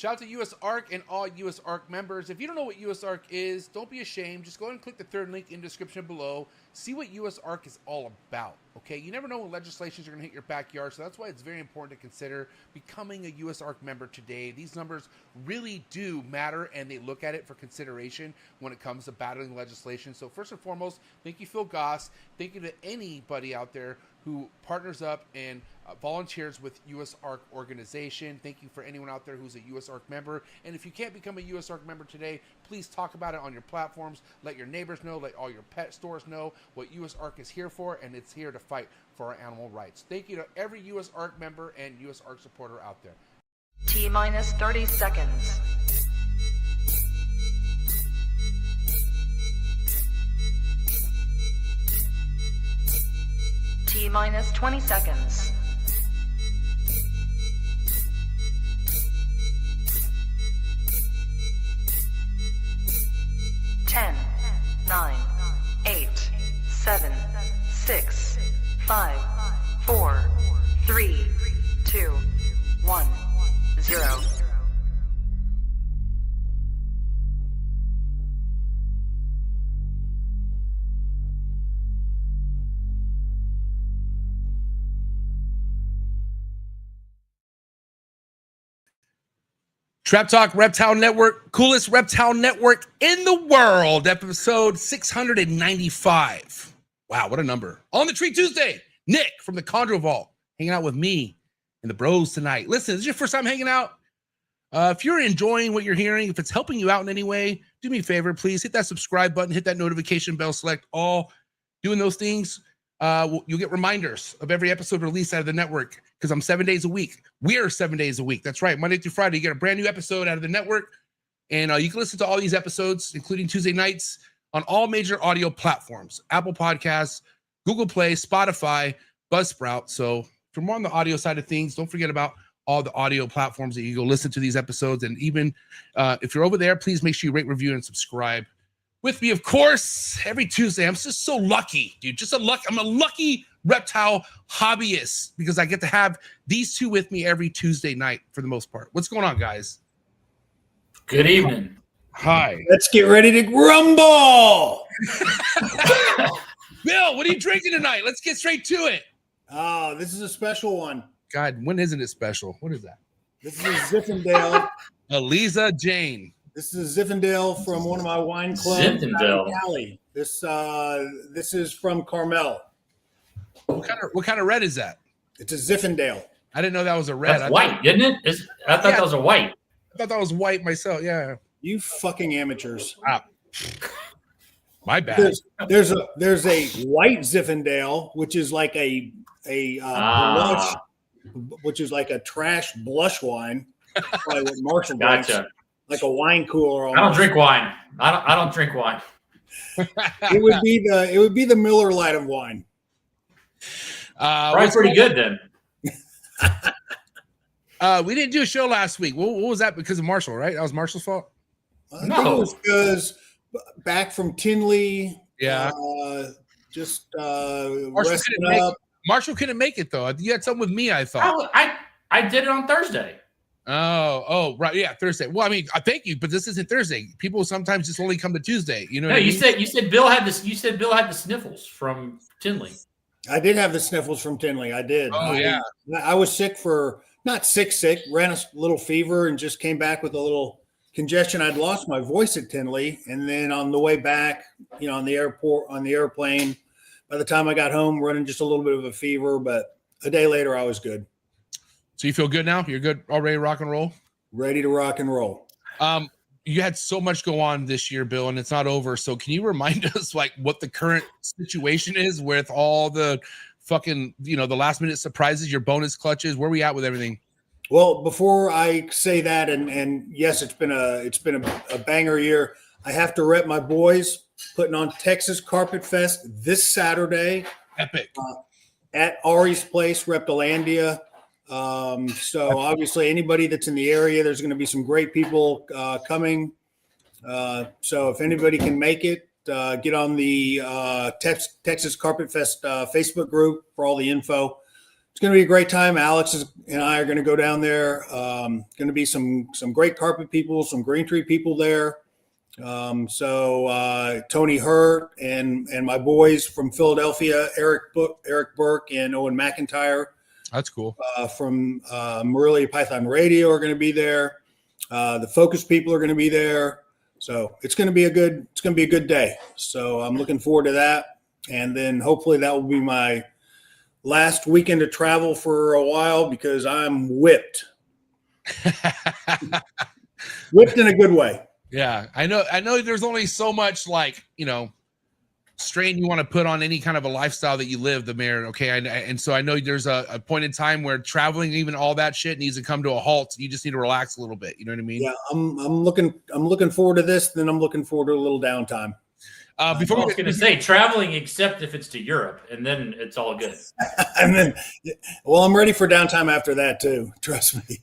Shout out to US ARC and all US ARC members. If you don't know what US ARC is, don't be ashamed. Just go ahead and click the third link in the description below. See what US ARC is all about, okay? You never know when legislations are going to hit your backyard, so that's why it's very important to consider becoming a US ARC member today. These numbers really do matter, and they look at it for consideration when it comes to battling legislation. So first and foremost, thank you, Phil Goss. Thank you to anybody out there who partners up and volunteers with US ARC organization. Thank you for anyone out there who's a US ARC member. And if you can't become a US ARC member today, please talk about it on your platforms. Let your neighbors know, let all your pet stores know what US ARC is here for, and it's here to fight for our animal rights. Thank you to every US ARC member and US ARC supporter out there. T-minus 30 seconds. T-minus 20 seconds. 10, 9, 8, 7, 6, 5, 4, 3, 2, 1, 0. Trap Talk Reptile Network, coolest reptile network in the world, episode 695. Wow, what a number. On the Tree Tuesday, Nick from the Chondro Vault, hanging out with me and the bros tonight. Listen, this is your first time hanging out. If you're enjoying what you're hearing, if it's helping you out in any way, do me a favor, please hit that subscribe button, hit that notification bell, select all. Doing those things, you'll get reminders of every episode released out of the network because I'm 7 days a week. We're 7 days a week. That's right. Monday through Friday, you get a brand new episode out of the network. And you can listen to all these episodes, including Tuesday nights, on all major audio platforms: Apple Podcasts, Google Play, Spotify, Buzzsprout. So if you're more on the audio side of things, don't forget about all the audio platforms that you go listen to these episodes. And even if you're over there, please make sure you rate, review, and subscribe. With me, of course, every Tuesday. I'm just so lucky, dude. I'm a lucky reptile hobbyist because I get to have these two with me every Tuesday night for the most part. What's going on, guys? Good evening. Hi. Let's get ready to grumble. Bill, what are you drinking tonight? Let's get straight to it. Oh, this is a special one. God, when isn't it special? What is that? This is a Zinfandel. Eliza Jane. This is a Zinfandel from one of my wine clubs. Zinfandel. Cali. This is from Carmel. What kind of red is that? It's a Zinfandel. I didn't know that was a red. That's white, isn't it? I thought that was a white. I thought that was white myself. Yeah. You fucking amateurs. Ah. My bad. There's a white Zinfandel, which is like a blush, which is like a trash blush wine. Probably what Marshall drinks. Gotcha. Like a wine cooler. Almost. I don't drink wine. I don't drink wine. It would be the Miller Lite of wine. Probably pretty good then. We didn't do a show last week. What was that? Because of Marshall, right? That was Marshall's fault. I think it was because back from Tinley. Yeah. Marshall couldn't make it though. You had something with me, I thought. I did it on Thursday. Oh, right. Yeah, Thursday. Well, I mean, thank you, but this isn't Thursday. People sometimes just only come to Tuesday. You know what I mean? You said Bill had this. You said Bill had the sniffles from Tinley. I did have the sniffles from Tinley. I did. Oh, yeah. I was sick not sick, ran a little fever and just came back with a little congestion. I'd lost my voice at Tinley. And then on the way back, on the airplane, by the time I got home, running just a little bit of a fever, but a day later I was good. So you feel good now? You're good, all ready to rock and roll? Ready to rock and roll. You had so much go on this year, Bill, and it's not over. So can you remind us what the current situation is with all the fucking, the last minute surprises, your bonus clutches? Where are we at with everything? Well, before I say that, and yes, it's been a banger year. I have to rep my boys putting on Texas Carpet Fest this Saturday. Epic. At Ari's place, Reptilandia. So obviously anybody that's in the area, there's going to be some great people coming. So if anybody can make it, get on the Texas Carpet Fest Facebook group for all the info. It's going to be a great time. Alex and I are going to go down there. Going to be some great carpet people, some green tree people there. Tony Hurt and my boys from Philadelphia, Eric Burke and Owen McIntyre. That's cool. From Morelia Python Radio are going to be there. The Focus people are going to be there. So it's going to be a good day. So I'm looking forward to that. And then hopefully that will be my last weekend to travel for a while because I'm whipped. Whipped in a good way. Yeah, I know there's only so much strain you want to put on any kind of a lifestyle that you live, the mayor. Okay. And so I know there's a point in time where traveling, even all that shit needs to come to a halt. You just need to relax a little bit. You know what I mean? Yeah. I'm looking forward to this. Then I'm looking forward to a little downtime. Before I was going to say traveling, except if it's to Europe, and then it's all good. And then, well, I'm ready for downtime after that too. Trust me.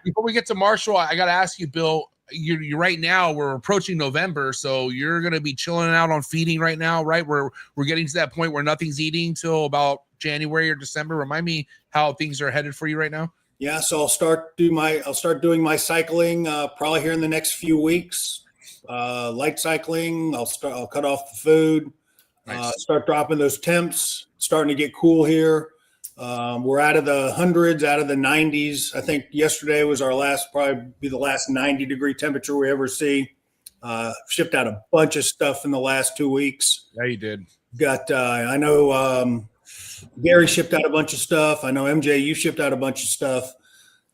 Before we get to Marshall, I got to ask you, Bill, you're right now, we're approaching November. So you're going to be chilling out on feeding right now, right? We're getting to that point where nothing's eating till about January or December. Remind me how things are headed for you right now. Yeah. So I'll start doing my cycling, probably here in the next few weeks. Light cycling. I'll cut off the food, Nice. Start dropping those temps. It's starting to get cool here. We're out of the hundreds, out of the 90s. I think yesterday was probably be the last 90-degree temperature we ever see. Shipped out a bunch of stuff in the last 2 weeks. Yeah, you did. I know Gary shipped out a bunch of stuff. I know MJ, you shipped out a bunch of stuff.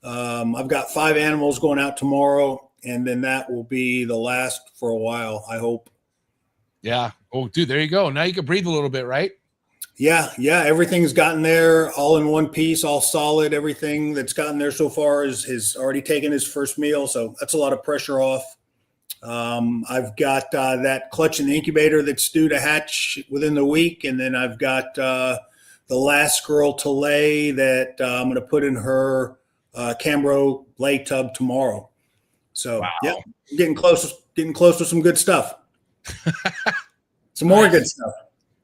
I've got 5 animals going out tomorrow. And then that will be the last for a while, I hope. Yeah. Oh, dude, there you go. Now you can breathe a little bit, right? Yeah. Everything's gotten there all in one piece, all solid. Everything that's gotten there so far is already taken his first meal. So that's a lot of pressure off. I've got that clutch in the incubator that's due to hatch within the week. And then I've got the last girl to lay that I'm going to put in her Cambro lay tub tomorrow. So, wow. Yeah, getting close to some good stuff. Some more good stuff.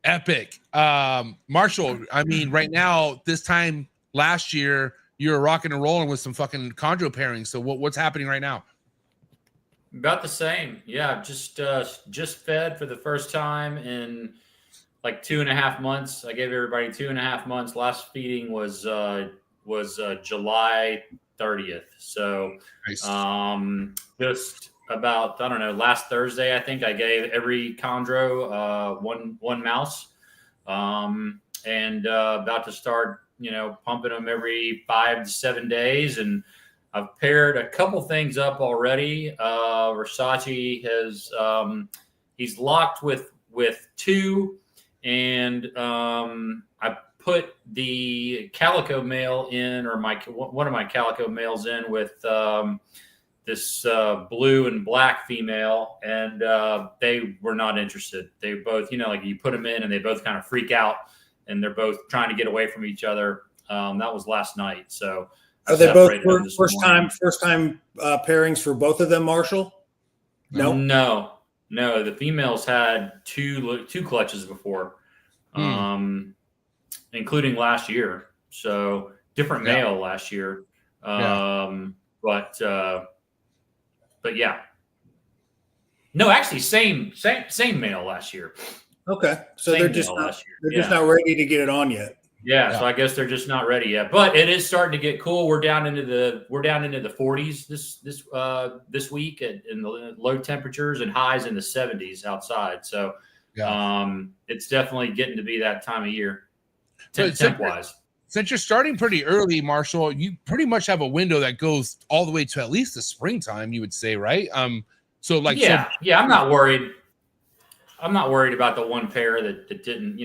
Epic. Marshall, I mean, right now, this time last year, you were rocking and rolling with some fucking chondro pairings. So what's happening right now? About the same. Yeah, just fed for the first time in like 2.5 months. I gave everybody 2.5 months. Last feeding was July 30th. So Nice. Just about, I don't know, last Thursday, I think I gave every chondro one mouse, and about to start, pumping them every 5 to 7 days. And I've paired a couple things up already. Versace has, he's locked with 2, and I put the calico male in, or one of my calico males in with this blue and black female, and they were not interested. They both, like you put them in and they both kind of freak out, and they're both trying to get away from each other. That was last night. So are they both first time pairings for both of them, Marshall? No. The females had two clutches before. Including last year. So different male last year. But yeah. No, actually same male last year. Okay. So they're just not ready to get it on yet. Yeah, so I guess they're just not ready yet. But it is starting to get cool. We're down into the 40s this week in the low temperatures, and highs in the 70s outside. So it's definitely getting to be that time of year. Temp-wise. Since you're starting pretty early, Marshall, you pretty much have a window that goes all the way to at least the springtime, you would say, right? I'm not worried. I'm not worried about the one pair that didn't,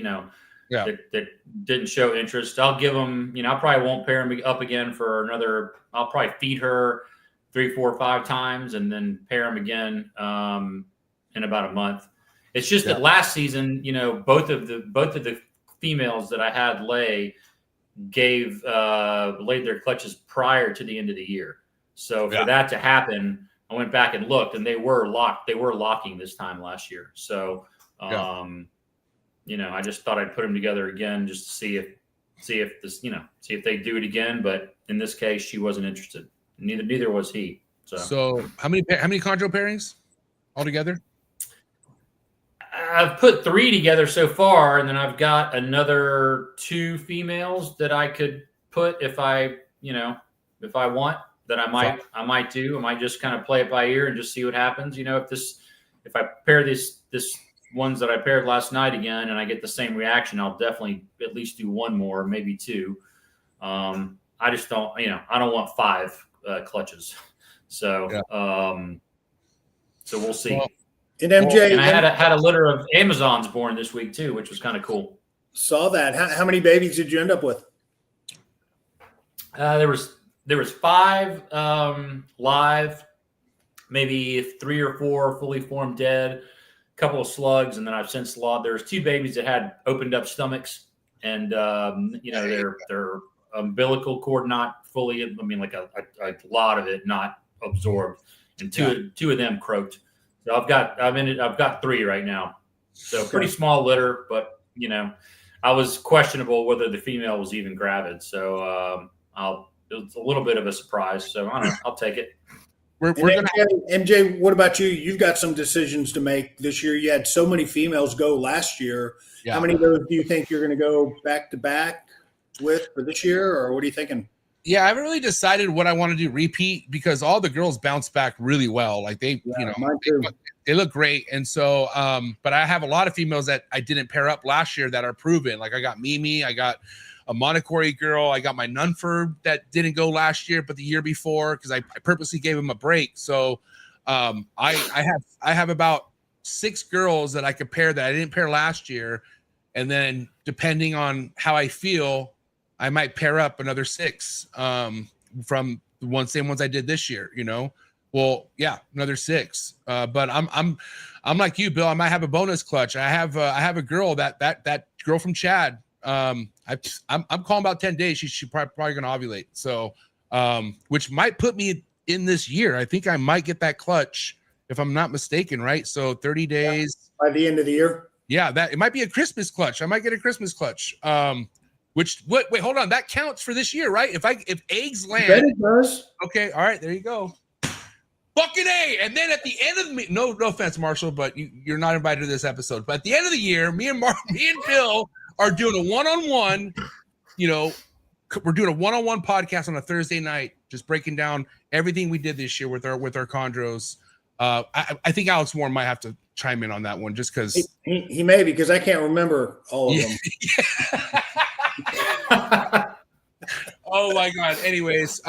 that didn't show interest. I'll give them, I probably won't pair them up again for another. I'll probably feed her 3, 4, 5 times and then pair them again in about a month. It's just that last season, both of the females that I had laid their clutches prior to the end of the year. So for that to happen, I went back and looked, and they were locked. They were locking this time last year. So, I just thought I'd put them together again just to see see if they do it again. But in this case, she wasn't interested. Neither was he. So how many chondro pairings altogether? I've put 3 together so far, and then I've got another 2 females that I could put if I want, that I might do. I might just kind of play it by ear and just see what happens. If I pair this ones that I paired last night again and I get the same reaction, I'll definitely at least do 1 more, maybe 2. I just don't, I don't want 5 clutches. So, so we'll see. Well, and MJ, and I had a litter of Amazons born this week too, which was kind of cool. Saw that. How many babies did you end up with? There was 5 live, maybe 3 or 4 fully formed dead, a couple of slugs, and then I've since lost. There's 2 babies that had opened up stomachs, and their umbilical cord not fully. I mean, like a lot of it not absorbed, and two of them croaked. So I've got 3 right now. So pretty small litter, but I was questionable whether the female was even gravid. So it's a little bit of a surprise. So I don't know. I'll take it. MJ, what about you? You've got some decisions to make this year. You had so many females go last year. Yeah. How many of those do you think you're going to go back to back with for this year, or what are you thinking? Yeah, I haven't really decided what I want to do repeat, because all the girls bounce back really well. Like they look great. And so, but I have a lot of females that I didn't pair up last year that are proven. Like I got Mimi, I got a Monocory girl, I got my Nunford that didn't go last year, but the year before, because I purposely gave him a break. So I have about 6 girls that I could pair that I didn't pair last year. And then depending on how I feel, I might pair up another 6 from the same ones I did this year, Well, yeah, another 6. But I'm like you, Bill. I might have a bonus clutch. I have a girl that girl from Chad. I'm calling about 10 days. She's probably gonna ovulate. So, which might put me in this year. I think I might get that clutch if I'm not mistaken, right? So 30 days by the end of the year. Yeah, that it might be a Christmas clutch. I might get a Christmas clutch. Wait, hold on. That counts for this year, right? If eggs land, it does. Okay, all right, there you go. Fucking A. And then at the end of the no offense, Marshall, but you're not invited to this episode. But at the end of the year, me and Bill are doing a one-on-one. We're doing a one-on-one podcast on a Thursday night, just breaking down everything we did this year with our chondros. I think Alex Warren might have to chime in on that one, just because he may, because I can't remember all of them. Oh my God. Anyways,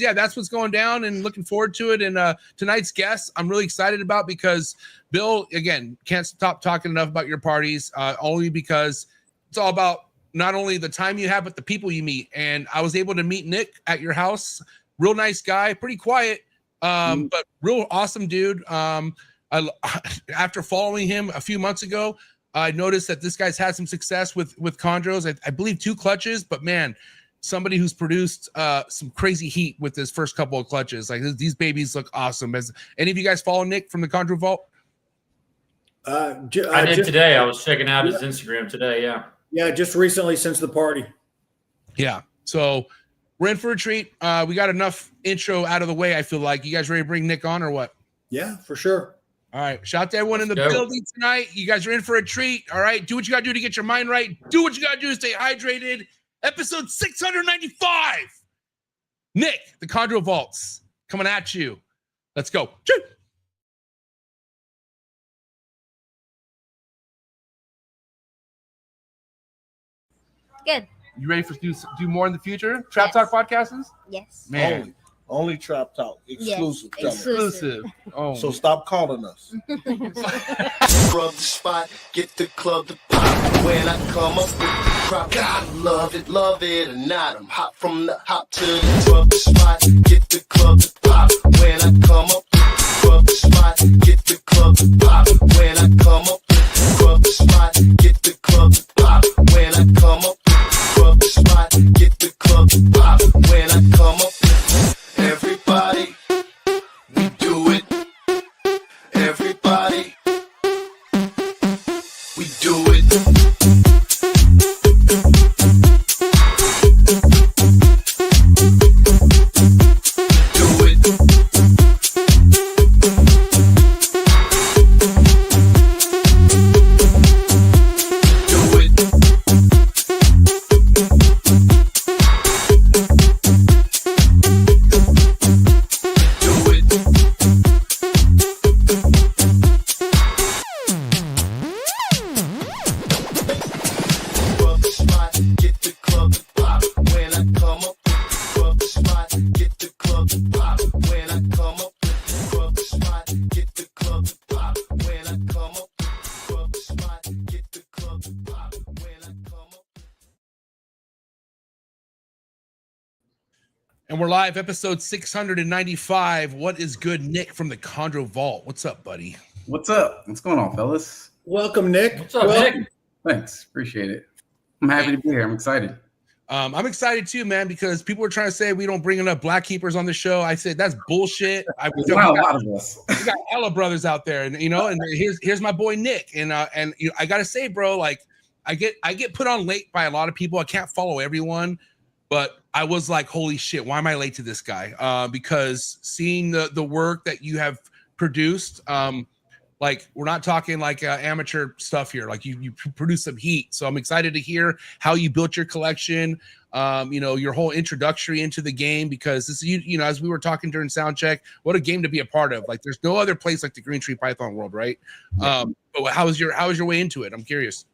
yeah, that's what's going down, and looking forward to it. And tonight's guest, I'm really excited about, because Bill, again, can't stop talking enough about your parties, only because it's all about not only the time you have, but the people you meet. And I was able to meet Nick at your house. Real nice guy, pretty quiet, but real awesome dude. After following him a few months ago, I noticed that this guy's had some success with chondros. I believe 2 clutches, but man, somebody who's produced some crazy heat with his first couple of clutches. Like these babies look awesome. As any of you guys follow Nick from the Chondro Vault? I did today. I was checking out his Instagram today. Yeah. Yeah, just recently, since the party. Yeah. So we're in for a treat. We got enough intro out of the way, I feel like. You guys ready to bring Nick on or what? Yeah, for sure. All right. Shout out to everyone in the building tonight. You guys are in for a treat. All right. Do what you got to do to get your mind right. Do what you got to do to stay hydrated. Episode 695. Nick, the Chondro Vaults, coming at you. Let's go. Good. You ready for do more in the future? Trap Talk podcasts? Yes. Man. Only Trap Talk. Exclusive. Yes. Exclusive. Oh. So stop calling us. Rub the spot, get the club to pop. When I come up with the crop, I love it or not. I'm hot from the hop to the rub the spot, get the club to pop. When I come up with the rub the spot, get the club to pop. When I come up with the rub the spot, get the club to pop. When I come up with the rub the spot, get the club to pop. When I come up with everybody, we do it. Everybody, we do it. And we're live, episode 695. What is good, Nick from the Chondro Vault? What's up, buddy? What's up? What's going on, fellas? Welcome, Nick. What's up, Nick? Thanks. Appreciate it. I'm happy to be here. I'm excited. I'm excited too, man, because people were trying to say we don't bring enough black keepers on the show. I said that's bullshit. There's not a lot of us. We got hella brothers out there, and and here's my boy Nick, and I gotta say, bro, like I get put on late by a lot of people. I can't follow everyone, but I was like, holy shit, why am I late to this guy? Because seeing the work that you have produced, like we're not talking like amateur stuff here. Like you produce some heat. So I'm excited to hear how you built your collection, your whole introductory into the game, because this is, as we were talking during sound check, what a game to be a part of. Like there's no other place like the Green Tree Python world, right? Yeah. But how was your way into it? I'm curious.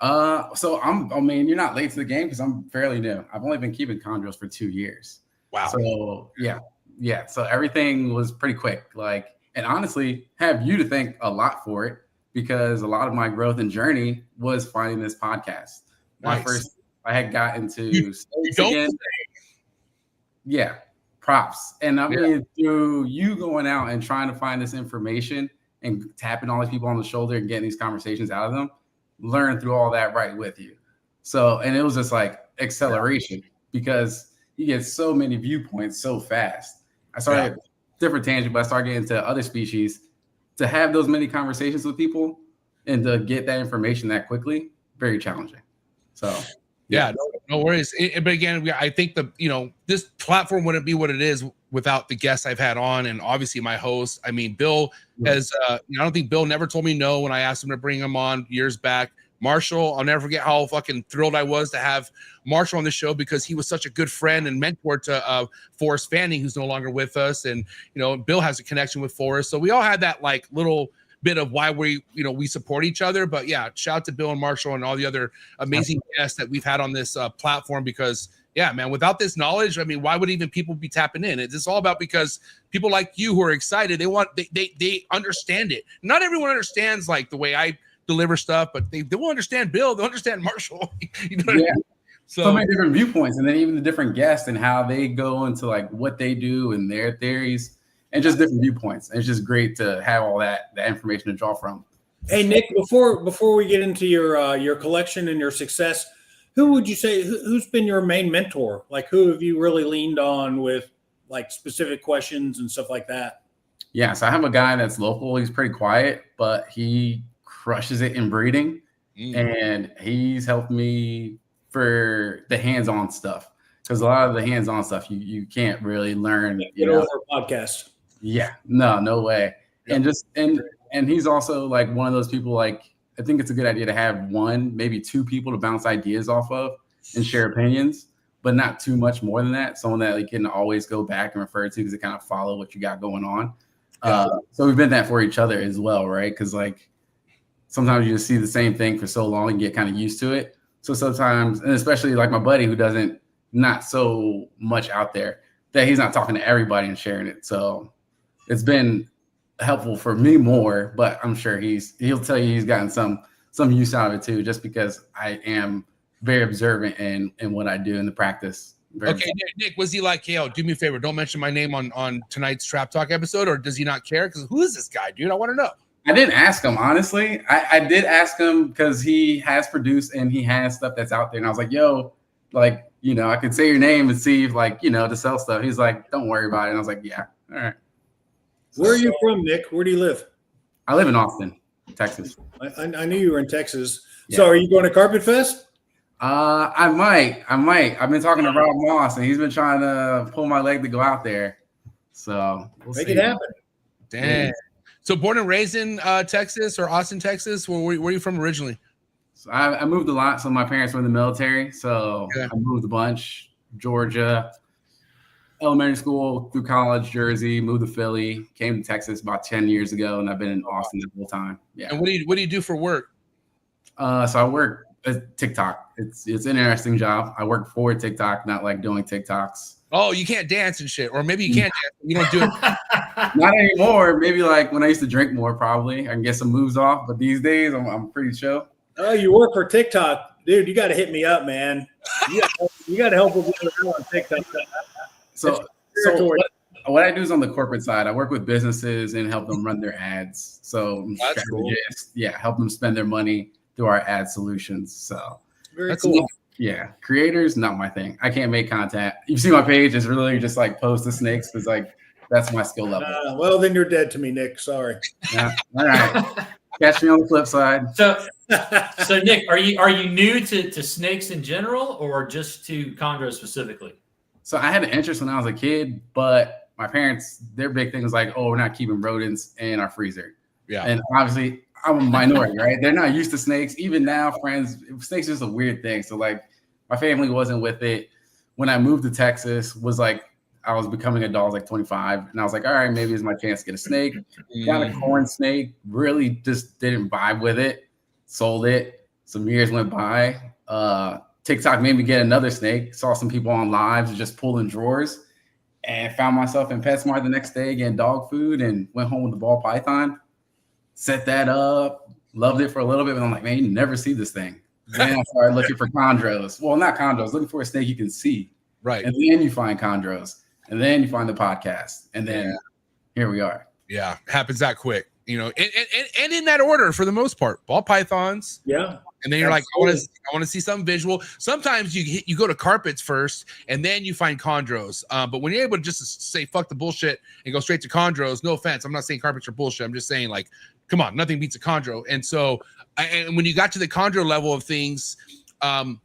So you're not late to the game because I'm fairly new. I've only been keeping chondros for 2 years. Wow. So yeah. So everything was pretty quick. And honestly, have you to thank a lot for it, because a lot of my growth and journey was finding this podcast. Nice. I had got into you don't again. Yeah, props. And I mean, through you going out and trying to find this information and tapping all these people on the shoulder and getting these conversations out of them, learn through all that right with you. So, and it was just like acceleration, because you get so many viewpoints so fast. I started different tangent, but I started getting into other species. To have those many conversations with people and to get that information that quickly, very challenging. So no worries. But again, I think this platform wouldn't be what it is without the guests I've had on, and obviously my host. I mean, Bill has. I don't think Bill never told me no when I asked him to bring him on years back. Marshall, I'll never forget how fucking thrilled I was to have Marshall on the show, because he was such a good friend and mentor to Forrest Fanning, who's no longer with us. And, Bill has a connection with Forrest. So we all had that like little bit of why we support each other. But yeah, shout out to Bill and Marshall and all the other amazing guests that we've had on this platform, because yeah, man, without this knowledge, I mean, why would even people be tapping in? It's all about, because people like you who are excited, they understand it. Not everyone understands like the way I deliver stuff, but they will understand Bill, they'll understand Marshall. What I mean? So many different viewpoints, and then even the different guests and how they go into like what they do and their theories, and just different viewpoints. And it's just great to have all that information to draw from. Hey Nick, before we get into your collection and your success, who would you say who's been your main mentor? Like, who have you really leaned on with like specific questions and stuff like that? Yeah, so I have a guy that's local. He's pretty quiet, but he crushes it in breeding, and he's helped me for the hands-on stuff, because a lot of the hands-on stuff you can't really learn. Get over a podcast. Yeah, no way. Yep. And he's also like one of those people. Like, I think it's a good idea to have one, maybe two people to bounce ideas off of and share opinions, but not too much more than that. Someone that you can always go back and refer to, because they kind of follow what you got going on. So we've been that for each other as well, right? Because like, sometimes you just see the same thing for so long and get kind of used to it. So sometimes, and especially like my buddy who doesn't, not so much out there, that he's not talking to everybody and sharing it. So it's been helpful for me more, but I'm sure he'll tell you he's gotten some use out of it too, just because I am very observant in what I do in the practice. Okay, Nick, was he like, yo, do me a favor, don't mention my name on tonight's Trap Talk episode, or does he not care? Because who is this guy, dude? I want to know. I didn't ask him, honestly. I did ask him because he has produced and he has stuff that's out there. And I was like, yo, like, I could say your name and see if to sell stuff. He's like, don't worry about it. And I was like, yeah, all right. Where are you from, Nick? Where do you live? I live in Austin, Texas. I knew you were in Texas. Yeah. So are you going to Carpet Fest? I might. I've been talking to Rob Moss, and he's been trying to pull my leg to go out there. So we'll Make see. it happen. Damn. Yeah. So born and raised in Texas or Austin, Texas? Where are you from originally? So I moved a lot. So my parents were in the military. So I moved a bunch. Georgia, elementary school, through college, Jersey, moved to Philly, came to Texas about 10 years ago, and I've been in Austin the whole time. Yeah. And what do you do for work? So I work at TikTok. It's an interesting job. I work for TikTok, not like doing TikToks. Oh, you can't dance and shit, or maybe you can't dance. You don't do it. Not anymore. Maybe like when I used to drink more, probably I can get some moves off. But these days, I'm pretty chill. Oh, you work for TikTok, dude? You got to hit me up, man. You got to help with what on TikTok. So what I do is on the corporate side, I work with businesses and help them run their ads. So That's cool. help them spend their money through our ad solutions. So Very That's cool. neat. yeah, creators, not my thing. I can't make content. You see my page, it's really just like post the snakes because like that's my skill level. Well, then you're dead to me, Nick. Sorry. Yeah. All right. Catch me on the flip side. So Nick, are you new to snakes in general or just to chondros specifically? So I had an interest when I was a kid, but my parents, their big thing was like, oh, we're not keeping rodents in our freezer. Yeah. And obviously I'm a minority, right? They're not used to snakes. Even now, friends, snakes is just a weird thing. So like my family wasn't with it. When I moved to Texas, was like I was becoming adult, I was like 25. And I was like, all right, maybe it's my chance to get a snake. Got a corn snake, really just didn't vibe with it. Sold it. Some years went by. TikTok made me get another snake. Saw some people on lives just pulling drawers and found myself in PetSmart the next day getting dog food and went home with the ball python. Set that up. Loved it for a little bit. But I'm like, man, you never see this thing. Then I started looking for chondros. Well, not chondros, looking for a snake you can see. Right. And then you find chondros. And then you find the podcast. And then here we are. Yeah. Happens that quick. You know, and in that order for the most part. Ball pythons. Yeah. And then you're like, I want to see something visual. Sometimes you go to carpets first, and then you find chondros. But when you're able to just say fuck the bullshit and go straight to chondros, no offense, I'm not saying carpets are bullshit. I'm just saying like, come on, nothing beats a chondro. And so, and when you got to the chondro level of things,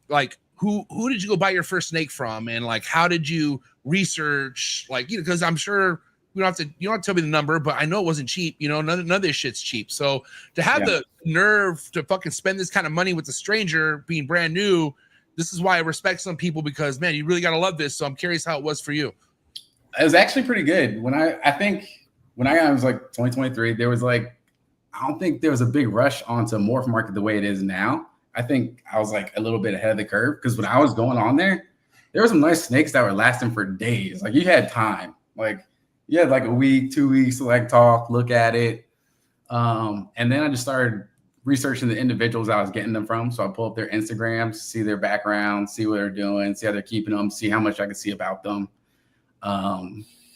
like who did you go buy your first snake from, and like how did you research? Like, you know, because I'm sure. You don't have to tell me the number, but I know it wasn't cheap. You know, none of this shit's cheap. So to have the nerve to fucking spend this kind of money with a stranger being brand new, this is why I respect some people, because man, you really got to love this. So I'm curious how it was for you. It was actually pretty good. When I got, it was like 2023, there was like, I don't think there was a big rush onto MORPH market the way it is now. I think I was like a little bit ahead of the curve because when I was going on there were some nice snakes that were lasting for days. Like you had time, like, you had like a week, 2 weeks to like talk, look at it. And then I just started researching the individuals I was getting them from. So I pull up their Instagrams, see their background, see what they're doing, see how they're keeping them, see how much I can see about them.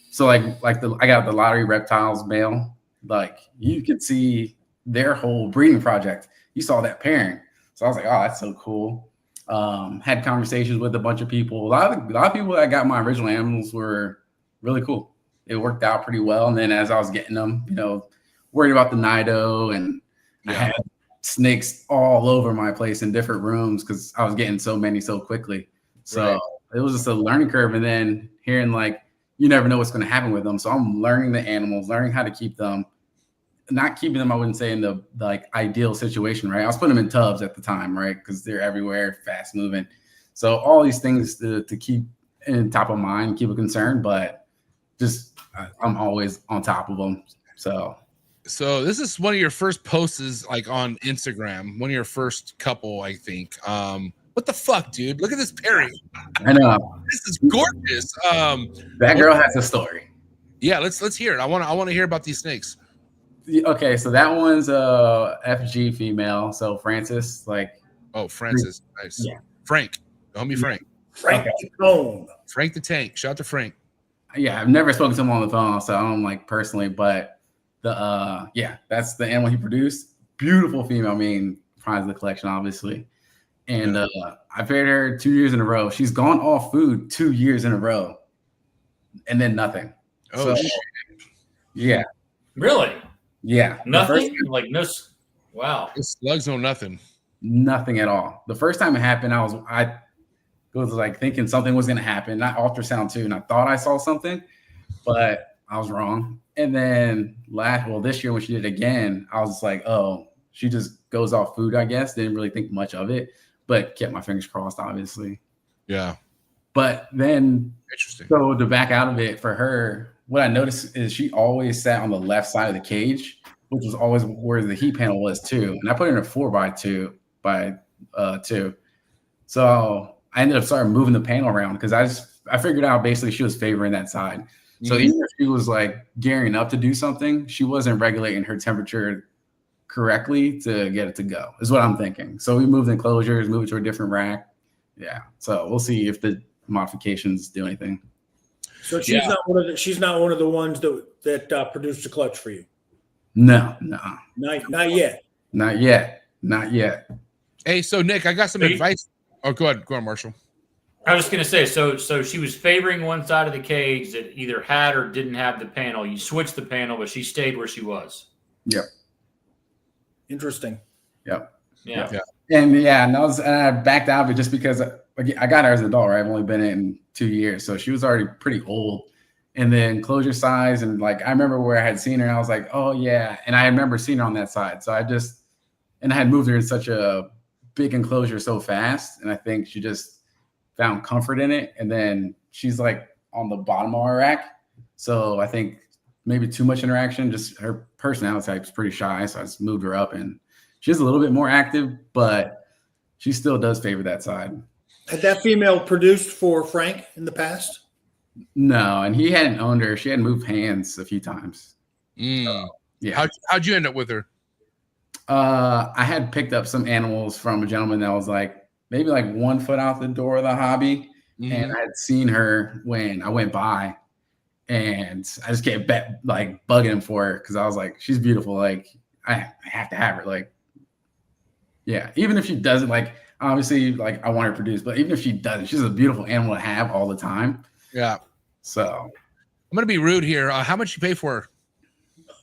So I got the lottery reptiles mail. Like you could see their whole breeding project. You saw that pairing. So I was like, oh, that's so cool. Had conversations with a bunch of people. A lot of people that got my original animals were really cool. It worked out pretty well. And then as I was getting them, you know, worried about the Nido, and I had snakes all over my place in different rooms because I was getting so many so quickly. So it was just a learning curve. And then hearing like, you never know what's going to happen with them. So I'm learning the animals, learning how to keep them, not keeping them, I wouldn't say in the like ideal situation, right? I was putting them in tubs at the time, right? Because they're everywhere, fast moving. So all these things to keep in top of mind, keep a concern, but just I'm always on top of them. So this is one of your first posts is like on Instagram, one of your first couple, I think. What the fuck, dude? Look at this pairing. I know. This is gorgeous. That girl has a story. Yeah, let's hear it. I want to hear about these snakes. Okay, so that one's a FG female. So Francis, like, oh, Francis, nice. Yeah. Frank, homie Frank. Frank Cone. Frank the Tank. Shout out to Frank. Yeah, I've never spoken to him on the phone, so I don't like personally, but that's the animal he produced. Beautiful female, I mean, prize of the collection, obviously. And I paired her 2 years in a row. She's gone off food 2 years in a row, and then nothing. Oh, so, shit. Really? Yeah. Nothing? Like no. Wow. This slugs know nothing. Nothing at all. The first time it happened, I was like thinking something was going to happen, not ultrasound too. And I thought I saw something, but I was wrong. And then this year when she did it again, I was just like, oh, she just goes off food, I guess. Didn't really think much of it, but kept my fingers crossed, obviously. Yeah. But then, Interesting. So to back out of it for her, what I noticed is she always sat on the left side of the cage, which was always where the heat panel was too. And I put her in a 4x2 by 2. So I ended up starting moving the panel around because I figured out basically she was favoring that side. So even if she was like gearing up to do something, she wasn't regulating her temperature correctly to get it to go, is what I'm thinking. So we moved enclosures, moved it to a different rack. Yeah. So we'll see if the modifications do anything. So she's not one of the ones that produced a clutch for you. No, Not yet. not yet. Hey, so Nick, I got some advice. Oh, go ahead, Marshall. I was going to say, so she was favoring one side of the cage that either had or didn't have the panel. You switched the panel, but she stayed where she was. Yep. Interesting. Yep. Yeah. And I backed out of it just because I got her as an adult, right? I've only been in 2 years, so she was already pretty old. And then closure size, and like I remember where I had seen her, and I was like, oh yeah. And I remember seeing her on that side, so I had moved her in such a big enclosure so fast, and I think she just found comfort in it. And then she's like on the bottom of our rack, so I think maybe too much interaction. Just her personality type's pretty shy, so I just moved her up, and she's a little bit more active, but she still does favor that side. Had that female produced for Frank in the past? No, and he hadn't owned her. She had moved hands a few times. Yeah. How'd you end up with her? I had picked up some animals from a gentleman that was like maybe like 1 foot out the door of the hobby. Mm-hmm. And I had seen her when I went by, and I just kept bugging him for her because I was like, she's beautiful. Like I have to have her. Like, yeah, even if she doesn't, like, obviously, like I want her produced, but even if she doesn't, she's a beautiful animal to have all the time. Yeah. So I'm gonna be rude here. How much you pay for her?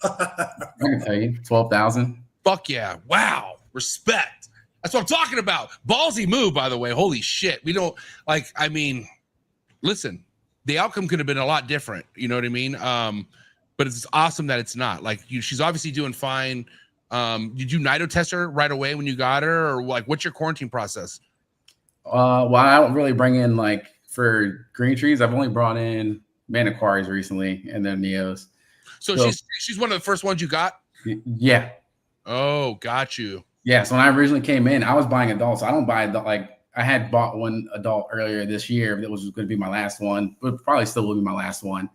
I can tell you, 12,000. Fuck yeah! Wow, respect. That's what I'm talking about. Ballsy move, by the way. Holy shit. We don't like. I mean, listen, the outcome could have been a lot different. You know what I mean? But it's awesome that it's not. Like she's obviously doing fine. Did you nido test her right away when you got her, or like what's your quarantine process? Well, I don't really bring in like for green trees. I've only brought in Maniquaris recently, and then Neos. So she's one of the first ones you got? Yeah. Oh, got you. Yeah. So when I originally came in, I was buying adults. I don't buy adult. Like I had bought one adult earlier this year. That was going to be my last one, but probably still will be my last one.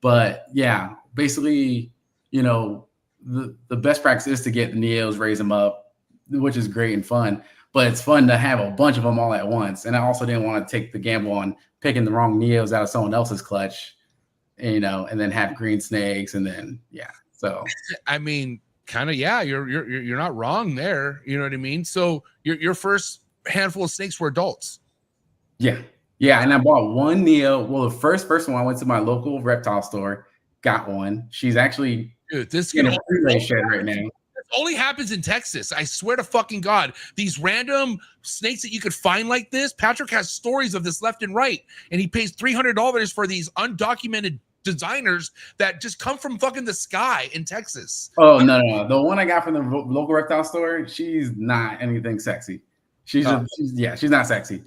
But yeah, basically, you know, the best practice is to get the Neos, raise them up, which is great and fun. But it's fun to have a bunch of them all at once. And I also didn't want to take the gamble on picking the wrong Neos out of someone else's clutch, you know, and then have green snakes, and then So I mean, kind of, you're not wrong there. You know what I mean? So your first handful of snakes were adults. Yeah. And I bought one Neo. Well, the first person when I went to my local reptile store, got one. She's actually in a relay shed right now. It only happens in Texas. I swear to fucking God. These random snakes that you could find like this, Patrick has stories of this left and right, and he pays $300 for these undocumented designers that just come from fucking the sky in Texas. Oh, no. The one I got from the local reptile store, she's not anything sexy. She's not sexy.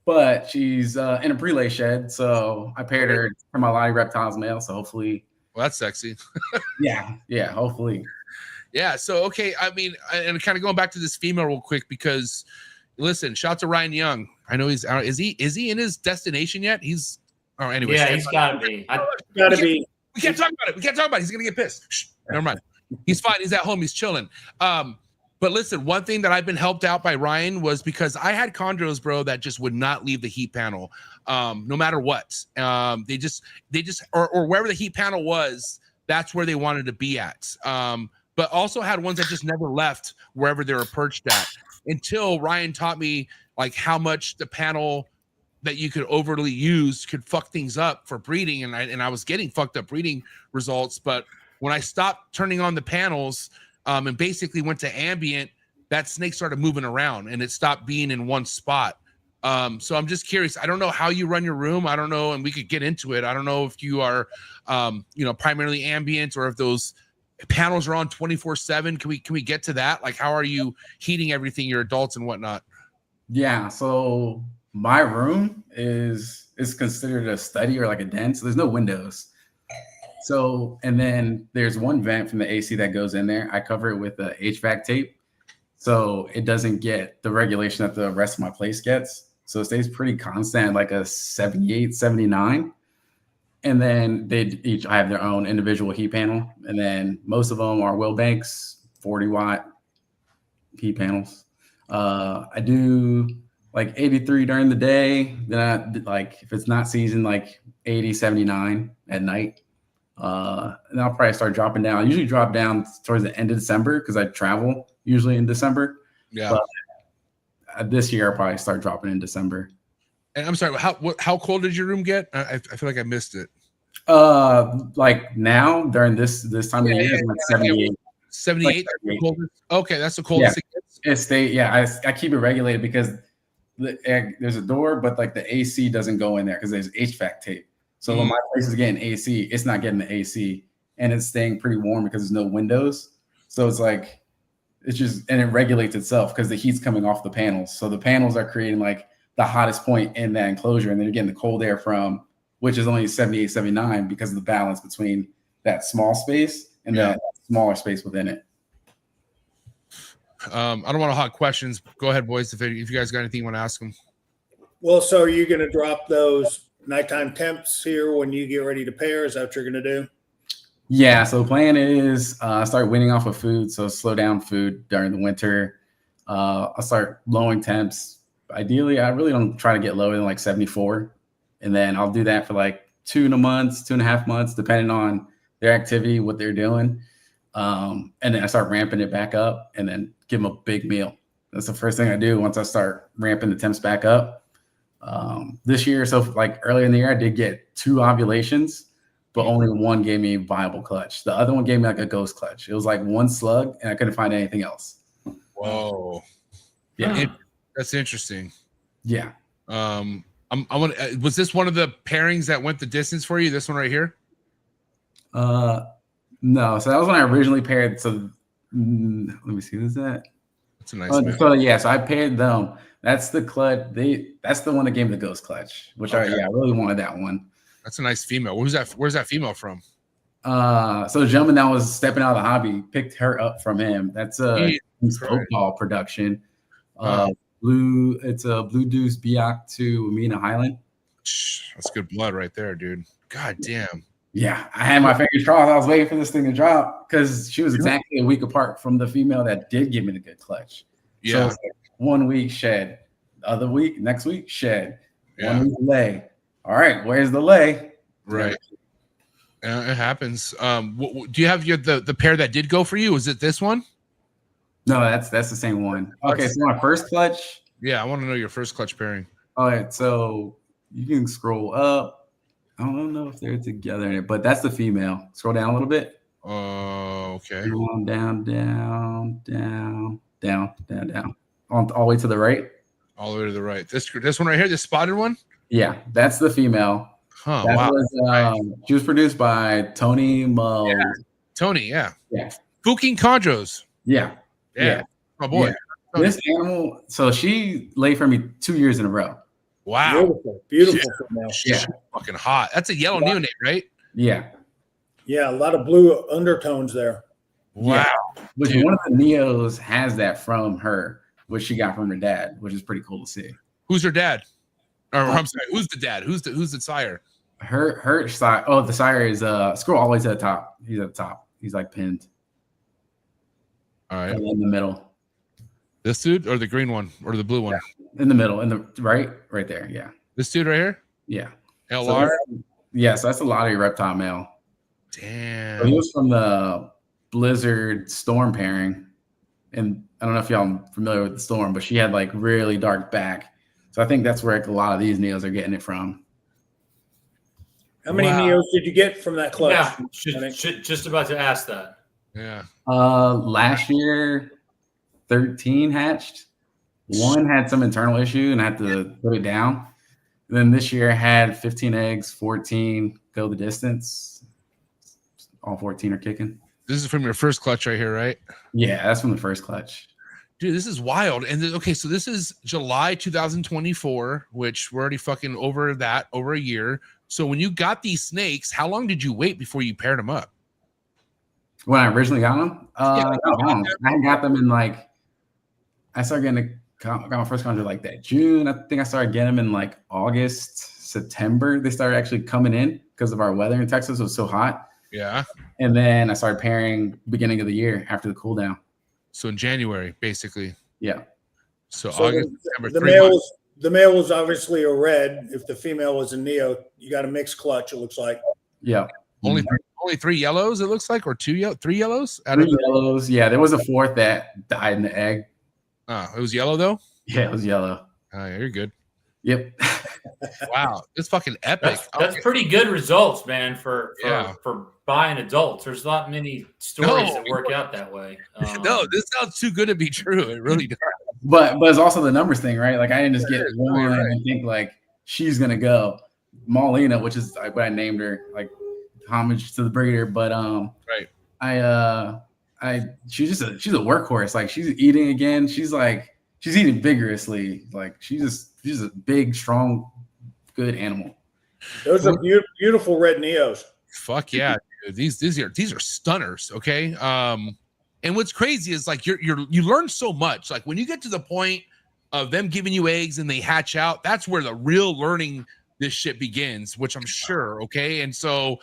But she's in a prelay shed, so I paired her for my Lottie Reptiles male, so hopefully. Well, that's sexy. yeah, hopefully. Yeah, so okay, I mean, and kind of going back to this female real quick, because listen, shout out to Ryan Young. I know he's is he in his destination yet? He's anyway. Yeah, he's gotta be. We can't talk about it. He's gonna get pissed. Shh, never mind. He's fine. He's at home. He's chilling. But listen, one thing that I've been helped out by Ryan was because I had chondros, bro, that just would not leave the heat panel, no matter what. They just or wherever the heat panel was, that's where they wanted to be at. But also had ones that just never left wherever they were perched at, until Ryan taught me like how much the panel that you could overly use could fuck things up for breeding, and I was getting fucked up breeding results. But when I stopped turning on the panels, and basically went to ambient, that snake started moving around and it stopped being in one spot. So I'm just curious. I don't know how you run your room. I don't know, and we could get into it. I don't know if you are, primarily ambient, or if those panels are on 24/7. Can we get to that? Like, how are you heating everything, your adults and whatnot? Yeah. So my room is considered a study or like a den. So there's no windows. So, and then there's one vent from the AC that goes in there. I cover it with a HVAC tape, so it doesn't get the regulation that the rest of my place gets. So it stays pretty constant, like a 78, 79. And then they each have their own individual heat panel. And then most of them are Wilbanks 40-watt heat panels. I do like 83 during the day. Then like if it's not season, like 80, 79 at night. And I'll probably start dropping down. I usually drop down towards the end of December because I travel usually in December. Yeah. But this year I'll probably start dropping in December. And I'm sorry, how cold did your room get? I feel like I missed it. Like now during this time of year, it's like 78. 78. Like okay, that's the coldest it gets. I keep it regulated because there's a door, but like the AC doesn't go in there because there's HVAC tape. So when my place is getting AC, it's not getting the AC, and it's staying pretty warm because there's no windows. So it's like it's just, and it regulates itself because the heat's coming off the panels. So the panels are creating like the hottest point in that enclosure, and then you're getting the cold air from, which is only 78, 79 because of the balance between that small space and that smaller space within it. I don't want to hog questions. Go ahead, boys. If you guys got anything you want to ask them. Well, so are you going to drop those nighttime temps here when you get ready to pair? Is that what you're going to do? Yeah. So the plan is start weaning off of food. So slow down food during the winter. I'll start lowering temps. Ideally, I really don't try to get lower than like 74. And then I'll do that for like 2.5 months, depending on their activity, what they're doing. And then I start ramping it back up and then give them a big meal. That's the first thing I do once I start ramping the temps back up. This year, so like earlier in the year, I did get 2 ovulations, but only one gave me a viable clutch. The other one gave me like a ghost clutch. It was like one slug and I couldn't find anything else. Whoa. Yeah. That's interesting. Yeah. Was this one of the pairings that went the distance for you? This one right here? No. So that was when I originally paired. So let me see. Who's that? That's a nice So I paired them. That's the clutch. That's the one that gave me the ghost clutch, which I really wanted that one. That's a nice female. Where's that female from? So the gentleman that was stepping out of the hobby picked her up from him. That's a football production. It's a Blue Deuce Biak to Amina Highland. That's good blood right there, dude. God damn. Yeah, I had my fingers crossed. I was waiting for this thing to drop because she was exactly a week apart from the female that did give me the good clutch. Yeah. So it's like 1 week shed, the other week, next week shed, 1 week lay. All right, where's the lay? Right. It happens. Do you have the pair that did go for you? Is it this one? No, that's the same one. Okay, so my first clutch. Yeah, I want to know your first clutch pairing. All right, so you can scroll up. I don't know if they're together, but that's the female. Scroll down a little bit. Okay. Down. All the way to the right. All the way to the right. This one right here, this spotted one? Yeah, that's the female. Huh, that wow. Was, she was produced by Tony Mo. Yeah. Tony, yeah. Yeah. Fucking Chondros. Yeah. My boy. Yeah. This animal, so she laid for me 2 years in a row. Wow. Beautiful. Yeah. Fucking hot. That's a yellow neonate, right? Yeah. Yeah, a lot of blue undertones there. Wow. Yeah. Which one of the Neos has that from her, which she got from her dad, which is pretty cool to see. Who's her dad? Or I'm sorry, who's the dad? Who's the sire? Her sire. Oh, the sire is scroll all the way to the top. He's at the top. He's like pinned. All right. In the middle. This dude or the green one or the blue one? In the middle, in the right there. Yeah. This dude right here? Yeah. LR? So that's a lot of your reptile male. Damn. So he was from the Blizzard Storm pairing. And I don't know if y'all are familiar with the Storm, but she had like really dark back. So I think that's where a lot of these Neos are getting it from. How many Neos did you get from that clutch? Yeah, just about to ask that. Yeah. Last year, 13 hatched. One had some internal issue and I had to put it down. And then this year I had 15 eggs, 14 go the distance. All 14 are kicking. This is from your first clutch right here, right? Yeah, that's from the first clutch. Dude, this is wild. And okay, so this is July 2024, which we're already fucking over a year. So when you got these snakes, how long did you wait before you paired them up? When I originally got them, I got them in like, I started got my first contract like that June. I think I started getting them in like August, September. They started actually coming in because of our weather in Texas. It was so hot. Yeah. And then I started pairing beginning of the year after the cool down. So in January, basically. Yeah. So August, September. The male was obviously a red. If the female was a neo, you got a mixed clutch. It looks like. Yeah. Only three yellows, it looks like, or three yellows? Three yellows. Yeah, there was a fourth that died in the egg. Oh, it was yellow though? Yeah, it was yellow. Oh, yeah, you're good. Yep. Wow, it's fucking epic. That's pretty good results, man, for Yeah. buying adults. There's not many stories that work out that way. No, this sounds too good to be true. It really does. But it's also the numbers thing, right? Like I didn't just get one right. and think like she's gonna go. Maulina, which is like what I named her, like homage to the breeder. But Right. she's a workhorse. Like she's eating again. She's eating vigorously. Like she's a big, strong, good animal. Those are beautiful red neos. Fuck yeah, dude. These are stunners. Okay. And what's crazy is like you learn so much. Like when you get to the point of them giving you eggs and they hatch out, that's where the real learning this shit begins, which I'm sure. Okay. And so,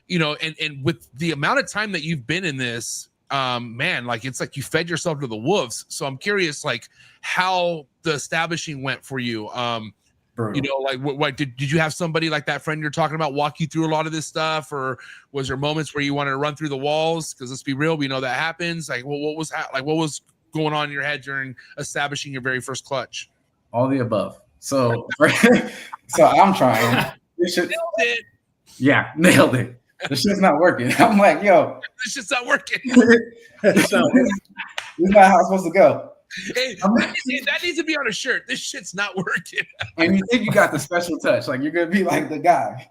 you know, and with the amount of time that you've been in this, man, like it's like you fed yourself to the wolves. So I'm curious, like how the establishing went for you. You know, like what did you have somebody like that friend you're talking about walk you through a lot of this stuff, or was there moments where you wanted to run through the walls? Because let's be real, we know that happens. Like, what was going on in your head during establishing your very first clutch? All the above. So, so I'm trying. Nailed it. Yeah, nailed it. The shit's not working. I'm like, yo, this shit's not working. This is not how it's supposed to go. Hey, that needs to be on a shirt. This shit's not working. And you think you got the special touch, like you're gonna be like the guy.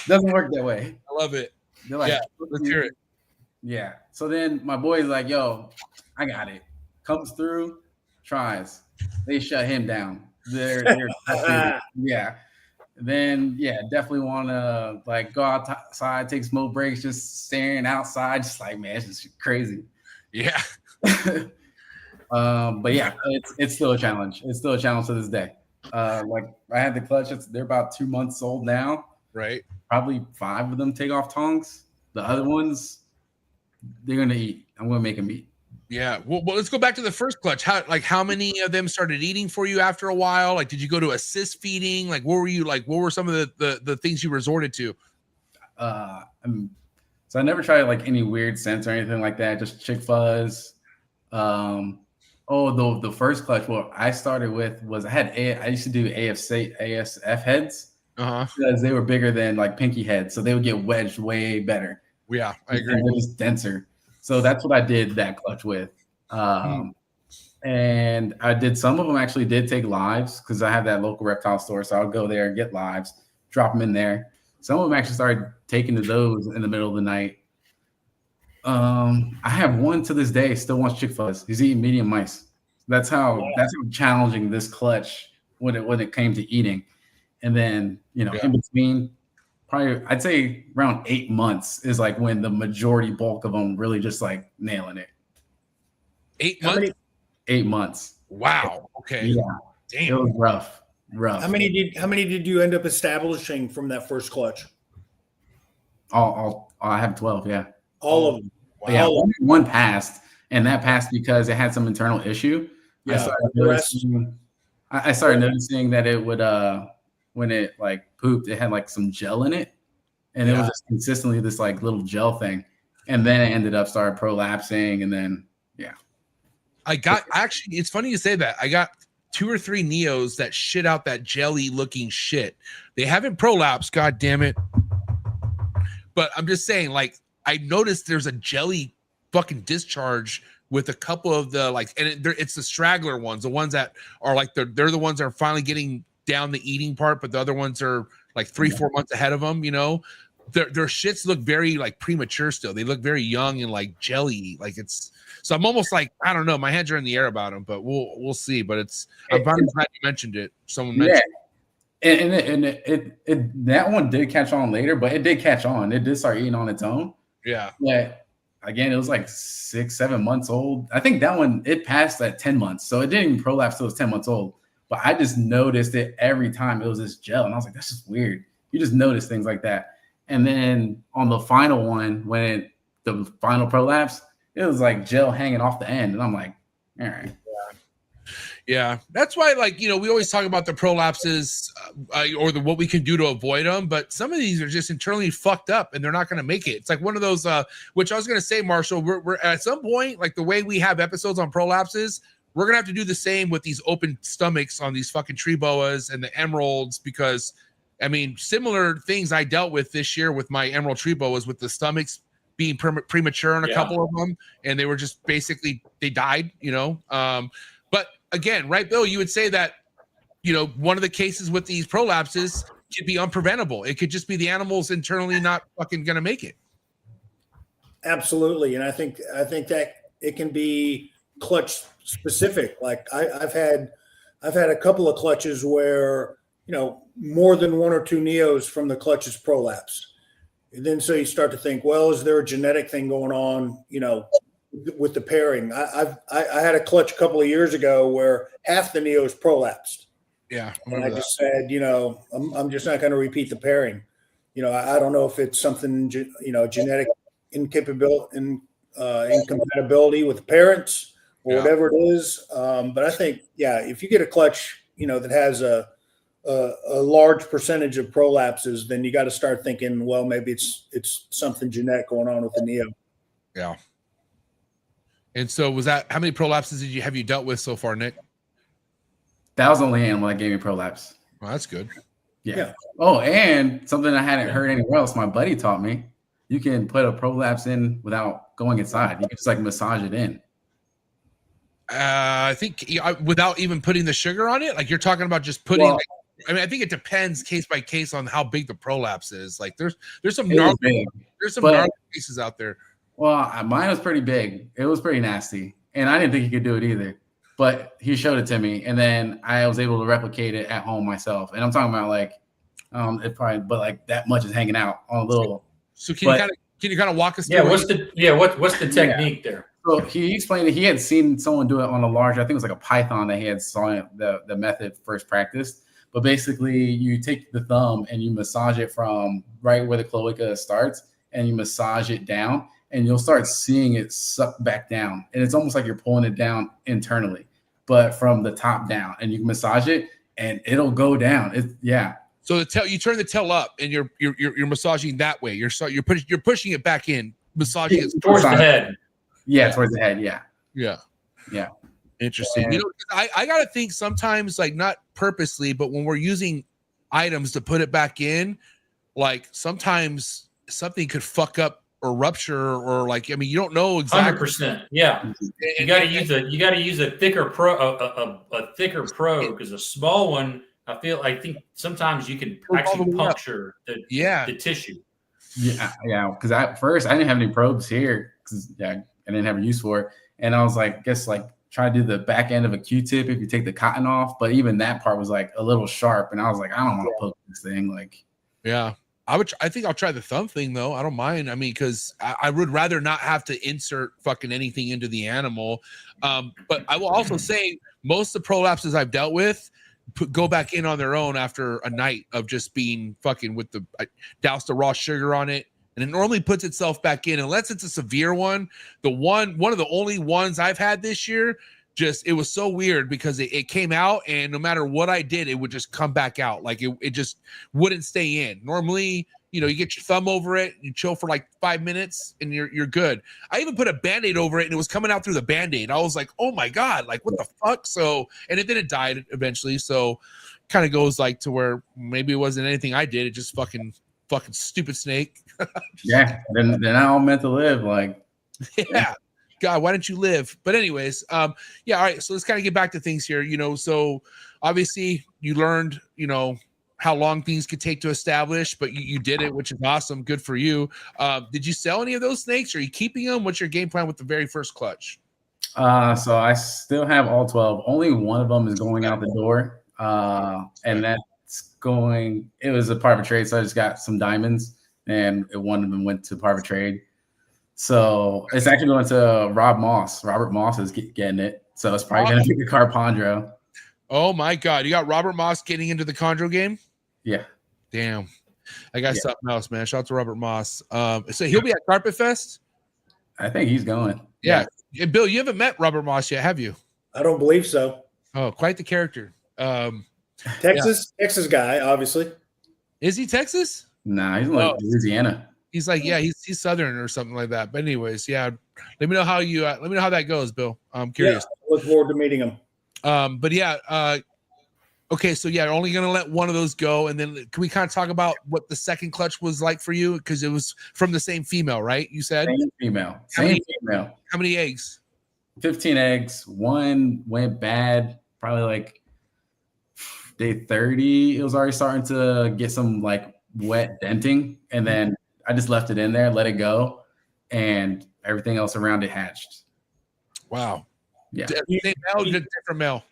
Doesn't work that way. I love it. They're like, yeah, let's hear it. Yeah. So then my boy's like, yo, I got it. Comes through, tries. They shut him down. They're yeah. Then definitely want to like go outside, take smoke breaks, just staring outside, just like, man, it's just crazy. Yeah. But yeah, it's still a challenge. It's still a challenge to this day. Like I had the clutch. They're about 2 months old now. Right. Probably 5 of them take off tongues. The other ones, they're gonna eat. I'm gonna make them eat. Yeah. Well, let's go back to the first clutch. How many of them started eating for you after a while? Like, did you go to assist feeding? Like, what were some of the things you resorted to? So I never tried like any weird scents or anything like that. Just Chick Fuzz. The first clutch. What I started with was I used to do ASF heads because they were bigger than like pinky heads, so they would get wedged way better. Yeah, I agree. It was denser, so that's what I did that clutch with. And I did some of them actually did take lives because I have that local reptile store, so I'll go there and get lives, drop them in there. Some of them actually started taking to those in the middle of the night. I have one to this day still wants Chick Fuzz. He's eating medium mice. That's how challenging this clutch when it came to eating. And then in between, probably I'd say around 8 months is like when the majority bulk of them really just like nailing it. 8 months. 8 months. Wow. Okay. Yeah. Damn. It was rough. How many did you end up establishing from that first clutch? I have 12. Yeah. All of them. Wow. Yeah, one passed, and that passed because it had some internal issue. Yeah, I started noticing that it would when it like pooped, it had like some gel in it, and it was just consistently this like little gel thing, and then it ended up started prolapsing, and then actually, it's funny you say that. I got 2 or 3 neos that shit out that jelly looking shit. They haven't prolapsed, god damn it. But I'm just saying, like, I noticed there's a jelly fucking discharge with a couple of the like, and it's the straggler ones, the ones that are like they're the ones that are finally getting down the eating part, but the other ones are like 3-4 months ahead of them. Their shits look very like premature still. They look very young and like jelly. Like so I'm almost like, I don't know. My hands are in the air about them, but we'll see. But I'm glad you mentioned it. Someone mentioned it. And it that one did catch on later, but it did catch on. It did start eating on its own. Yeah. But again, it was like 6-7 months old. I think that one, it passed at 10 months. So it didn't even prolapse till it was 10 months old. But I just noticed it every time it was this gel. And I was like, that's just weird. You just notice things like that. And then on the final one, the final prolapse, it was like gel hanging off the end. And I'm like, all right. Yeah, that's why, like, you know, we always talk about the prolapses or what we can do to avoid them, but some of these are just internally fucked up and they're not going to make it. It's like one of those, which I was going to say, Marshall, we're at some point, like the way we have episodes on prolapses, we're going to have to do the same with these open stomachs on these fucking tree boas and the emeralds, because, I mean, similar things I dealt with this year with my emerald tree boas with the stomachs being premature in a couple of them, and they were just basically, they died, you know. But again, right, Bill, you would say that, you know, one of the cases with these prolapses could be unpreventable. It could just be the animals internally not fucking going to make it. Absolutely. And I think that it can be clutch specific. Like I've had a couple of clutches where, you know, more than one or two neos from the clutches prolapse. And then so you start to think, well, is there a genetic thing going on, you know, with the pairing? I had a clutch a couple of years ago where half the neos prolapsed. Yeah. And I just said, you know, I'm just not going to repeat the pairing. You know, I don't know if it's something, you know, genetic incompatibility with the parents or whatever it is. But I think, if you get a clutch, you know, that has a large percentage of prolapses, then you got to start thinking, well, maybe it's something genetic going on with the neo. Yeah. And so was that, how many prolapses have you dealt with so far, Nick? That was the only animal that gave me prolapse. Well, that's good. Yeah. Oh, and something I hadn't heard anywhere else. My buddy taught me. You can put a prolapse in without going inside. You can just like massage it in. I think without even putting the sugar on it, like you're talking about just putting. Well, I mean, I think it depends case by case on how big the prolapse is. Like there's some gnarly cases out there. Well, mine was pretty big. It was pretty nasty, and I didn't think he could do it either. But he showed it to me, and then I was able to replicate it at home myself. And I'm talking about like, it probably, but like that much is hanging out on a little. So can you kind of walk us through? What's the technique there? So he explained that he had seen someone do it on a large, I think it was like a python that he had saw the method first practiced. But basically, you take the thumb and you massage it from right where the cloaca starts, and you massage it down, and you'll start seeing it suck back down. And it's almost like you're pulling it down internally, but from the top down. And you can massage it, and it'll go down. So you turn the tail up, and you're massaging that way. You're pushing it back in, massaging it towards the head. Yeah, towards the head. Yeah. Interesting. You know, I gotta think sometimes, like not purposely, but when we're using items to put it back in, like sometimes something could fuck up or rupture, or like, I mean, you don't know exactly. 100%. Yeah. You got to use a thicker thicker probe, because a small one, I think sometimes you can actually puncture the tissue. Yeah. Because at first I didn't have any probes here because I didn't have a use for it, and I was like, try to do the back end of a Q-tip if you take the cotton off, but even that part was like a little sharp, and I was like, I don't want to poke this thing. Like, yeah. I think I'll try the thumb thing though. I don't mind. I mean, because I would rather not have to insert fucking anything into the animal. But I will also say most of the prolapses I've dealt with go back in on their own after a night of just being fucking with I doused the raw sugar on it, and it normally puts itself back in unless it's a severe one. One of the only ones I've had this year, it was so weird because it came out, and no matter what I did, it would just come back out. Like it just wouldn't stay in. Normally, you know, you get your thumb over it, you chill for like 5 minutes, and you're good. I even put a Band-Aid over it, and it was coming out through the Band-Aid. I was like, oh my God, like what the fuck? So, and it died eventually. So kind of goes like to where maybe it wasn't anything I did. It just fucking stupid snake. yeah. Then they're not all meant to live. Like, yeah. God, why don't you live? But anyways, all right. So let's kind of get back to things here. You know, so obviously you learned, you know, how long things could take to establish, but you did it, which is awesome. Good for you. Did you sell any of those snakes? Are you keeping them? What's your game plan with the very first clutch? So I still have all 12. Only one of them is going out the door. And it was a part of a trade. So I just got some diamonds, and one of them went to part of a trade. So it's actually going to Rob Moss. Robert Moss is getting it. So it's probably going to be the Chondro. Oh my God. You got Robert Moss getting into the Chondro game? Yeah. Damn. I got something else, man. Shout out to Robert Moss. So he'll be at Carpet Fest? I think he's going. Yeah. And Bill, you haven't met Robert Moss yet, have you? I don't believe so. Oh, quite the character. Texas guy, obviously. Is he Texas? Nah, he's in like Louisiana. He's like, yeah, he's Southern or something like that. But anyways, yeah, let me know how that goes, Bill. I'm curious. Yeah, look forward to meeting him. But yeah, okay, so yeah, only gonna let one of those go, and then can we kind of talk about what the second clutch was like for you? Because it was from the same female, right? You said Same female. How many eggs? 15 eggs. One went bad, probably like day 30. It was already starting to get some like wet denting, and then I just left it in there, let it go, and everything else around it hatched. Wow. Yeah. Same male or different male?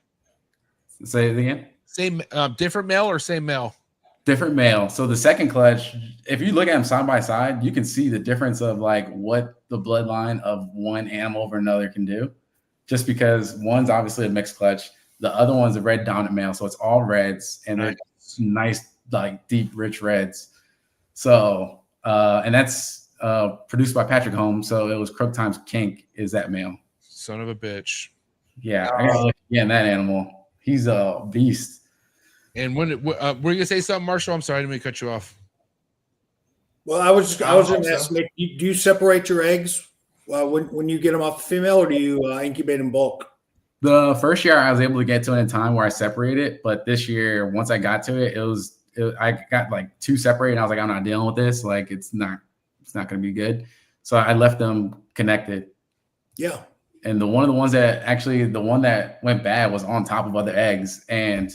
Say it again. Same different male or same male? Different male. So the second clutch, if you look at them side by side, you can see the difference of like what the bloodline of one animal over another can do. Just because one's obviously a mixed clutch, the other one's a red dominant male, so it's all reds and they're nice, like deep, rich reds. So and that's produced by Patrick Holmes. So it was Crook times Kink is that male. Son of a bitch. Yeah, I gotta look again that animal. He's a beast. And when were you gonna say something, Marshall? I'm sorry, I didn't mean to cut you off. Well, I was going to ask, do you separate your eggs when you get them off the female, or do you incubate in bulk? The first year I was able to get to it in time where I separated, but this year once I got to it, I got like 2 separated. And I was like, I'm not dealing with this. Like it's not going to be good. So I left them connected. Yeah. And the one that went bad was on top of other eggs, and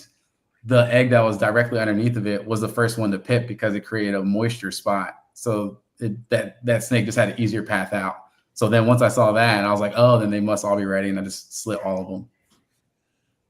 the egg that was directly underneath of it was the first one to pip because it created a moisture spot. So that snake just had an easier path out. So then once I saw that, I was like, oh, then they must all be ready, and I just slit all of them.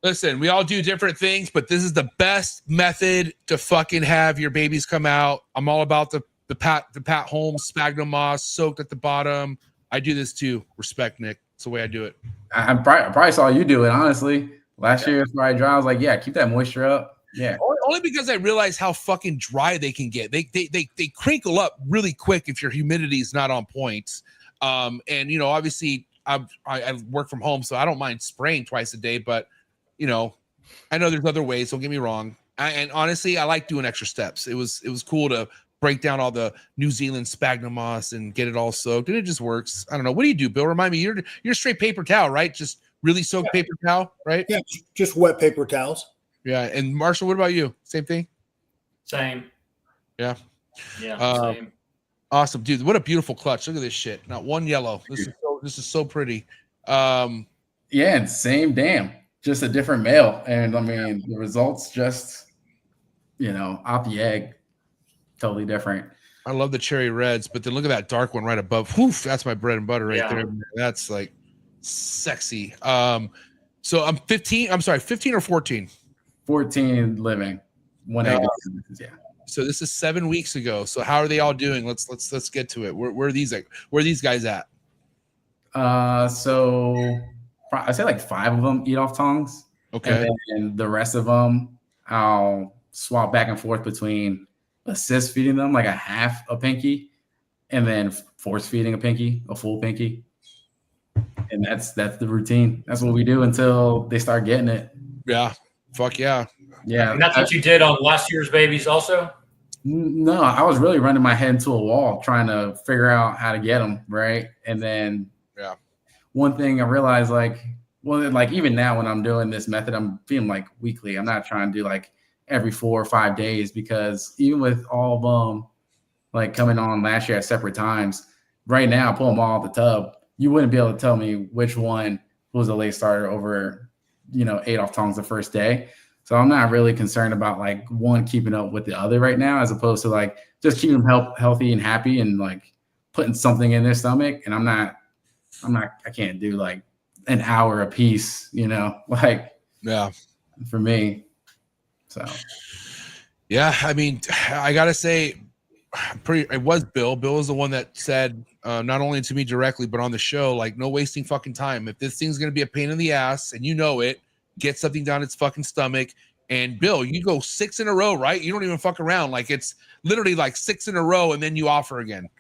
Listen, we all do different things, but this is the best method to fucking have your babies come out. I'm all about the Pat Holmes sphagnum moss soaked at the bottom. I do this too. Respect, Nick. It's the way I do it. I probably saw you do it, honestly. Last year, before I dry, I was like, yeah, keep that moisture up. Yeah. Only because I realize how fucking dry they can get. They crinkle up really quick if your humidity is not on point. And you know, obviously, I work from home, so I don't mind spraying twice a day. But you know, I know there's other ways. Don't get me wrong. And honestly, I like doing extra steps. It was cool to break down all the New Zealand sphagnum moss and get it all soaked, and it just works. I don't know. What do you do, Bill? Remind me. You're straight paper towel, right? Just really soaked paper towel, right? Yeah, just wet paper towels. Yeah. And Marshall, what about you? Same thing? Same. Yeah. Yeah. Same. Awesome, dude. What a beautiful clutch. Look at this shit. Not one yellow. This is so pretty. Yeah, and same damn. Just a different male. And I mean, the results just, out the egg, totally different. I love the cherry reds, but then look at that dark one right above. Woof, that's my bread and butter right there. That's like sexy. So I'm 15 or 14? 14 living. One egg. Yeah. So this is 7 weeks ago. So how are they all doing? Let's get to it. Where are these guys at? So I say like 5 of them eat off tongues. Okay. And then the rest of them, I'll swap back and forth between assist feeding them like a half a pinky, and then force feeding a full pinky. And that's the routine. That's what we do until they start getting it. Yeah. Fuck yeah. Yeah. And that's what you did on last year's babies also? No, I was really running my head into a wall trying to figure out how to get them, right? And then one thing I realized, like even now when I'm doing this method, I'm feeling like weekly. I'm not trying to do like every 4 or 5 days, because even with all of them like coming on last year at separate times, right now, pull them all out the tub, you wouldn't be able to tell me which one was a late starter over, 8 off tongues the first day. So I'm not really concerned about like one keeping up with the other right now, as opposed to like just keeping them healthy and happy and like putting something in their stomach. And I can't do like an hour a piece, like for me. So, yeah, I mean, I gotta say, it was Bill. Bill was the one that said, not only to me directly, but on the show, like, no wasting fucking time. If this thing's gonna be a pain in the ass and it, get something down its fucking stomach. And Bill, you go 6 in a row, right? You don't even fuck around. Like, it's literally like 6 in a row, and then you offer again.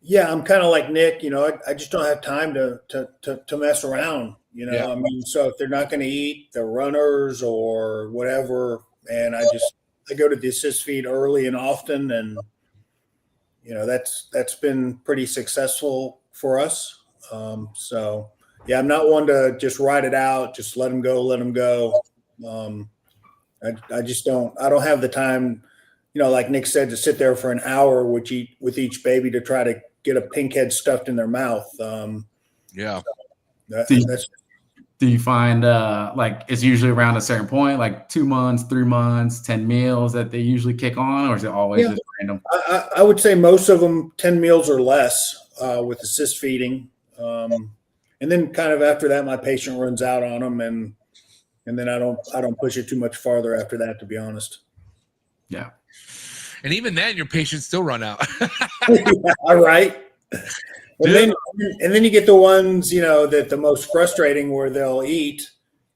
Yeah, I'm kind of like Nick. I just don't have time to mess around. You know, Yeah. I mean, so if they're not going to eat, the runners or whatever, and I go to the assist feed early and often, and you know that's been pretty successful for us. So yeah, I'm not one to just ride it out, just let them go. I just don't. I don't have the time, you know, like Nick said, to sit there for an hour with each baby to try to get a pink head stuffed in their mouth. Yeah. That's Do you find like it's usually around a certain point, like 2 months, 3 months, 10 meals that they usually kick on, or is it always just random? I would say most of them 10 meals or less with assist feeding. And then kind of after that, my patient runs out on them, and then I don't push it too much farther after that, to be honest. Yeah. And even then, your patients still run out. All right. And then you get the ones, you know, that the most frustrating, where they'll eat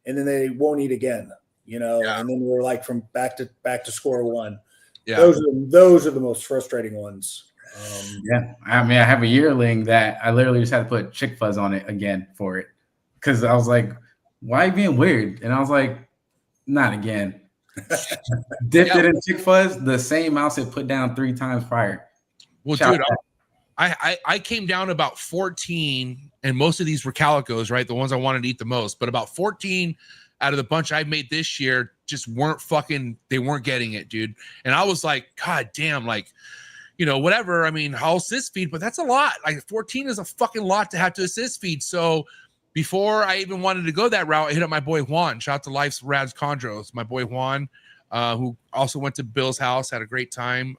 and then they won't eat again, you know, and then we're like from back to square one. Yeah. Those are the most frustrating ones. Yeah. I mean, I have a yearling that I literally just had to put chick fuzz on it again for it, because I was like, why are you being weird? And I was like, not again. Dipped it in chick fuzz, the same mouse it put down 3 times prior. Well, dude, I came down about 14, and most of these were calicos, right? The ones I wanted to eat the most, but about 14 out of the bunch I made this year just weren't they weren't getting it, dude. And I was like, God damn, like, you know, whatever. I mean, I'll assist feed, but that's a lot. Like 14 is a fucking lot to have to assist feed. So before I even wanted to go that route, I hit up my boy Juan. Shout out to Life's Rad's Chondros. My boy Juan, who also went to Bill's house, had a great time.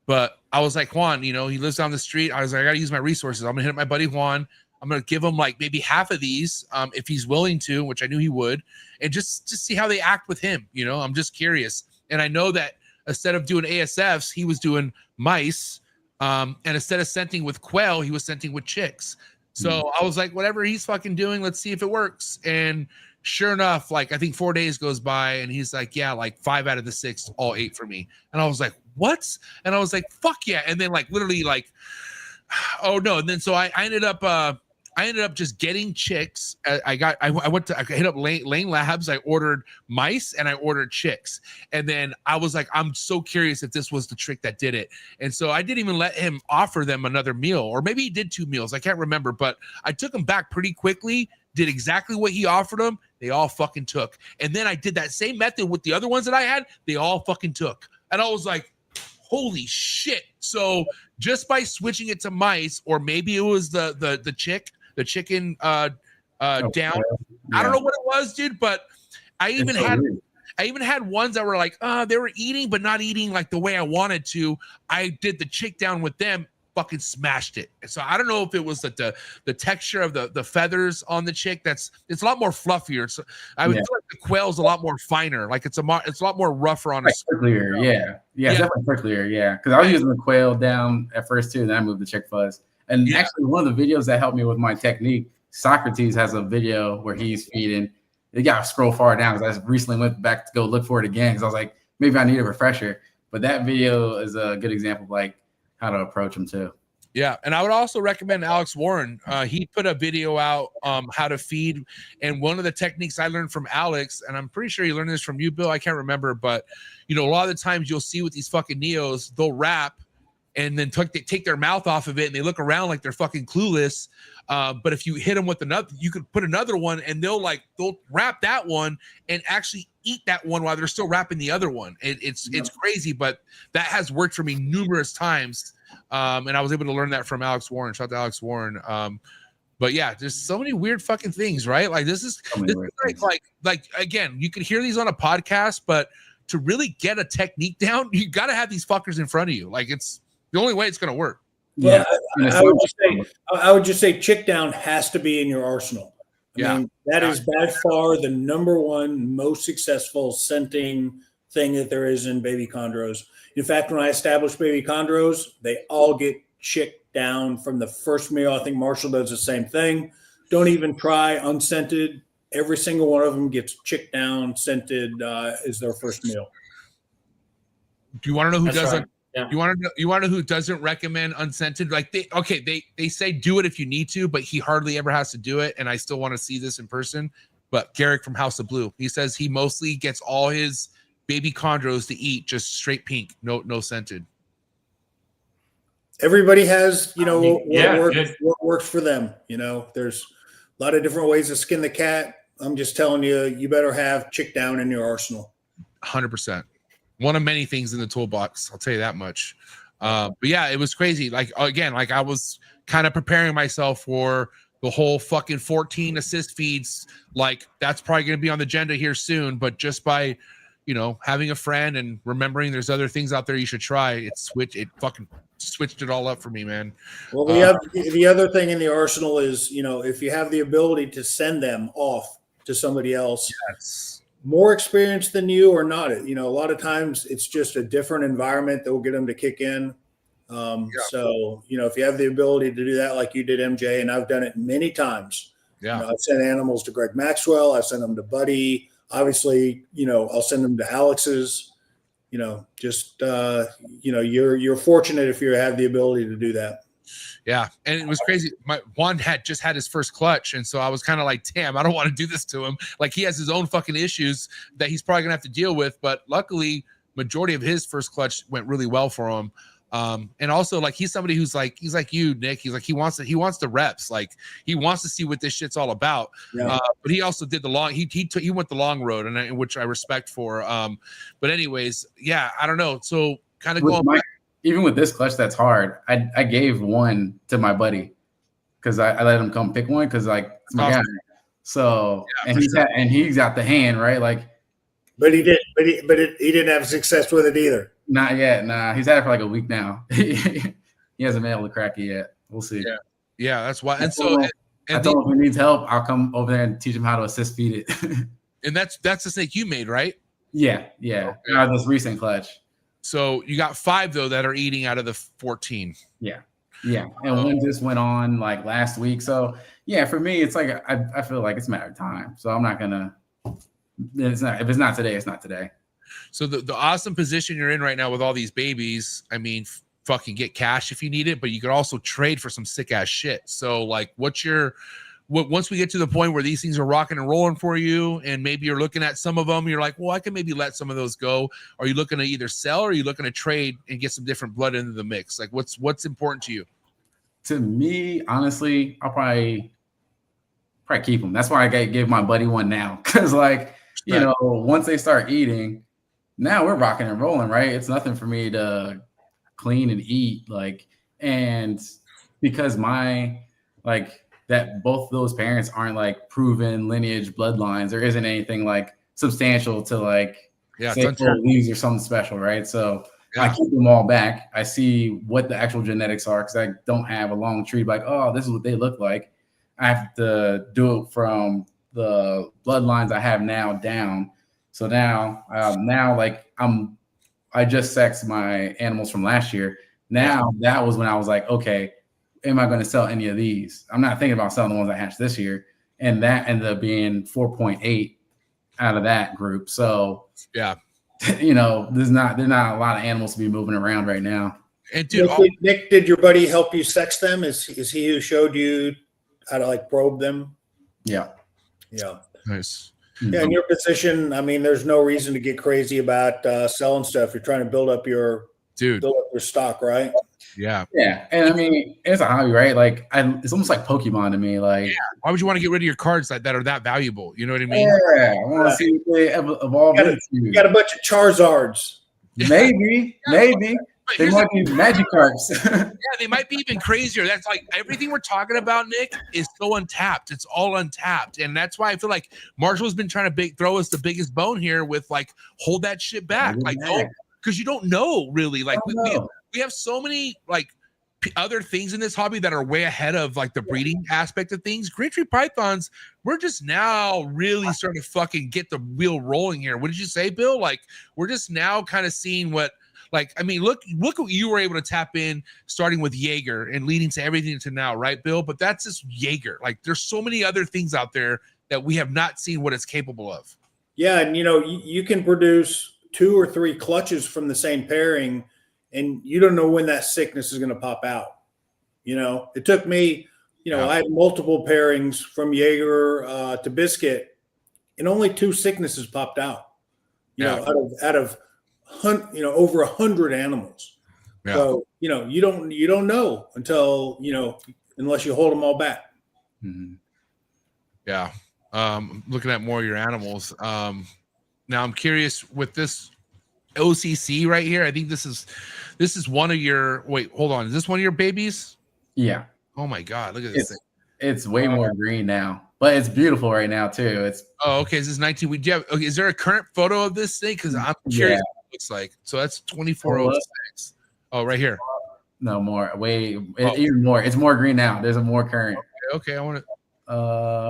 But I was like, Juan, you know, he lives down the street. I was like, I got to use my resources. I'm going to hit up my buddy Juan. I'm going to give him like maybe half of these if he's willing to, which I knew he would, and just see how they act with him. You know, I'm just curious. And I know that instead of doing ASFs, he was doing mice. And instead of scenting with quail, he was scenting with chicks. So I was like, whatever he's fucking doing, let's see if it works. And sure enough, like I think 4 days goes by and he's like, yeah, like 5 out of the 6 all ate for me. And I was like, what? And I was like, fuck yeah. And then like literally like, oh no. And then so I ended up just getting chicks. I hit up Lane Labs. I ordered mice and I ordered chicks. And then I was like, I'm so curious if this was the trick that did it. And so I didn't even let him offer them another meal, or maybe he did 2 meals. I can't remember, but I took him back pretty quickly, did exactly what he offered them. They all fucking took. And then I did that same method with the other ones that I had. They all fucking took. And I was like, holy shit. So just by switching it to mice, or maybe it was the chicken down. Yeah. I don't know what it was, dude, but I even had ones that were like, they were eating, but not eating like the way I wanted to. I did the chick down with them, fucking smashed it. So I don't know if it was that the texture of the feathers on the chick, it's a lot more fluffier. So I would feel like the quail's a lot more finer. Like it's a lot more rougher on a pricklier. Yeah, definitely pricklier. Yeah, because I was using the quail down at first too, and then I moved to chick fuzz. And actually, one of the videos that helped me with my technique, Socrates has a video where he's feeding. You got to scroll far down, because I recently went back to go look for it again, because I was like, maybe I need a refresher. But that video is a good example of like how to approach them too. Yeah, and I would also recommend Alex Warren. He put a video out how to feed, and one of the techniques I learned from Alex, and I'm pretty sure he learned this from you, Bill. I can't remember, but you know, a lot of the times you'll see with these fucking neos, they'll wrap and then take their mouth off of it, and they look around like they're fucking clueless. But if you hit them with another, you could put another one, and they'll wrap that one and actually eat that one while they're still wrapping the other one. It's crazy, but that has worked for me numerous times. And I was able to learn that from Alex Warren. Shout out to Alex Warren. But yeah, there's so many weird fucking things, right? Like this is like again, you can hear these on a podcast, but to really get a technique down, you got to have these fuckers in front of you. Like it's the only way it's going to work. Well, I would just say chick down has to be in your arsenal. I mean, that is by far the #1 most successful scenting thing that there is in baby chondros. In fact, when I established baby chondros, they all get chick down from the first meal. I think Marshall does the same thing. Don't even try unscented. Every single one of them gets chick down, scented is their first meal. Do you want to know who does right. Yeah. You want to know who doesn't recommend unscented? Like they say do it if you need to, but he hardly ever has to do it. And I still want to see this in person. But Garrick from House of Blue, he says he mostly gets all his baby chondros to eat just straight pink, no scented. Everybody has, you know, Good. what works for them. You know, there's a lot of different ways to skin the cat. I'm just telling you, you better have chick down in your arsenal. 100%. One of many things in the toolbox. I'll tell you that much. But yeah, it was crazy. Like, again, like I was kind of preparing myself for the whole fucking 14 assist feeds. Like that's probably going to be on the agenda here soon. But just by, you know, having a friend and remembering there's other things out there you should try, it fucking switched it all up for me, man. Well, the other thing in the arsenal is, you know, if you have the ability to send them off to somebody else, Yes. more experienced than you or not, you know, a lot of times it's just a different environment that will get them to kick in. So, you know, if you have the ability to do that, like you did, MJ, and I've done it many times. Yeah. You know, I've sent animals to Greg Maxwell. I've sent them to Buddy. Obviously, you know, I'll send them to Alex's. You know, just you know, you're fortunate if you have the ability to do that. Yeah, and it was crazy. My Juan had just had his first clutch, and so I was kind of like, damn, I don't want to do this to him. Like he has his own fucking issues that he's probably gonna have to deal with. But luckily, majority of his first clutch went really well for him. And also like he's somebody who's like you, Nick. He's like he wants the reps. Like he wants to see what this shit's all about. Yeah. But he also did the long. He went the long road, and which I respect for. But anyways, yeah, I don't know. So kind of going back. Even with this clutch, that's hard. I gave one to my buddy because I let him come pick one because like it's my guy. So yeah, and he's got the hand right, like. But he didn't have success with it either. Not yet. Nah, he's had it for like a week now. He hasn't been able to crack it yet. We'll see. Yeah, that's why. And so I told him if he needs help, I'll come over there and teach him how to assist feed it. And that's the snake you made, right? Yeah. This recent clutch. So you got 5 though that are eating out of the 14. Yeah. And one just went on like last week. So yeah, for me, it's like I feel like it's a matter of time. So I'm not gonna. It's not if it's not today, it's not today. So the awesome position you're in right now with all these babies, I mean, fucking get cash if you need it, but you could also trade for some sick ass shit. So like, once we get to the point where these things are rocking and rolling for you, and maybe you're looking at some of them, you're like, well, I can maybe let some of those go. Are you looking to either sell or are you looking to trade and get some different blood into the mix? Like what's important to you? To me, honestly, I'll probably keep them. That's why I give my buddy one now. Cause like, you know, once they start eating, now we're rocking and rolling, right? It's nothing for me to clean and eat. Like, and because that both those parents aren't like proven lineage bloodlines, there isn't anything like substantial to like say, oh, these are something special, right? So I keep them all back. I see what the actual genetics are because I don't have a long tree like, oh, this is what they look like. I have to do it from the bloodlines I have now down. So now like I just sexed my animals from last year. Now that was when I was like, okay, am I going to sell any of these? I'm not thinking about selling the ones I hatched this year. And that ended up being 4.8 out of that group. So yeah, you know, there's not a lot of animals to be moving around right now. And dude, Nick, did your buddy help you sex them? Is he who showed you how to like probe them? Yeah. Nice. Yeah, in your position, I mean, there's no reason to get crazy about selling stuff. You're trying to build up your stock, right? Yeah. And I mean, it's a hobby, right? Like, it's almost like Pokemon to me. Like, why would you want to get rid of your cards that are that valuable? You know what I mean? Yeah, I want to see what they evolve into. You got a bunch of Charizards. Maybe. They might be Magikarps. Yeah, they might be even crazier. That's like everything we're talking about, Nick, is so untapped. It's all untapped. And that's why I feel like Marshall's been trying to throw us the biggest bone here with like, hold that shit back. Like, because you don't know really. Like, we have so many like other things in this hobby that are way ahead of like the breeding aspect of things. Great Tree Pythons, we're just now really starting to fucking get the wheel rolling here. What did you say, Bill? Like, we're just now kind of seeing what. Like, I mean, look what you were able to tap in starting with Jaeger and leading to everything to now, right, Bill? But that's just Jaeger. Like, there's so many other things out there that we have not seen what it's capable of. Yeah, and, you know, you can produce 2 or 3 clutches from the same pairing and you don't know when that sickness is going to pop out. You know, it took me, you know, I had multiple pairings from Jaeger to Biscuit, and only 2 sicknesses popped out. You know, out of over 100 animals. Yeah. So, you know, you don't know until, you know, unless you hold them all back. Mm-hmm. Yeah. Looking at more of your animals. Now I'm curious with this OCC right here. I think this is one of your, wait, hold on. Is this one of your babies? Yeah. Oh my God. Look at this thing. It's way more green now, but it's beautiful right now too. It's okay. This is 19. Okay, is there a current photo of this thing? Because I'm curious what it looks like. So that's 2406. Oh, right here. No more. Even more. It's more green now. There's a more current. Okay. I want to.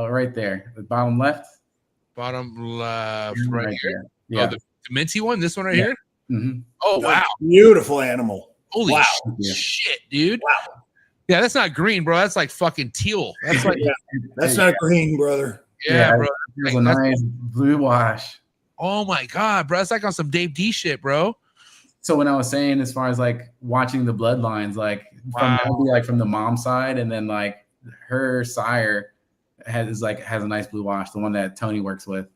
Right there, the bottom left. Bottom left, right here. Yeah. Oh, the minty one. This one right here. Mm-hmm. Oh wow, beautiful animal. Holy shit, dude. Wow. Yeah, that's not green, bro. That's like fucking teal. That's like that's not green, brother. Yeah, bro. That's a nice blue wash. Oh my God, bro. That's like on some Dave D shit, bro. So when I was saying, as far as like watching the bloodlines, like from the mom side, and then like her sire has a nice blue wash, the one that Tony works with.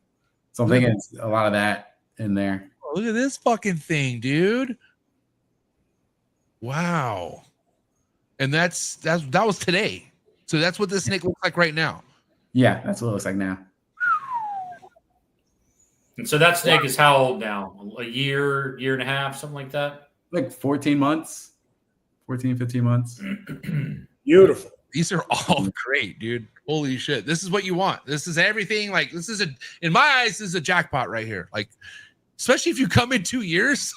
So I'm thinking it's a lot of that in there. Oh, look at this fucking thing, dude. Wow. And that was today. So that's what this snake looks like right now. Yeah, that's what it looks like now. And so that snake is how old now? A year and a half, something like that? Like 14 months, 15 months. Beautiful. These are all great, dude. Holy shit. This is what you want. This is everything. Like, this is in my eyes, this is a jackpot right here. Like, especially if you come in 2 years.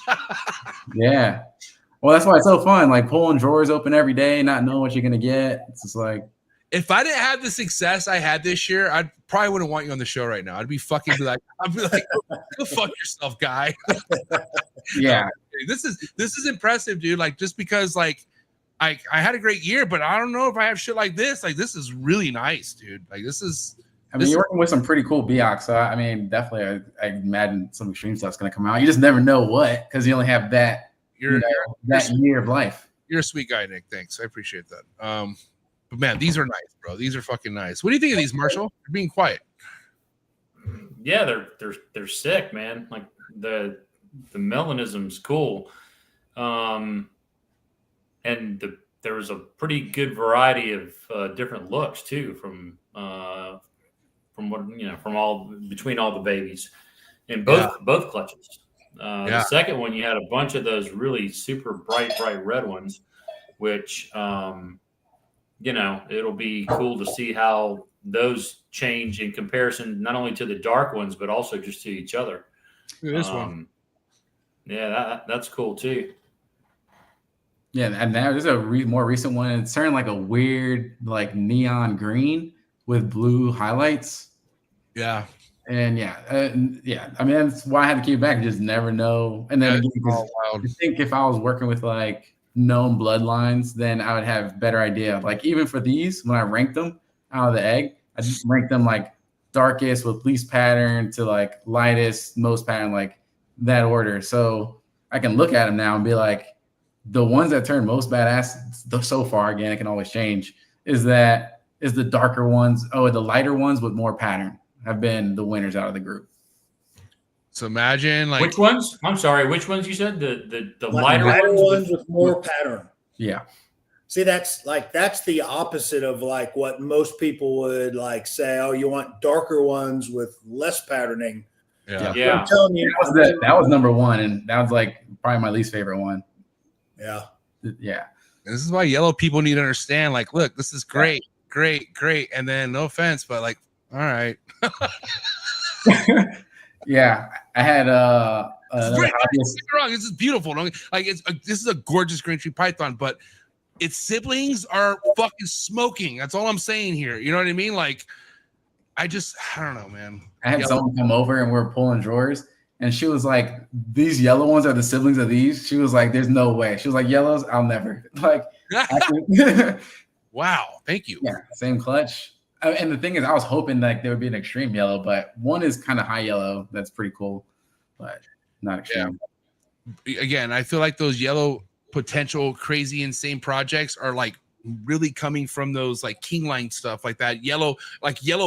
Yeah. Well, that's why it's so fun. Like pulling drawers open every day, not knowing what you're going to get. It's just like, if I didn't have the success I had this year, I probably wouldn't want you on the show right now. I'd be like, go fuck yourself, guy. Yeah. This is impressive, dude. Like, just because like I had a great year, but I don't know if I have shit like this. Like, this is really nice, dude. Like, this is. I mean, you're working with some pretty cool Beox. So I mean, definitely, I imagine some extreme stuff's going to come out. You just never know what, because you only have that. That year of life. You're a sweet guy, Nick. Thanks. I appreciate that. But man, these are nice, bro. These are fucking nice. What do you think of these, Marshall? You're being quiet. Yeah, they're sick, man. Like the melanism's cool. And there was a pretty good variety of different looks too from between all the babies in both clutches. The second one, you had a bunch of those really super bright red ones, which, it'll be cool to see how those change in comparison, not only to the dark ones, but also just to each other. Look at this one. Yeah, that's cool too. Yeah, and now there's a more recent one. It's turning like a weird, like neon green with blue highlights. Yeah. And I mean, that's why I had to keep it back. You just never know. And then I think if I was working with like known bloodlines, then I would have better idea. Like even for these, when I ranked them out of the egg, I just ranked them like darkest with least pattern to like lightest, most pattern, like that order. So I can look at them now and be like, the ones that turn most badass so far, again, it can always change, is the darker ones. Oh, the lighter ones with more pattern have been the winners out of the group. So imagine like which ones? I'm sorry, which ones you said? The lighter ones with more pattern. Yeah. See, that's the opposite of like what most people would like say, oh, you want darker ones with less patterning. Yeah. I'm telling you, that was number one, and that was like probably my least favorite one. Yeah. Yeah. And this is why yellow people need to understand, like, look, this is great. And then no offense, but like, all right. Yeah, I had don't get me wrong, this is beautiful. Like this is a gorgeous green tree python, but its siblings are fucking smoking. That's all I'm saying here. You know what I mean? Like, I don't know, man. I had someone come over and we were pulling drawers, and she was like, "These yellow ones are the siblings of these." She was like, "There's no way." She was like, "Yellows, I'll never." Like, wow, thank you. Yeah, same clutch. And the thing is, I was hoping like there would be an extreme yellow, but one is kind of high yellow. That's pretty cool, but not extreme. Yeah. Again, I feel like those yellow potential crazy insane projects are like really coming from those like king line stuff, like that yellow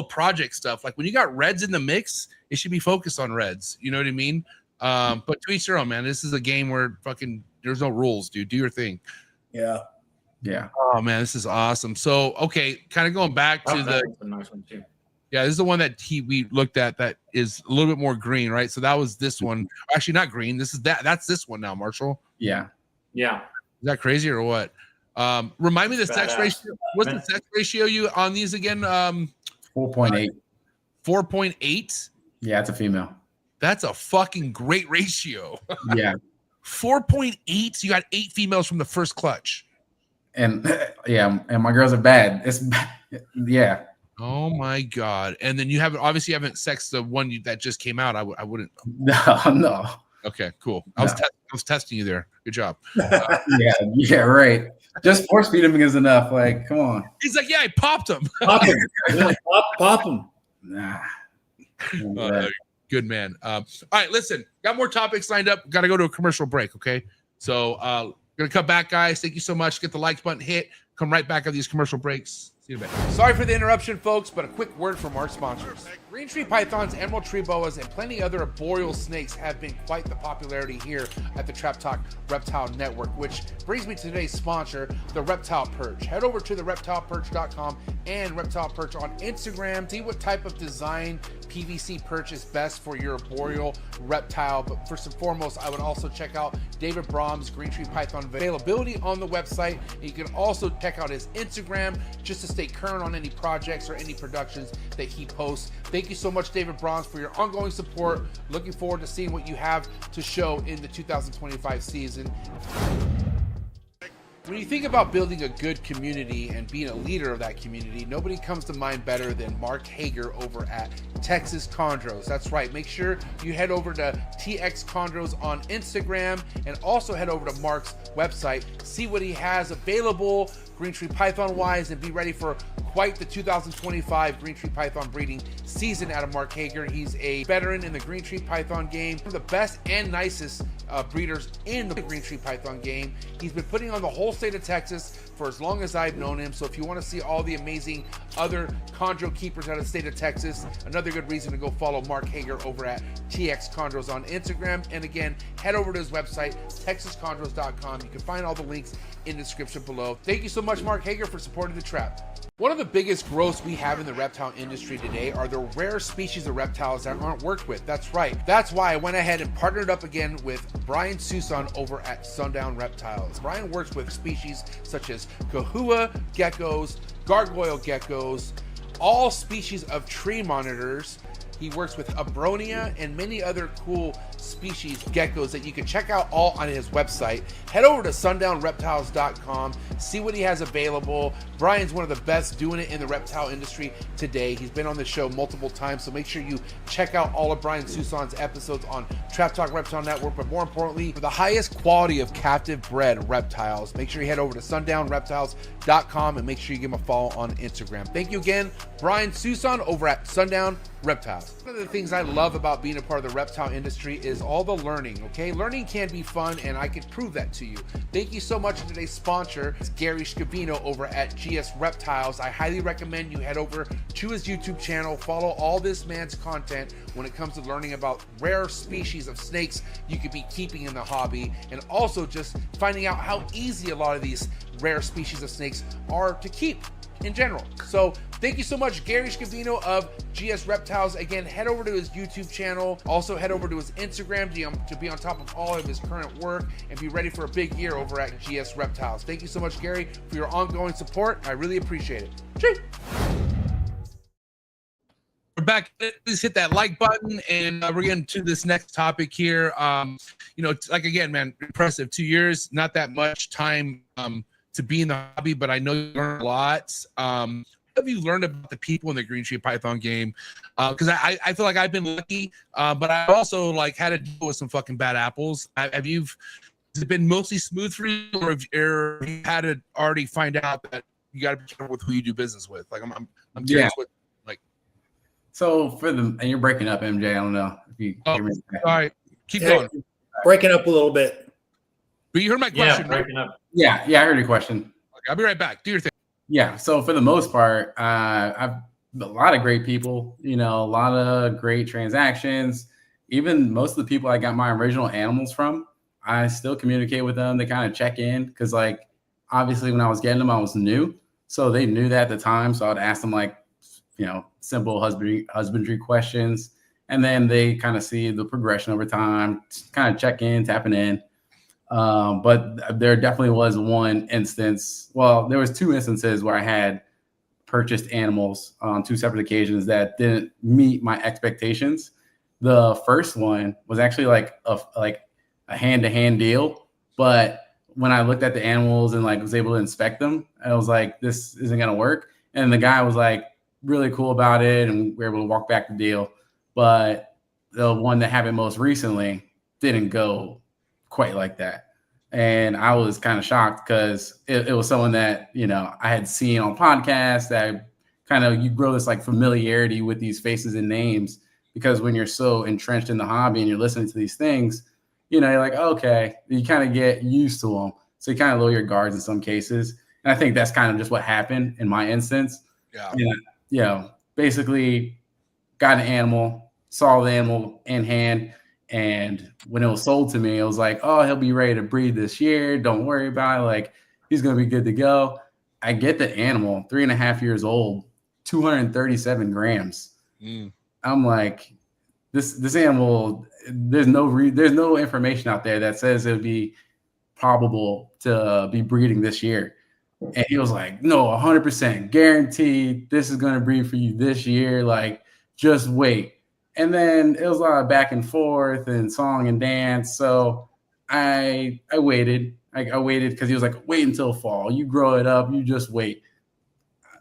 project stuff. Like when you got reds in the mix, it should be focused on reds. You know what I mean? But to each their own, man. This is a game where fucking there's no rules, dude. Do your thing. Yeah. Yeah. Oh man, this is awesome. So okay, kind of going back to That's a nice one too. yeah, this is the one that we looked at that is a little bit more green, right? So that was this one. Actually, not green. That's this one now, Marshall. Yeah. Yeah. Is that crazy or what? Remind me the sex Badass. ratio. What's the sex ratio you on these again? 4.8. 4.8. Yeah, it's a female. That's a fucking great ratio. Yeah. 4.8. So you got 8 females from the first clutch. And yeah, and my girls are bad. It's yeah. Oh my god! And then you haven't sexed the one that just came out. I wouldn't. No. Okay, cool. I was testing you there. Good job. Yeah, right. Just force feeding is enough. Like, come on. He's like, yeah, I popped him. Pop him. Yeah, pop him. Nah. Good man. All right, listen, got more topics lined up. Got to go to a commercial break. Okay, so gonna come back, guys. Thank you so much. Get the like button hit. Come right back on these commercial breaks. See you in a bit. Sorry for the interruption, folks, but a quick word from our sponsors. Green tree pythons, emerald tree boas, and plenty other arboreal snakes have been quite the popularity here at the Trap Talk Reptile Network, which brings me to today's sponsor, the Reptile Perch. Head over to the reptileperch.com and Reptile Perch on Instagram. See what type of design PVC perch is best for your arboreal reptile. But first and foremost, I would also check out David Brom's Green Tree Python availability on the website. And you can also check out his Instagram just to stay current on any projects or any productions that he posts. Thank you so much, David Brahms, for your ongoing support. Looking forward to seeing what you have to show in the 2025 season. When you think about building a good community and being a leader of that community, nobody comes to mind better than Mark Hager over at Texas Chondros. That's right. Make sure you head over to TX Chondros on Instagram and also head over to Mark's website. See what he has available Green Tree Python wise and be ready for quite the 2025 Green Tree Python breeding season out of Mark Hager. He's a veteran in the Green Tree Python game, one of the best and nicest breeders in the Green Tree Python game. He's been putting on the whole state of Texas for as long as I've known him. So if you want to see all the amazing other chondro keepers out of the state of Texas, another good reason to go follow Mark Hager over at TX Chondros on Instagram. And again, head over to his website, texaschondros.com. You can find all the links in the description below. Thank you so much, Mark Hager, for supporting the trap. One of the biggest growths we have in the reptile industry today are the rare species of reptiles that aren't worked with. That's right. That's why I went ahead and partnered up again with Brian Susan over at SUNDOWN Reptiles. Brian works with species such as kahua geckos, gargoyle geckos, all species of tree monitors. He works with Abronia and many other cool species geckos that you can check out all on his website. Head over to sundownreptiles.com, see what he has available. Brian's one of the best doing it in the reptile industry today. He's been on the show multiple times, so make sure you check out all of Brian Susan's episodes on Trap Talk Reptile Network. But more importantly, for the highest quality of captive bred reptiles, make sure you head over to sundownreptiles.com and make sure you give him a follow on Instagram. Thank you again, Brian Susan over at Sundown Reptiles. One of the things I love about being a part of the reptile industry is all the learning, okay? Learning can be fun, and I can prove that to you. Thank you so much to today's sponsor. It's Gary Scavino over at GS Reptiles. I highly recommend you head over to his YouTube channel, follow all this man's content when it comes to learning about rare species of snakes you could be keeping in the hobby, and also just finding out how easy a lot of these rare species of snakes are to keep in general. So thank you so much, Gary Scavino of GS Reptiles. Again, head over to his YouTube channel. Also head over to his Instagram to be on top of all of his current work and be ready for a big year over at GS Reptiles. Thank you so much, Gary, for your ongoing support. I really appreciate it. Chee! We're back. Please hit that like button, and we're getting to this next topic here. Like again, man, impressive. 2 years, not that much time to be in the hobby, but I know you learn a lot. What have you learned about the people in the Green Tree Python game? Because I feel like I've been lucky, but I also like had to deal with some fucking bad apples. Has it been mostly smooth for you, or have you had to already find out that you got to be careful with who you do business with? Like I'm curious what. So and you're breaking up, MJ. I don't know if you hear me. All right, keep going. Breaking up a little bit. But you heard my Yeah, question. breaking up. Yeah, I heard your question. Okay, I'll be right back. Do your thing. Yeah, so for the most part, I've a lot of great people, a lot of great transactions. Even most of the people I got my original animals from, I still communicate with them. They kind of check in because, like, obviously when I was getting them, I was new. So they knew that at the time. So I'd ask them, like, simple husbandry questions. And then they kind of see the progression over time, kind of check in, tapping in. But there definitely was one instance. Well, there was 2 instances where I had purchased animals on 2 separate occasions that didn't meet my expectations. The first one was actually like a hand-to-hand deal, but when I looked at the animals and was able to inspect them, I was like, this isn't gonna work. And the guy was like really cool about it, and we were able to walk back the deal. But the one that happened most recently didn't go quite like that. And I was kind of shocked because it was someone that, I had seen on podcasts that you grow this familiarity with these faces and names, because when you're so entrenched in the hobby and you're listening to these things, you're like, okay, you kind of get used to them. So you kind of lower your guards in some cases. And I think that's kind of just what happened in my instance. Yeah. Basically got an animal, saw the animal in hand. And when it was sold to me, it was like, oh, he'll be ready to breed this year. Don't worry about it. He's going to be good to go. I get the animal, 3.5 years old, 237 grams. I'm like, this animal, there's no information out there that says it would be probable to be breeding this year. And he was like, no, 100% guaranteed. This is going to breed for you this year. Just wait. And then it was a lot of back and forth and song and dance. So I waited. I waited because he was like, wait until fall. You grow it up. You just wait.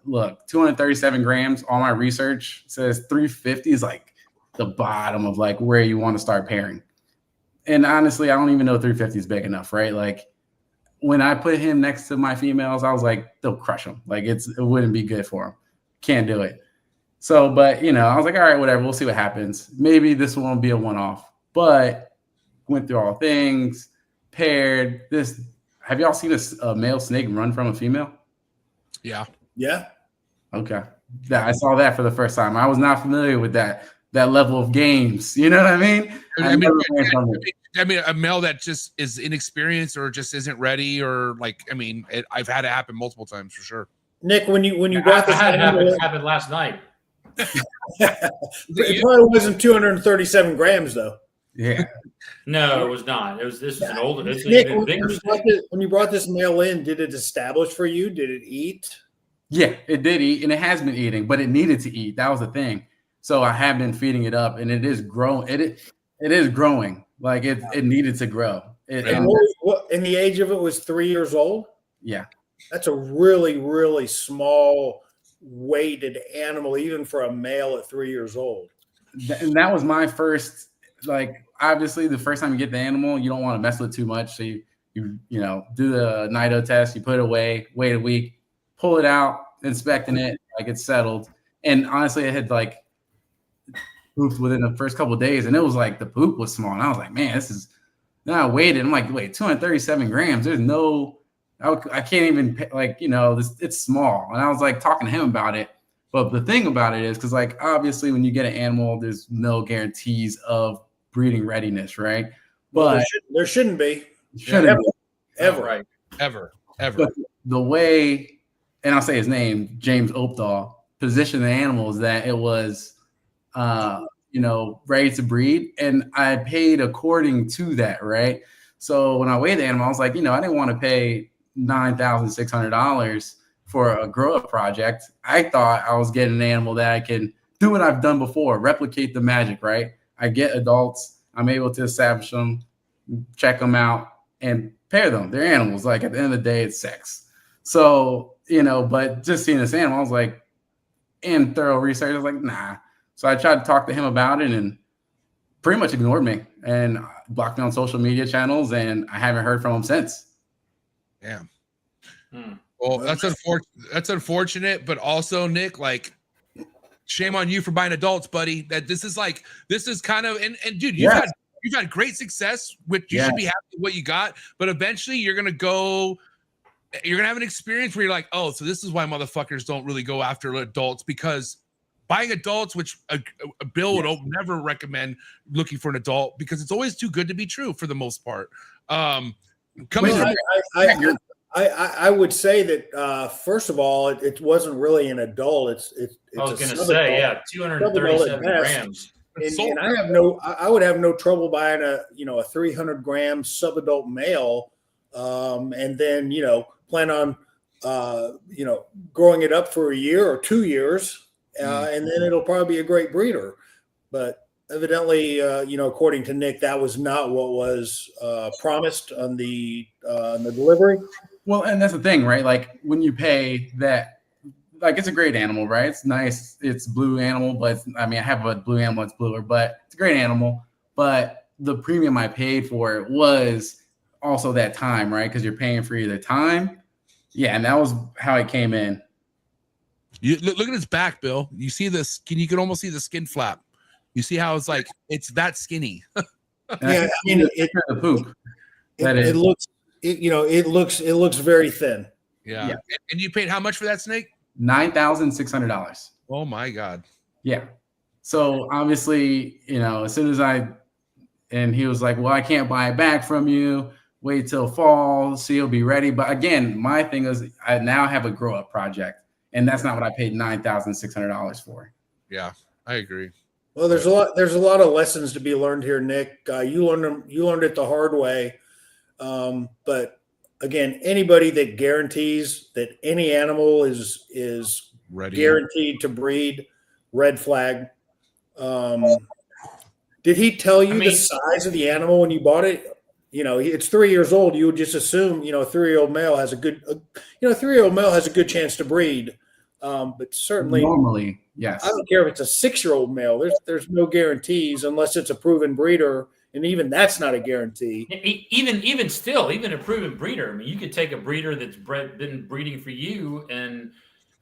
Look, 237 grams. All my research says 350 is the bottom of where you want to start pairing. And honestly, I don't even know 350 is big enough, right? When I put him next to my females, I was like, they'll crush him. It wouldn't be good for him. Can't do it. So, but, I was like, all right, whatever. We'll see what happens. Maybe this won't be a one-off. But went through all things, paired this. Have y'all seen a male snake run from a female? Yeah. Yeah. Okay. I saw that for the first time. I was not familiar with that level of games. You know what I mean? I mean, a male that just is inexperienced or just isn't ready, or I've had it happen multiple times for sure. Nick, when you brought this happened last night. It probably wasn't 237 grams though. Yeah. No, it was not. This is an older. This Nick, is bigger. when you brought this male in, did it establish for you? Did it eat? Yeah, it did eat, and it has been eating, but it needed to eat. That was the thing. So I have been feeding it up, and it is growing. It is growing. It needed to grow. And the age of it was 3 years old. Yeah, that's a really, really small weighted animal, even for a male at 3 years old. And that was my first. Obviously, the first time you get the animal, you don't want to mess with it too much. So you do the NIDO test, you put it away, wait a week, pull it out, inspecting it, it's settled. And honestly, it had pooped within the first couple of days, and it was the poop was small. And I was like, man, this is. Then I waited. I'm like, wait, 237 grams. There's no. I can't even it's small. And I was talking to him about it. But the thing about it is because obviously when you get an animal, there's no guarantees of breeding readiness, right? But there shouldn't be. Ever. Right. Ever. But the way, and I'll say his name, James Opdahl, positioned the animal is that it was ready to breed. And I paid according to that, right? So when I weighed the animal, I was like, I didn't want to pay $9,600 for a grow-up project. I thought I was getting an animal that I can do what I've done before, replicate the magic, right? I get adults, I'm able to establish them, check them out, and pair them. They're animals. At the end of the day, it's sex. So, but just seeing this animal, I was like, in thorough research, I was like, nah. So I tried to talk to him about it and pretty much ignored me and blocked me on social media channels, and I haven't heard from him since. Damn. Well, that's unfortunate, but also, Nick, shame on you for buying adults, buddy. That this is kind of and dude, you've had great success, which you should be happy with what you got. But eventually, you're gonna have an experience where you're like, oh, so this is why motherfuckers don't really go after adults, because buying adults, which Bill would never recommend looking for an adult, because it's always too good to be true for the most part. I would say that first of all, it wasn't really an adult. It's I was going to say, 237 grams. And I would have no trouble buying a 300 gram subadult male, and then plan on growing it up for a year or 2 years, and then it'll probably be a great breeder. But evidently, according to Nick, that was not what was promised on the delivery. Well, and that's the thing, right? Like when you pay that, like it's a great animal, right? It's nice. It's blue animal, but I have a blue animal. It's bluer, but it's a great animal. But the premium I paid for it was also that time, right? Because you're paying for the time. Yeah, and that was how it came in. You look at his back, Bill. You see this? You can almost see the skin flap. You see how it's that skinny. Yeah, the poop. It looks very thin. Yeah. And you paid how much for that snake? $9,600. Oh my God. Yeah. So obviously, as soon as and he was like, well, I can't buy it back from you. Wait till fall, so you'll be ready. But again, my thing is I now have a grow up project, and that's not what I paid $9,600 for. Yeah, I agree. Well, there's a lot of lessons to be learned here, Nick. You learned it the hard way. But again, anybody that guarantees that any animal is ready, guaranteed to breed, red flag. Did he tell you the size of the animal when you bought it? It's 3 years old. You would just assume, a 3-year-old male has a good, 3-year-old male has a good chance to breed. But certainly, normally, yes. I don't care if it's a 6-year-old male. There's no guarantees unless it's a proven breeder, and even that's not a guarantee. Even still, even a proven breeder. You could take a breeder that's been breeding for you, and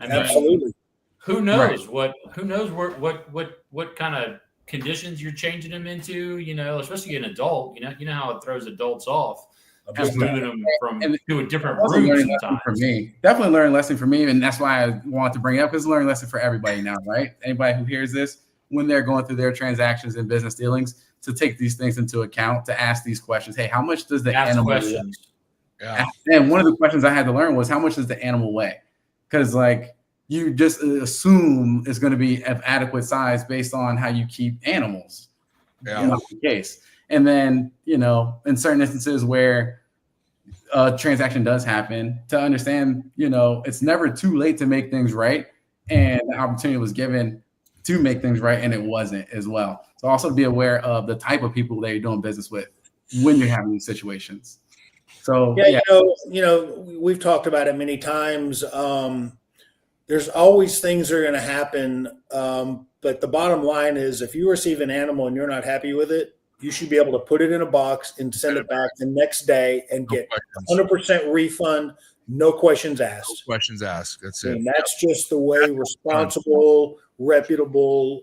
absolutely. Who knows Who knows what kind of conditions you're changing them into? Especially an adult. You know how it throws adults off. Just moving them to a different room sometimes. For me, definitely learning lesson for me, and that's why I want to bring it up. Because learning lesson for everybody now, right? Anybody who hears this, when they're going through their transactions and business dealings, to take these things into account, to ask these questions. Hey, how much does the animal weigh? Yeah. And one of the questions I had to learn was, how much does the animal weigh? Because you just assume it's going to be of adequate size based on how you keep animals. Yeah, not the case. And then, in certain instances where a transaction does happen, to understand, it's never too late to make things right. And the opportunity was given to make things right, and it wasn't as well. So also to be aware of the type of people that you're doing business with when you're having these situations. So we've talked about it many times. There's always things that are going to happen. But the bottom line is, if you receive an animal and you're not happy with it, you should be able to put it in a box and send it back the next day and get 100% refund, no questions asked. No questions asked. That's it. And that's just the way responsible, reputable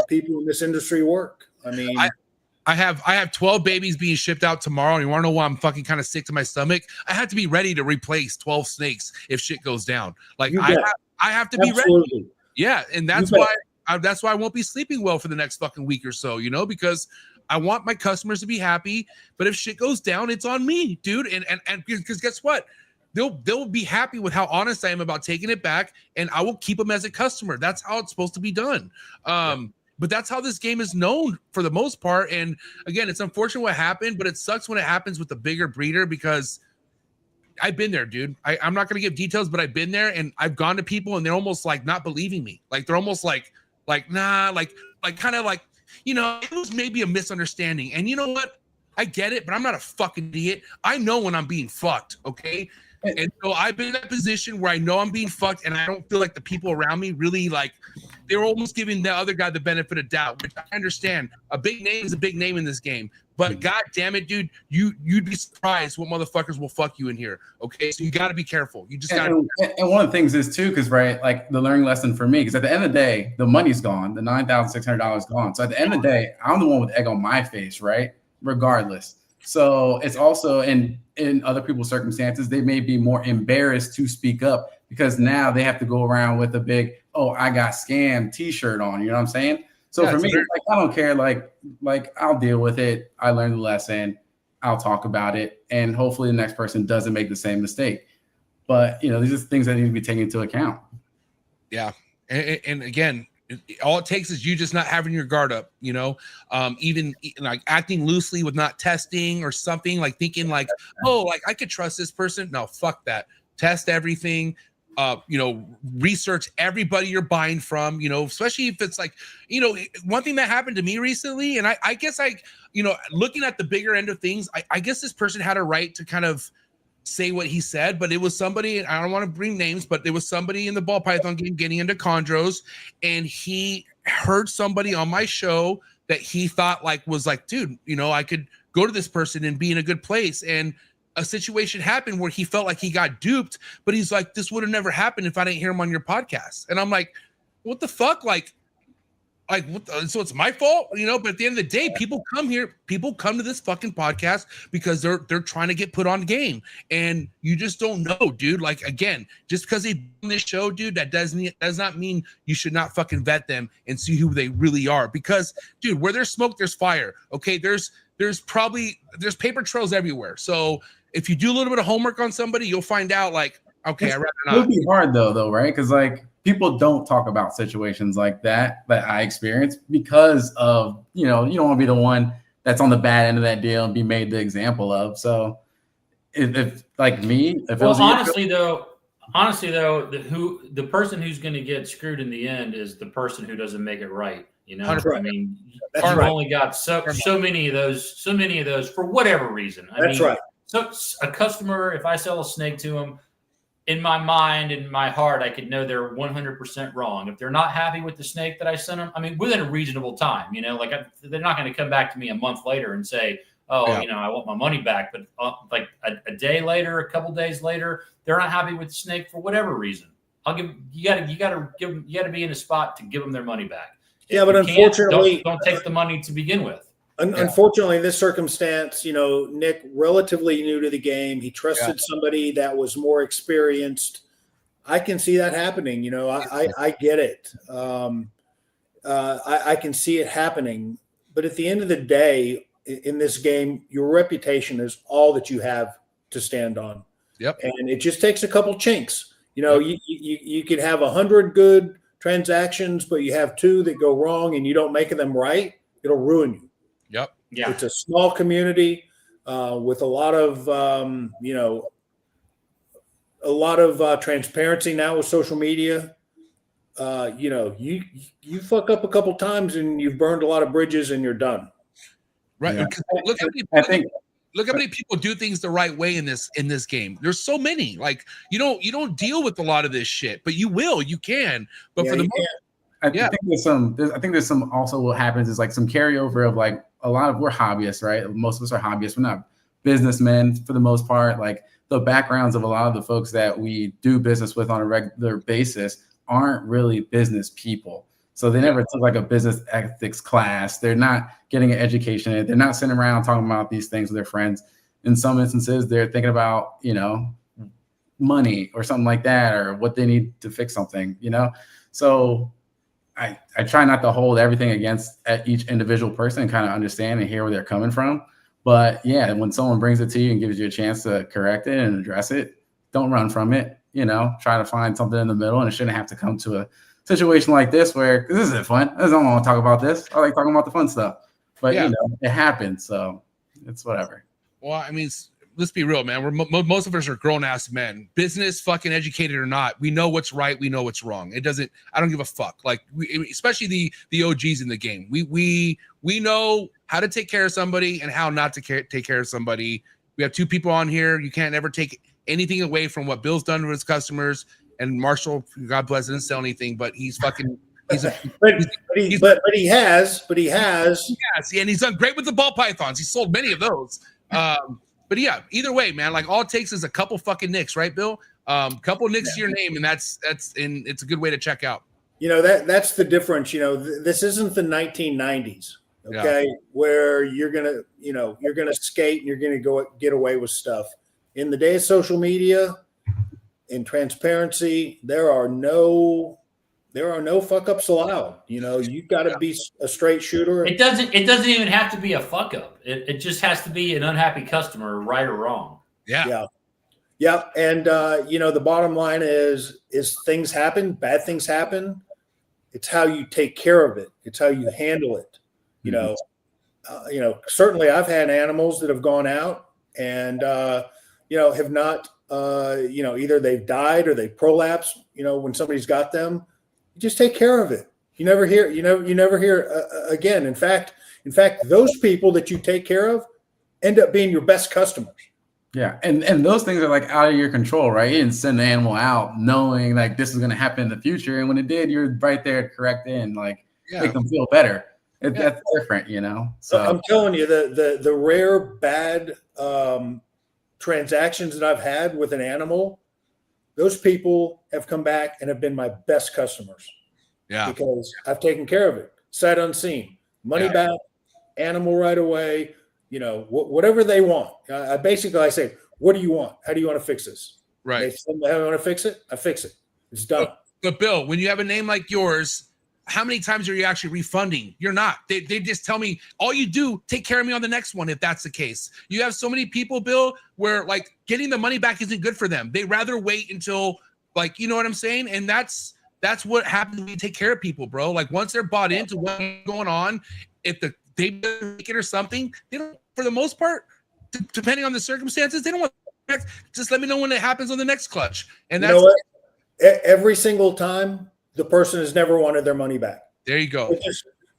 people in this industry work. I have 12 babies being shipped out tomorrow, and you want to know why I'm fucking kind of sick to my stomach? I have to be ready to replace 12 snakes if shit goes down. I have to be ready. Yeah, and that's why I won't be sleeping well for the next fucking week or so, because I want my customers to be happy. But if shit goes down, it's on me, dude. And because guess what? They'll be happy with how honest I am about taking it back, and I will keep them as a customer. That's how it's supposed to be done. But that's how this game is known for the most part. And again, it's unfortunate what happened, but it sucks when it happens with the bigger breeder, because I've been there, dude. I'm not going to give details, but I've been there, and I've gone to people and they're almost not believing me. They're almost nah, it was maybe a misunderstanding. And you know what? I get it, but I'm not a fucking idiot. I know when I'm being fucked. Okay. And so I've been in that position where I know I'm being fucked, and I don't feel like the people around me really like. They're almost giving the other guy the benefit of doubt, which I understand. A big name is a big name in this game, but god damn it, dude, you'd be surprised what motherfuckers will fuck you in here. Okay, so you got to be careful. You just got to. And one of the things is too, because right, like the learning lesson for me, because at the end of the day, the money's gone, the $9,600 gone. So at the end of the day, I'm the one with egg on my face, right? Regardless. So it's also in other people's circumstances, they may be more embarrassed to speak up because now they have to go around with a big, oh, I got scammed t-shirt on. You know what I'm saying? So for me, like, I don't care. Like I'll deal with it. I learned the lesson. I'll talk about it. And hopefully the next person doesn't make the same mistake. But, you know, these are things that need to be taken into account. Yeah. And again, all it takes is you just not having your guard up, you know, even like acting loosely with not testing or something, like thinking like, oh, like I could trust this person. No, fuck that. Test everything. You know, research everybody you're buying from, you know, especially if it's like, you know, one thing that happened to me recently, and I guess you know, looking at the bigger end of things, I guess this person had a right to kind of say what he said, but it was somebody, I don't want to bring names, but there was somebody in the ball python game getting into chondros, and he heard somebody on my show that he thought like was like, dude, you know, I could go to this person and be in a good place. And a situation happened where he felt like he got duped, but he's like, this would have never happened if I didn't hear him on your podcast. And I'm like, what the fuck? Like so it's my fault, you know? But at the end of the day, people come to this fucking podcast because they're trying to get put on game, and you just don't know, dude. Like, again, just because they've done this show, dude, that does not mean you should not fucking vet them and see who they really are. Because, dude, where there's smoke, there's fire. Okay, there's paper trails everywhere. So if you do a little bit of homework on somebody, you'll find out, like, okay, I'd rather not. It would be hard though, right? Because like people don't talk about situations like that I experienced because of, you know, you don't want to be the one that's on the bad end of that deal and be made the example of. So if like me, if well, it was honestly though, the person who's going to get screwed in the end is the person who doesn't make it right. You know, 100%. I mean, That's you've right. only got so many of those for whatever reason. That's right. So a customer, if I sell a snake to them, in my mind, in my heart, I could know they're 100% wrong. If they're not happy with the snake that I sent them, I mean, within a reasonable time, you know, like they're not going to come back to me a month later and say, oh, Yeah. you know, I want my money back. But like a day later, a couple days later, they're not happy with the snake for whatever reason. You got to be in a spot to give them their money back. Yeah, but unfortunately, don't take the money to begin with. Unfortunately, in this circumstance, you know, Nick, relatively new to the game, he trusted somebody that was more experienced. I can see that happening. You know, I get it. I can see it happening. But at the end of the day, in this game, your reputation is all that you have to stand on. Yep. And it just takes a couple chinks. You know, you could have 100 good transactions, but you have 2 that go wrong and you don't make them right, it'll ruin you. Yep. Yeah. It's a small community with a lot of, you know, transparency now with social media. You know, you fuck up a couple times and you've burned a lot of bridges and you're done. Right. Yeah. Look how many people do things the right way in this game. There's so many. Like you don't deal with a lot of this shit, but you can. But for the most, I think there's some also what happens is like some carryover of like we're hobbyists, right? Most of us are hobbyists. We're not businessmen for the most part. Like the backgrounds of a lot of the folks that we do business with on a regular basis aren't really business people. So they never took like a business ethics class. They're not getting an education. They're not sitting around talking about these things with their friends. In some instances, they're thinking about, you know, money or something like that, or what they need to fix something, you know? So I try not to hold everything against each individual person and kind of understand and hear where they're coming from. But yeah, when someone brings it to you and gives you a chance to correct it and address it, don't run from it, you know, try to find something in the middle. And it shouldn't have to come to a situation like this where this isn't fun. I don't want to talk about this. I like talking about the fun stuff, but you know, it happens. So it's whatever. Well, I mean, let's be real, man. Most of us are grown ass men, business, fucking educated or not. We know what's right. We know what's wrong. I don't give a fuck. Like especially the OGs in the game. We know how to take care of somebody and how not to take care of somebody. We have 2 people on here. You can't ever take anything away from what Bill's done with his customers. And Marshall, God bless, didn't sell anything, but he's fucking. But he has. Yes, and he's done great with the ball pythons. He sold many of those. But yeah, either way, man, like all it takes is a couple fucking nicks, right, Bill? Couple nicks to your name, and it's a good way to check out. You know, that's the difference. You know, this isn't the 1990s, okay, where you're gonna skate and you're gonna get away with stuff. In the day of social media and transparency, there are no fuck ups allowed. You know, you've got to be a straight shooter. It doesn't even have to be a fuck up. It just has to be an unhappy customer, right or wrong. Yeah. And you know, the bottom line is things happen, bad things happen. It's how you take care of it. It's how you handle it. You know, certainly I've had animals that have gone out and have not either they've died or they prolapsed. You know, when somebody's got them, you just take care of it. You never hear again. In fact, those people that you take care of end up being your best customers. Yeah, and those things are like out of your control, right? You didn't send the animal out knowing like this is going to happen in the future, and when it did, you're right there to correct it and like make them feel better. That's different, you know. So I'm telling you, the rare bad transactions that I've had with an animal, those people have come back and have been my best customers. Yeah, because I've taken care of it, sight unseen, money back, animal right away. You know, whatever they want. I say, what do you want? How do you want to fix this? Right. They say, how do you want to fix it? I fix it. It's done. But Bill, when you have a name like yours, how many times are you actually refunding? You're not. They just tell me, all you do, take care of me on the next one if that's the case. You have so many people, Bill, where like getting the money back isn't good for them. They rather wait until like, you know what I'm saying? And that's what happens when you take care of people, bro. Like once they're bought into what's going on, if they make it or something, they don't, for the most part, depending on the circumstances, they don't want to, just let me know when it happens on the next clutch. And that's every single time the person has never wanted their money back. There you go.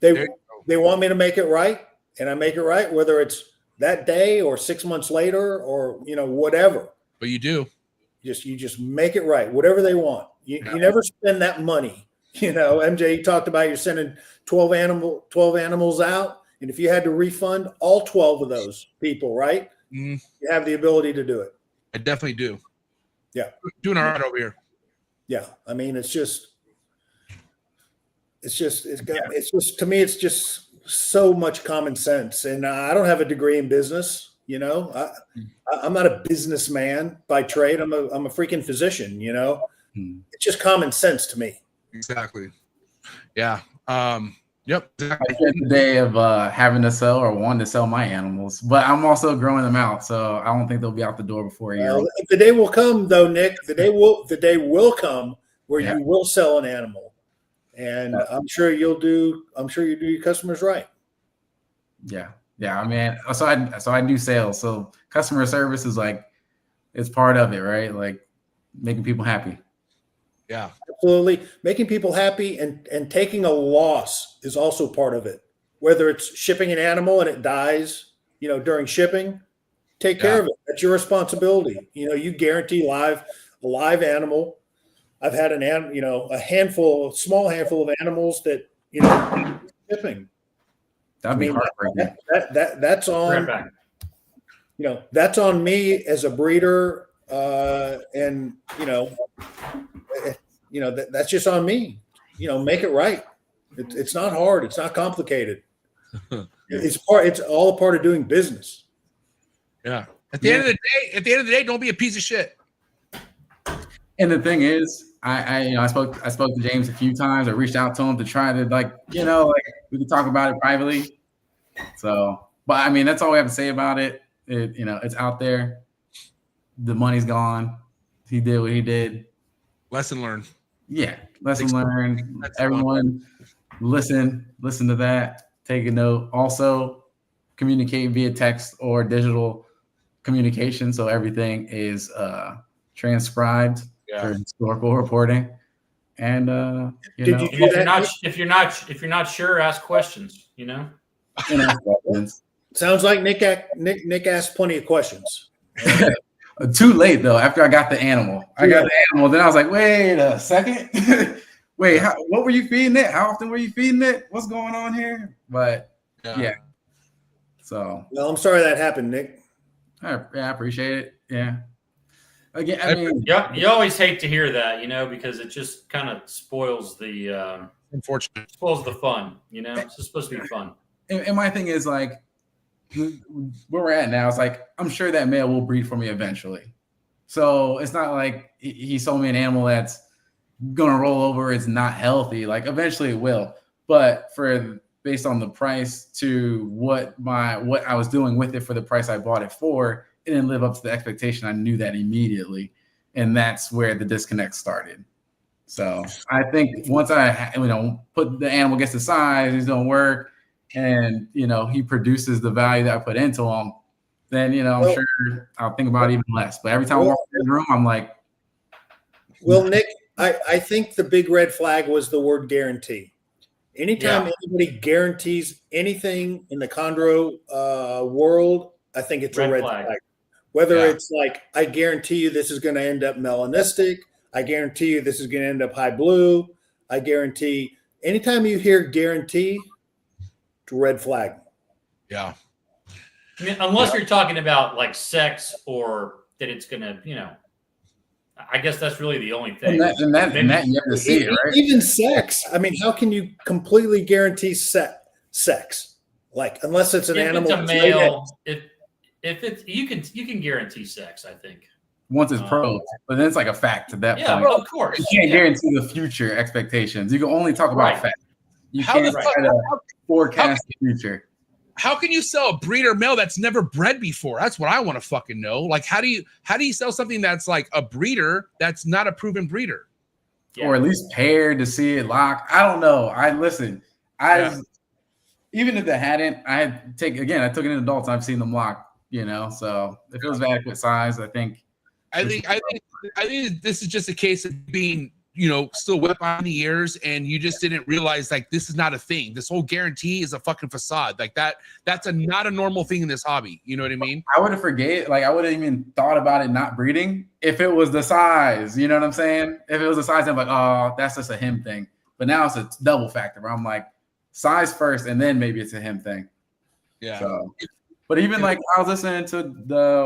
They want me to make it right, and I make it right, whether it's that day or 6 months later or whatever. But you do. You just make it right, whatever they want. You never spend that money. MJ, you talked about you're sending 12 animals out. And if you had to refund all 12 of those people, right? Mm-hmm. You have the ability to do it. I definitely do. Yeah. Doing all right over here. Yeah. I mean, it's just to me, it's just so much common sense. And I don't have a degree in business. I'm not a businessman by trade. I'm a freaking physician, It's just common sense to me. Exactly. Yeah. Yep. I spent the day of having to sell or wanting to sell my animals, but I'm also growing them out, so I don't think they'll be out the door before a year. The day will come, though, Nick. The day will come where you will sell an animal, and I'm sure you do your customers right. Yeah. I mean, so I do sales, so customer service is like it's part of it, right? Like making people happy. Yeah, absolutely. Making people happy and taking a loss is also part of it. Whether it's shipping an animal and it dies, during shipping, take care of it. That's your responsibility. You guarantee a live animal. I've had a small handful of animals that shipping. That'd be heartbreaking. That's on. That's on me as a breeder, and that's just on me. Make it right. It's not hard. It's not complicated. It's all a part of doing business. Yeah. At the end of the day, don't be a piece of shit. And the thing is, I spoke to James a few times. I reached out to him to try to we could talk about it privately. So, but I mean, that's all we have to say about it. It's out there. The money's gone. He did what he did. Lesson learned. Yeah, lesson learned. Everyone, listen to that. Take a note. Also, communicate via text or digital communication, so everything is transcribed for historical reporting. And if you're not sure, ask questions. Sounds like Nick asked plenty of questions. Too late though. After I got the animal, then I was like, wait a second. Wait, what were you feeding it? How often were you feeding it? What's going on here? But yeah. So. Well, I'm sorry that happened, Nick. I appreciate it. Yeah. Again, I mean, you always hate to hear that, because it just kind of spoils the unfortunately spoils the fun. It's just supposed to be fun. And my thing is like, where we're at now, it's like I'm sure that male will breed for me eventually. So it's not like he sold me an animal that's gonna roll over. It's not healthy. Like eventually it will. But based on the price to what I was doing with it for the price I bought it for, it didn't live up to the expectation. I knew that immediately, and that's where the disconnect started. So I think once I put the animal gets the size, he's doing work, and he produces the value that I put into him, then I'm sure I'll think about it even less. But every time I walk in the room, I'm like, well, Nick, I think the big red flag was the word guarantee. Anytime anybody guarantees anything in the chondro world, I think it's a red flag. Whether it's like, I guarantee you this is going to end up melanistic. I guarantee you this is going to end up high blue. I guarantee. Anytime you hear guarantee, it's a red flag. Yeah. I mean, unless you're talking about like sex or that it's going to, I guess that's really the only thing. And that you have to see it, right? Even sex. I mean, how can you completely guarantee sex? Like, unless it's an animal. It's a male. If it's you can guarantee sex, I think. Once it's probed, but then it's like a fact at that point. Yeah, of course. You can't guarantee the future expectations. You can only talk about facts. You can't try to forecast the future. How can you sell a breeder male that's never bred before? That's what I want to fucking know. Like, how do you sell something that's like a breeder that's not a proven breeder? Or at least paired to see it lock. I don't know. Even if they hadn't, I took it in adults. I've seen them lock. So if it was adequate size, I think this is just a case of being, still wet behind the ears, and you just didn't realize like this is not a thing. This whole guarantee is a fucking facade. Like that's not a normal thing in this hobby. You know what I mean? I would have forget. Like I would have even thought about it not breeding if it was the size. You know what I'm saying? If it was the size, I'm like, oh, that's just a him thing. But now it's a double factor where I'm like, size first, and then maybe it's a him thing. Yeah. So. But even like I was listening to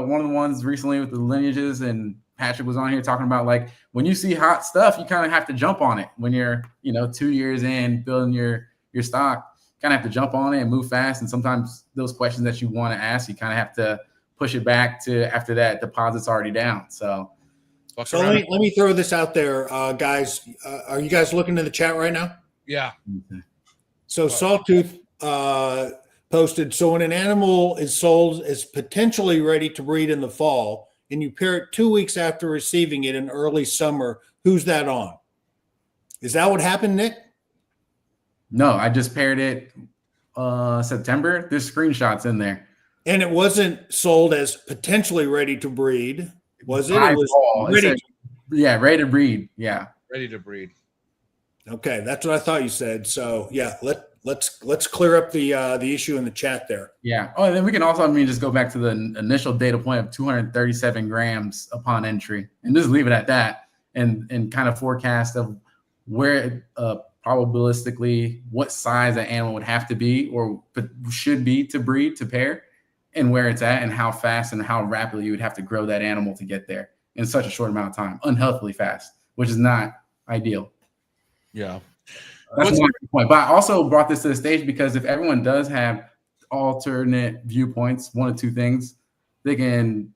one of the ones recently with the lineages, and Patrick was on here talking about like when you see hot stuff, you kind of have to jump on it. When you're 2 years in building your stock, kind of have to jump on it and move fast. And sometimes those questions that you want to ask, you kind of have to push it back to after that deposit's already down. So let me throw this out there, guys. Are you guys looking in the chat right now? Yeah. Okay. So Sawtooth posted, so when an animal is sold as potentially ready to breed in the fall and you pair it 2 weeks after receiving it in early summer, who's that on? Is that what happened, Nick? No, I just paired it September. There's screenshots in there. And it wasn't sold as potentially ready to breed, was it? It was ready. Ready to breed. Yeah. Ready to breed. Okay, that's what I thought you said. So yeah, let's clear up the issue in the chat there. Yeah. Oh, and then we can also just go back to the initial data point of 237 grams upon entry, and just leave it at that, and kind of forecast of where probabilistically what size an animal would have to be or should be to breed, to pair, and where it's at, and how fast and how rapidly you would have to grow that animal to get there in such a short amount of time, unhealthily fast, which is not ideal. Yeah. That's one point. But I also brought this to the stage because if everyone does have alternate viewpoints, one of two things, they can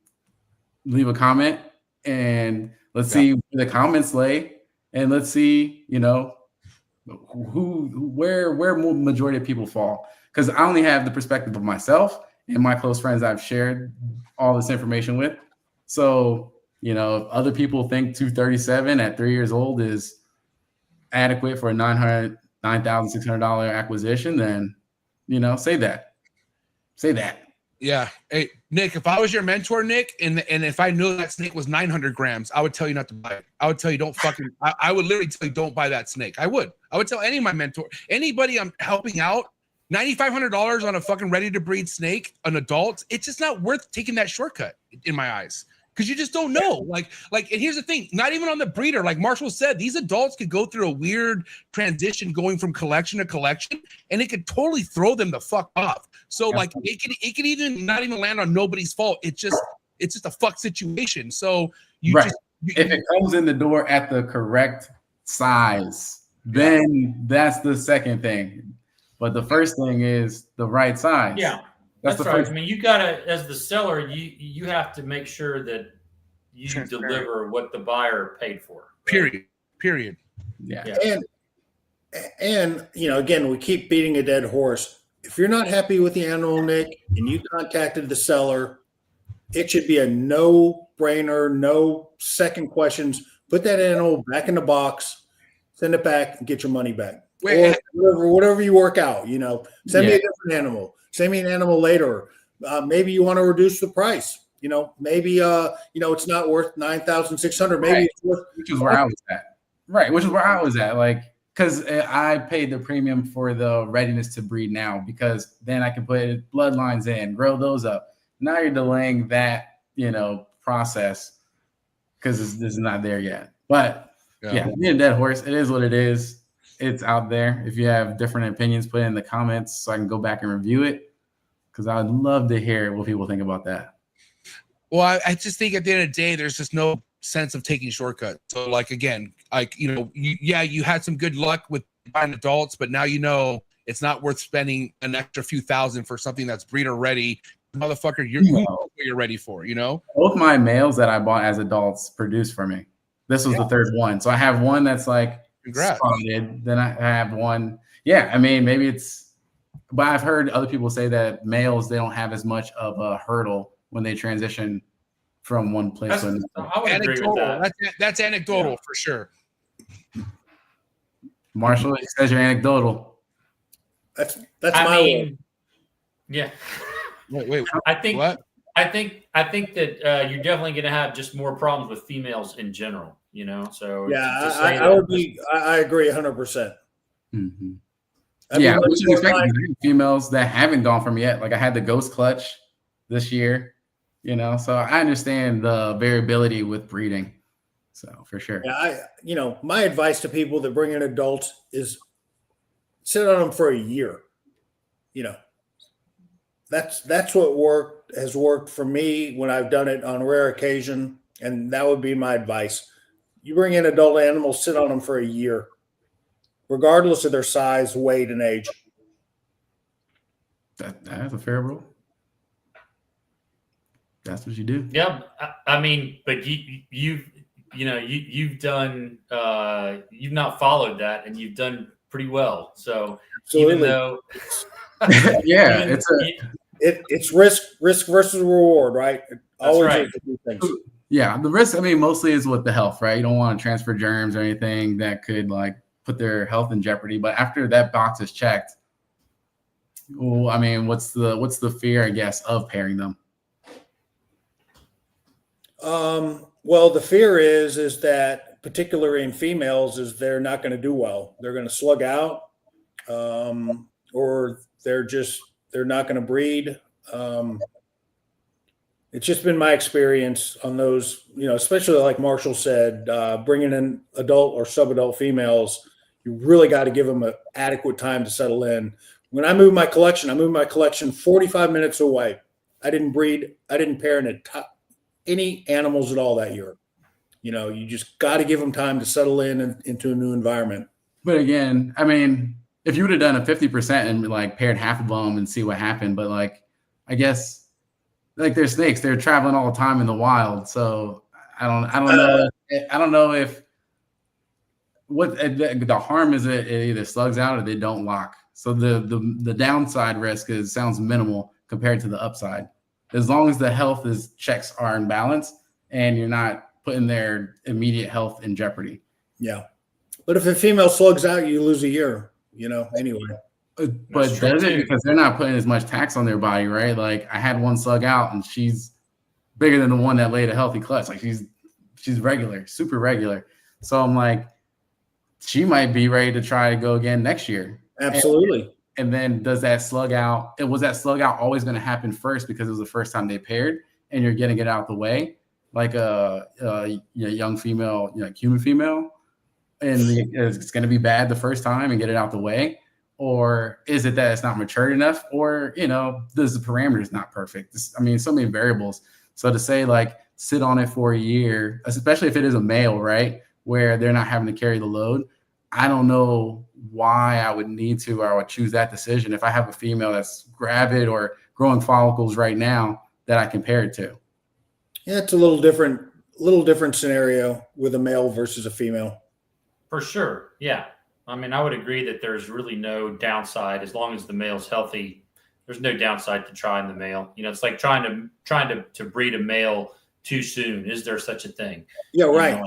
leave a comment and let's see where the comments lay, and let's see, where majority of people fall. Because I only have the perspective of myself and my close friends I've shared all this information with. So, if other people think 237 at 3 years old is adequate for a $9,600 acquisition, then say that. Yeah. Hey, Nick, if I was your mentor, Nick, and if I knew that snake was 900 grams, I would tell you not to buy it. I would tell you I would literally tell you don't buy that snake. I would tell any of my mentor, anybody I'm helping out, $9,500 on a fucking ready to breed snake, an adult, it's just not worth taking that shortcut in my eyes. because you just don't know. Like, and here's the thing: not even on the breeder. Like Marshall said, these adults could go through a weird transition, going from collection to collection, and it could totally throw them the fuck off. So, like, it could even not even land on nobody's fault. It's just a fuck situation. So you just if it comes in the door at the correct size, then that's the second thing. But the first thing is the right size. Yeah. That's right. I mean, you gotta, as the seller, you have to make sure that you deliver what the buyer paid for. Right? Period. Yeah. And you know, again, we keep beating a dead horse. If you're not happy with the animal, Nick, and you contacted the seller, it should be a no-brainer, no second questions. Put that animal back in the box, send it back, and get your money back. Or whatever you work out, you know. Send me a different animal. Send me an animal later. Maybe you want to reduce the price. You know, maybe you know, it's not worth $9,600. Maybe it's worth, which is where I was at. Right, which is where I was at. Like, because I paid the premium for the readiness to breed now, because then I can put bloodlines in, grow those up. Now you're delaying that, you know, process because this is not there yet. But yeah, being a dead horse, it is what it is. It's out there. If you have different opinions, put it in the comments so I can go back and review it, because I would love to hear what people think about that. Well, I just think at the end of the day, there's just no sense of taking shortcuts. So, like, again, like, you know, you had some good luck with buying adults, but now you know it's not worth spending an extra few thousand for something that's breeder ready. Motherfucker, you know what you're ready for, you know? Both my males that I bought as adults produced for me. This was the third one. So I have one that's like spotted. Then I have one. Yeah, I mean, maybe it's, but I've heard other people say that males, they don't have as much of a hurdle when they transition from one place to another. I would agree with that. That's anecdotal for sure. Marshall, it says you're anecdotal. That's my way. Yeah. Wait. I think what? I think that you're definitely going to have just more problems with females in general. You know, so yeah, I agree 100%. Mm-hmm. Yeah, we should expect females that haven't gone from yet. Like I had the ghost clutch this year, you know, so I understand the variability with breeding. So for sure. Yeah, you know, my advice to people that bring in adults is sit on them for a year. You know, that's what has worked for me when I've done it on rare occasion, and that would be my advice. You bring in adult animals, sit on them for a year, regardless of their size, weight, and age. That's a fair rule. That's what you do. Yeah, I mean, but you've done you've not followed that, and you've done pretty well. So Absolutely. Even though yeah, it's risk versus reward, right? Always right. Things. Yeah, the risk, I mean, mostly is with the health, right? You don't want to transfer germs or anything that could like put their health in jeopardy. But after that box is checked, well, I mean, what's the fear, I guess, of pairing them? Well, the fear is that, particularly in females, is they're not going to do well. They're going to slug out, or they're not going to breed. It's just been my experience on those, you know, especially like Marshall said, bringing in adult or subadult females, you really got to give them an adequate time to settle in. When I moved my collection 45 minutes away. I didn't breed. I didn't pair any animals at all that year. You know, you just got to give them time to settle in into a new environment. But again, I mean, if you would have done a 50% and like paired half of them and see what happened, but like, I guess like they're snakes, they're traveling all the time in the wild. So I don't know if what the harm is it either slugs out or they don't lock. So the downside risk sounds minimal compared to the upside. As long as the health checks are in balance and you're not putting their immediate health in jeopardy. Yeah. But if a female slugs out, you lose a year, you know, anyway. But does it? Because they're not putting as much tax on their body, right? Like I had one slug out and she's bigger than the one that laid a healthy clutch. Like she's regular, super regular. So I'm like, she might be ready to try to go again next year. Absolutely. And then was that slug out always going to happen first because it was the first time they paired and you're getting it out the way? like a young female, human female, and it's going to be bad the first time and get it out the way? Or is it that it's not matured enough? Or, does the parameters not perfect? So many variables. So to say like sit on it for a year, especially if it is a male, right, where they're not having to carry the load, I don't know why I would need to, or I would choose that decision if I have a female that's gravid or growing follicles right now that I compare it to. Yeah, it's a little different scenario with a male versus a female. For sure. Yeah. I would agree that there's really no downside as long as the male's healthy. There's no downside to trying the male. It's like trying to breed a male too soon. Is there such a thing? Yeah, right.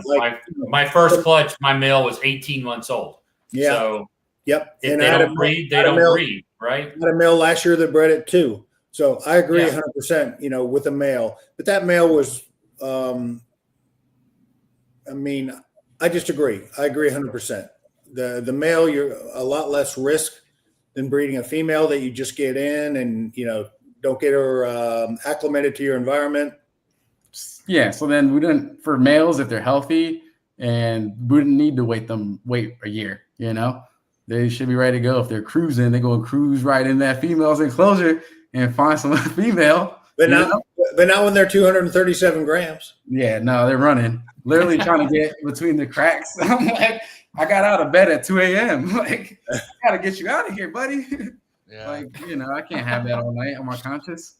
My first clutch, my male was 18 months old. Yeah. So yep. If they don't breed, they don't breed, right? I had a male last year that bred it too. So I agree 100%, with a male. But that male was, I just agree. I agree 100%. The male, you're a lot less risk than breeding a female that you just get in and, don't get her acclimated to your environment. Yeah. So then we didn't, for males, if they're healthy, and we didn't need to wait a year, they should be ready to go. If they're cruising, they go and cruise right in that female's enclosure and find some female. But not when they're 237 grams. Yeah, no, they're running, literally trying to get between the cracks. I'm like, I got out of bed at 2 a.m. Like, I got to get you out of here, buddy. Yeah. I can't have that all night on my conscience.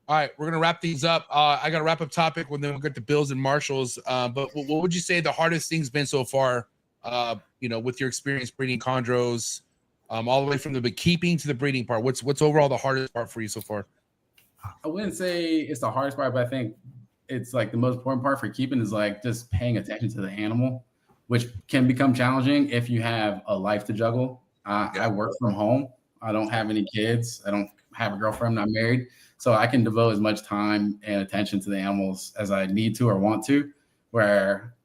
All right, we're going to wrap things up. I got a wrap-up topic, and then we'll get to Bills and Marshalls. But what would you say the hardest thing's been so far, with your experience breeding chondros, all the way from the keeping to the breeding part? What's overall the hardest part for you so far? I wouldn't say it's the hardest part, but I think it's like the most important part for keeping is like just paying attention to the animal, which can become challenging if you have a life to juggle. I work from home. I don't have any kids. I don't have a girlfriend. I'm not married. So I can devote as much time and attention to the animals as I need to or want to, where,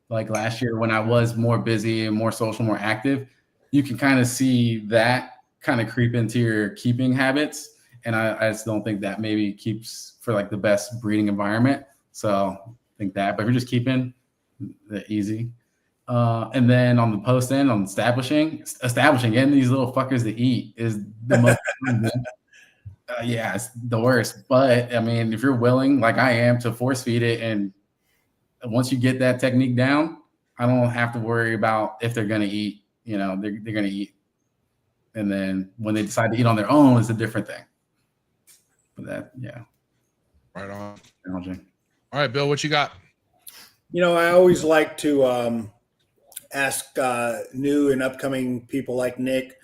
like last year when I was more busy and more social, more active, you can kind of see that kind of creep into your keeping habits. And I just don't think that maybe keeps for like the best breeding environment. So I think that, but if you're just keeping, easy. And then on the post end, on establishing, getting these little fuckers to eat is the most it's the worst. But if you're willing, like I am, to force feed it, and once you get that technique down, I don't have to worry about if they're gonna eat. They're gonna eat, and then when they decide to eat on their own, it's a different thing. But that, right on. Challenging. All right, Bill, what you got? I always like to ask new and upcoming people like Nick,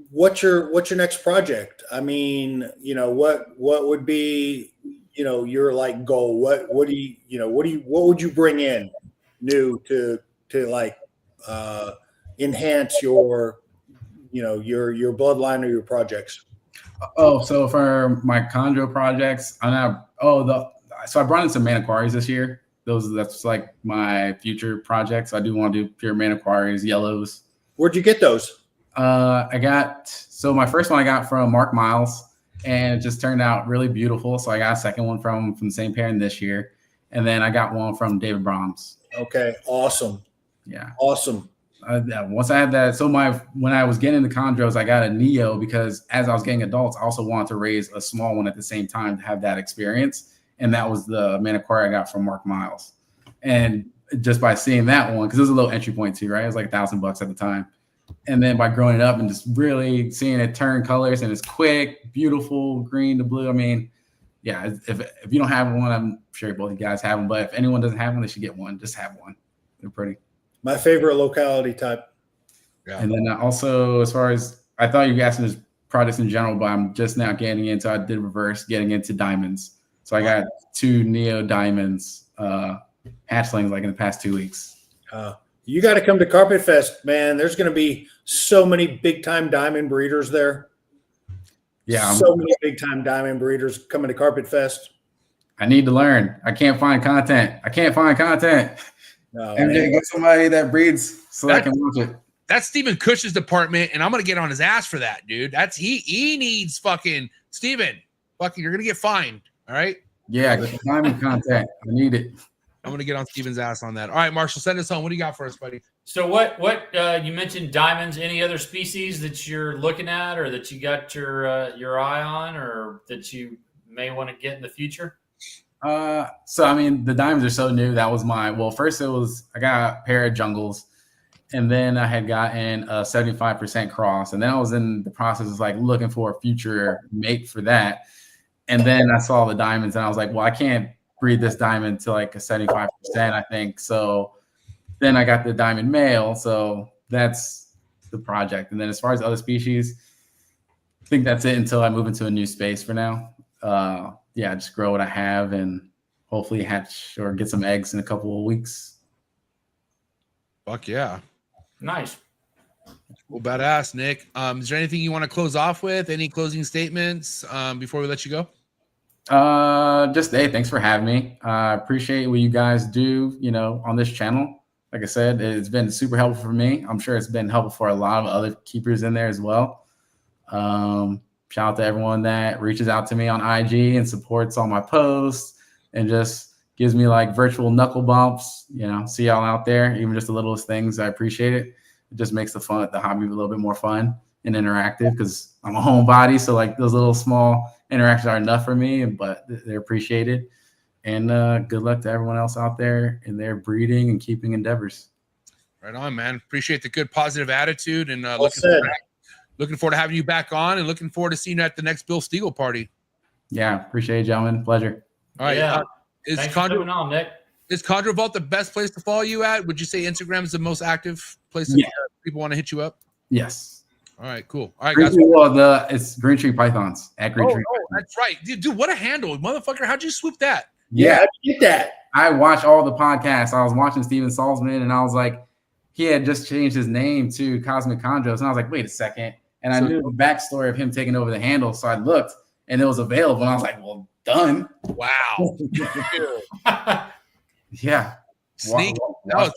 what's your next project? What would be, your like goal? What would you bring in new to like enhance your bloodline or your projects? So for my chondro projects, so I brought in some Maniquaris this year. That's like my future projects. I do want to do pure Maniquaris, yellows. Where'd you get those? My first one I got from Mark Miles, and it just turned out really beautiful. So I got a second one from the same parent this year. And then I got one from David Brahms. Okay. Awesome. Yeah. Awesome. Once I had that, when I was getting the chondros, I got a Neo because as I was getting adults, I also wanted to raise a small one at the same time to have that experience. And that was the Maniquari I got from Mark Miles. And just by seeing that one, because it was a low entry point too, right? It was like $1,000 at the time. And then by growing it up and just really seeing it turn colors, and it's quick, beautiful, green to blue. If you don't have one, I'm sure both you guys have them. But if anyone doesn't have one, they should get one. Just have one. They're pretty. My favorite locality type. Yeah. And then also, as far as, I thought you were asking just products in general, but I'm just now getting into, I did reverse, getting into diamonds. So I got 2 Neo diamonds hatchlings like in the past 2 weeks. You got to come to Carpet Fest, man. There's going to be so many big time diamond breeders there. Yeah. So many big time diamond breeders coming to Carpet Fest. I need to learn. I can't find content. No, MJ, get somebody that breeds so I can watch it. That's Stephen Cush's department, and I'm gonna get on his ass for that, dude. That's he needs fucking Stephen. Fucking, you're gonna get fined. All right. Yeah, get the diamond contact. I need it. I'm gonna get on Steven's ass on that. All right, Marshall, send us home. What do you got for us, buddy? So what you mentioned diamonds, any other species that you're looking at or that you got your eye on or that you may want to get in the future? So I mean the diamonds are so new. That was first I got a pair of jungles, and then I had gotten a 75% cross, and then I was in the process of like looking for a future mate for that. And then I saw the diamonds and I was like, well, I can't breed this diamond to like a 75%, I think. So then I got the diamond male. So that's the project. And then as far as other species, I think that's it until I move into a new space for now. Yeah, just grow what I have and hopefully hatch or get some eggs in a couple of weeks. Fuck yeah. Nice. Well, badass, Nick. Is there anything you want to close off with? Any closing statements before we let you go? Just hey, thanks for having me. I appreciate what you guys do, on this channel. Like I said, it's been super helpful for me. I'm sure it's been helpful for a lot of other keepers in there as well. Shout out to everyone that reaches out to me on IG and supports all my posts and just gives me like virtual knuckle bumps. See y'all out there, even just the littlest things. I appreciate it. It just makes the hobby a little bit more fun and interactive because I'm a homebody. So like those little small interactions are enough for me, but they're appreciated. And good luck to everyone else out there in their breeding and keeping endeavors. Right on, man. Appreciate the good positive attitude and looking forward to having you back on and looking forward to seeing you at the next Bill Stiegel party. Yeah, appreciate it, gentlemen. Pleasure. All right. Yeah. Is Thanks for coming on, Nick. Is Chondro Vault the best place to follow you at? Would you say Instagram is the most active place people want to hit you up? Yes. All right, cool. All right, guys. It's Green Tree Pythons at Green Tree. Oh, that's right. Dude, what a handle. Motherfucker, how'd you swoop that? Yeah, how'd you get that? I watch all the podcasts. I was watching Steven Salzman, and I was like, he had just changed his name to Cosmic Chondros. And I was like, wait a second. And I knew the backstory of him taking over the handle. So I looked, and it was available. And I was like, well, done. Wow. Yeah. Sneak. That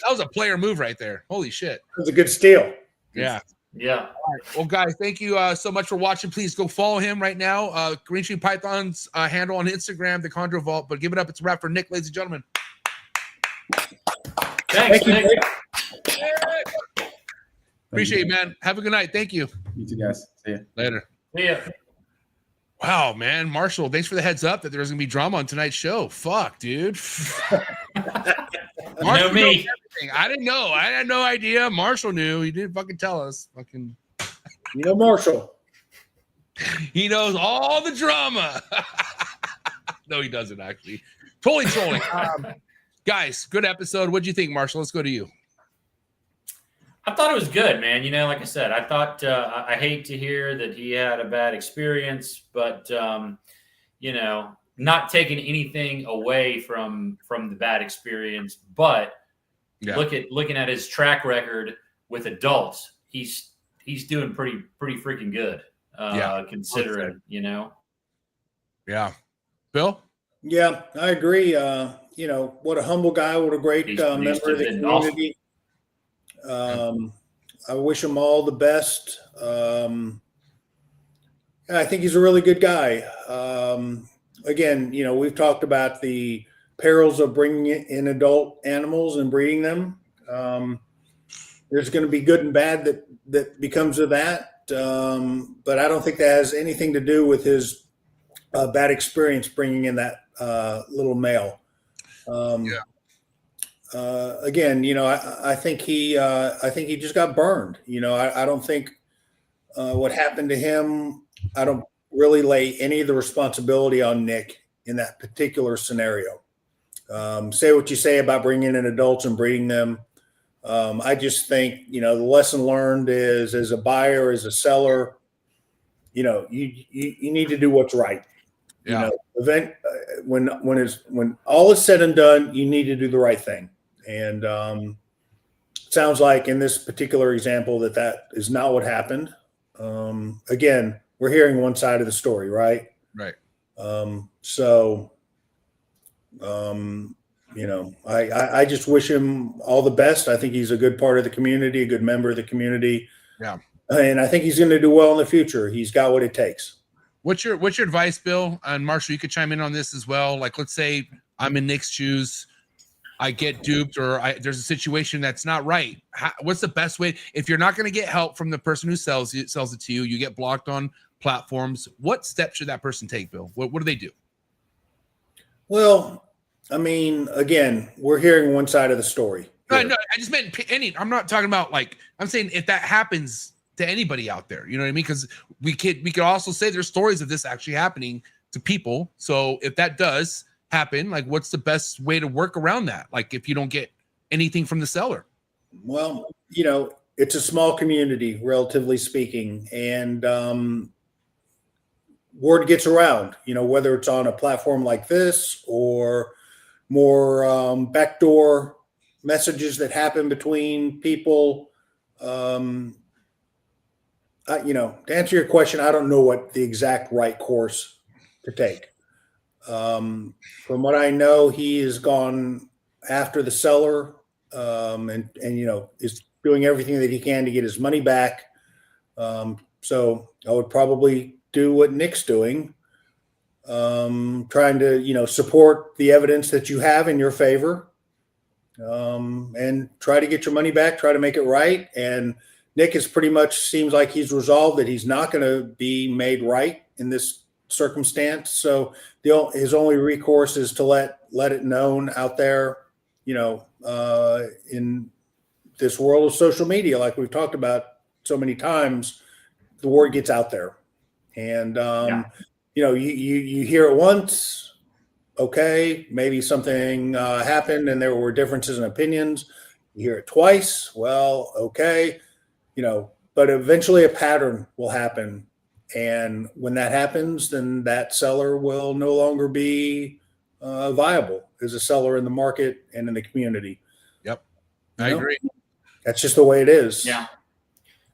was a player move right there. Holy shit. It was a good steal. Yeah. Yeah. All right. Well, guys, thank you so much for watching. Please go follow him right now. Green Tree Python's handle on Instagram, the Chondro Vault. But give it up. It's a wrap for Nick, ladies and gentlemen. Thanks, Nick. Appreciate you, man. Have a good night. Thank you. You too, guys. See ya. Later. See ya. Wow, man. Marshall, thanks for the heads up that there's going to be drama on tonight's show. Fuck, dude. Marshall me. I didn't know. I had no idea. Marshall knew. He didn't fucking tell us. Fucking. Marshall. He knows all the drama. No, he doesn't actually. Totally trolling. Guys, good episode. What'd you think, Marshall? Let's go to you. I thought it was good, man. Like I said, I thought I hate to hear that he had a bad experience, but not taking anything away from the bad experience, but looking at his track record with adults, he's doing pretty freaking good. Considering, Yeah. Bill? Yeah, I agree. What a humble guy, what a great member of the community. Awesome. I wish him all the best. I think he's a really good guy. Again, we've talked about the perils of bringing in adult animals and breeding them. There's going to be good and bad that becomes of that. But I don't think that has anything to do with his bad experience bringing in that little male. Again, I think he just got burned. I don't think what happened to him. I don't really lay any of the responsibility on Nick in that particular scenario. Say what you say about bringing in adults and breeding them. I just think the lesson learned is, as a buyer, as a seller, you need to do what's right. Yeah. When all is said and done, you need to do the right thing. And sounds like in this particular example that is not what happened. Again, we're hearing one side of the story, right? Right. I just wish him all the best. I think he's a good part of the community, a good member of the community. Yeah. And I think he's going to do well in the future. He's got what it takes. What's your advice, Bill? And Marshall, you could chime in on this as well. Like, let's say I'm in Nick's shoes, I get duped, or there's a situation that's not right. What's the best way? If you're not going to get help from the person who sells it to you, you get blocked on platforms. What steps should that person take, Bill? What do they do? Well, I mean, again, we're hearing one side of the story. No, I just meant any. I'm not talking about like, I'm saying if that happens to anybody out there, you know what I mean? Because we could also say there's stories of this actually happening to people. So if that does happen, like, what's the best way to work around that? Like, if you don't get anything from the seller. Well, it's a small community, relatively speaking, and word gets around, whether it's on a platform like this or more backdoor messages that happen between people. To answer your question, I don't know what the exact right course to take. From what I know, he has gone after the seller, and is doing everything that he can to get his money back. So I would probably do what Nick's doing, trying to, support the evidence that you have in your favor, and try to get your money back, try to make it right. And Nick is pretty much seems like he's resolved that he's not going to be made right in this circumstance. So his only recourse is to let it known out there, in this world of social media, like we've talked about so many times, the word gets out there. And, you hear it once, okay, maybe something happened and there were differences in opinions. You hear it twice, well, okay, but eventually a pattern will happen. And when that happens, then that seller will no longer be viable as a seller in the market and in the community. Yep. I agree. That's just the way it is. Yeah.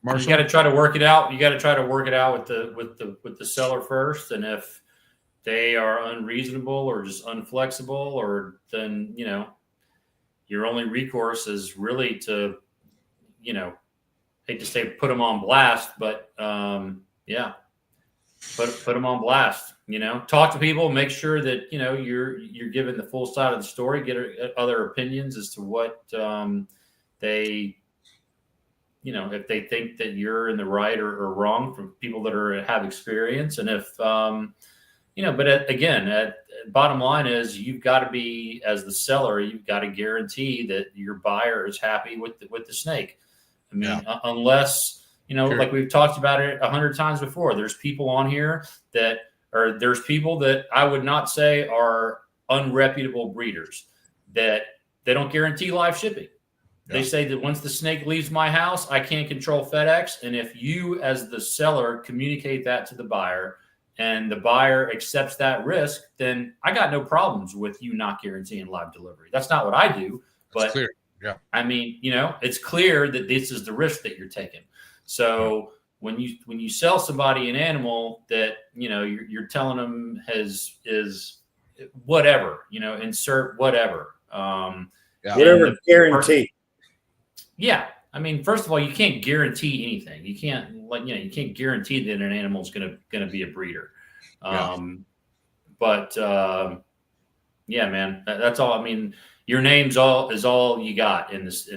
Marshall? You got to try to work it out. You got to try to work it out with the seller first. And if they are unreasonable or just unflexible, or then, your only recourse is really to, hate to say put them on blast, but put them on blast. Talk to people, make sure that you're giving the full side of the story, get other opinions as to what they, if they think that you're in the right or wrong, from people that have experience. And if again, bottom line is you've got to be, as the seller, you've got to guarantee that your buyer is happy with the snake. I mean, unless, sure, like we've talked about it 100 times before, there's people on here there's people that I would not say are unreputable breeders, that they don't guarantee live shipping. Yeah. They say that once the snake leaves my house, I can't control FedEx. And if you, as the seller, communicate that to the buyer and the buyer accepts that risk, then I got no problems with you not guaranteeing live delivery. That's not what I do, but clear. Yeah. I mean, it's clear that this is the risk that you're taking. So when you sell somebody an animal that, you're telling them is whatever, insert whatever. Whatever guarantee. Yeah. I mean, first of all, you can't guarantee anything. You can't you can't guarantee that an animal is going to be a breeder. But yeah, man, that's all. I mean, your name's all you got in this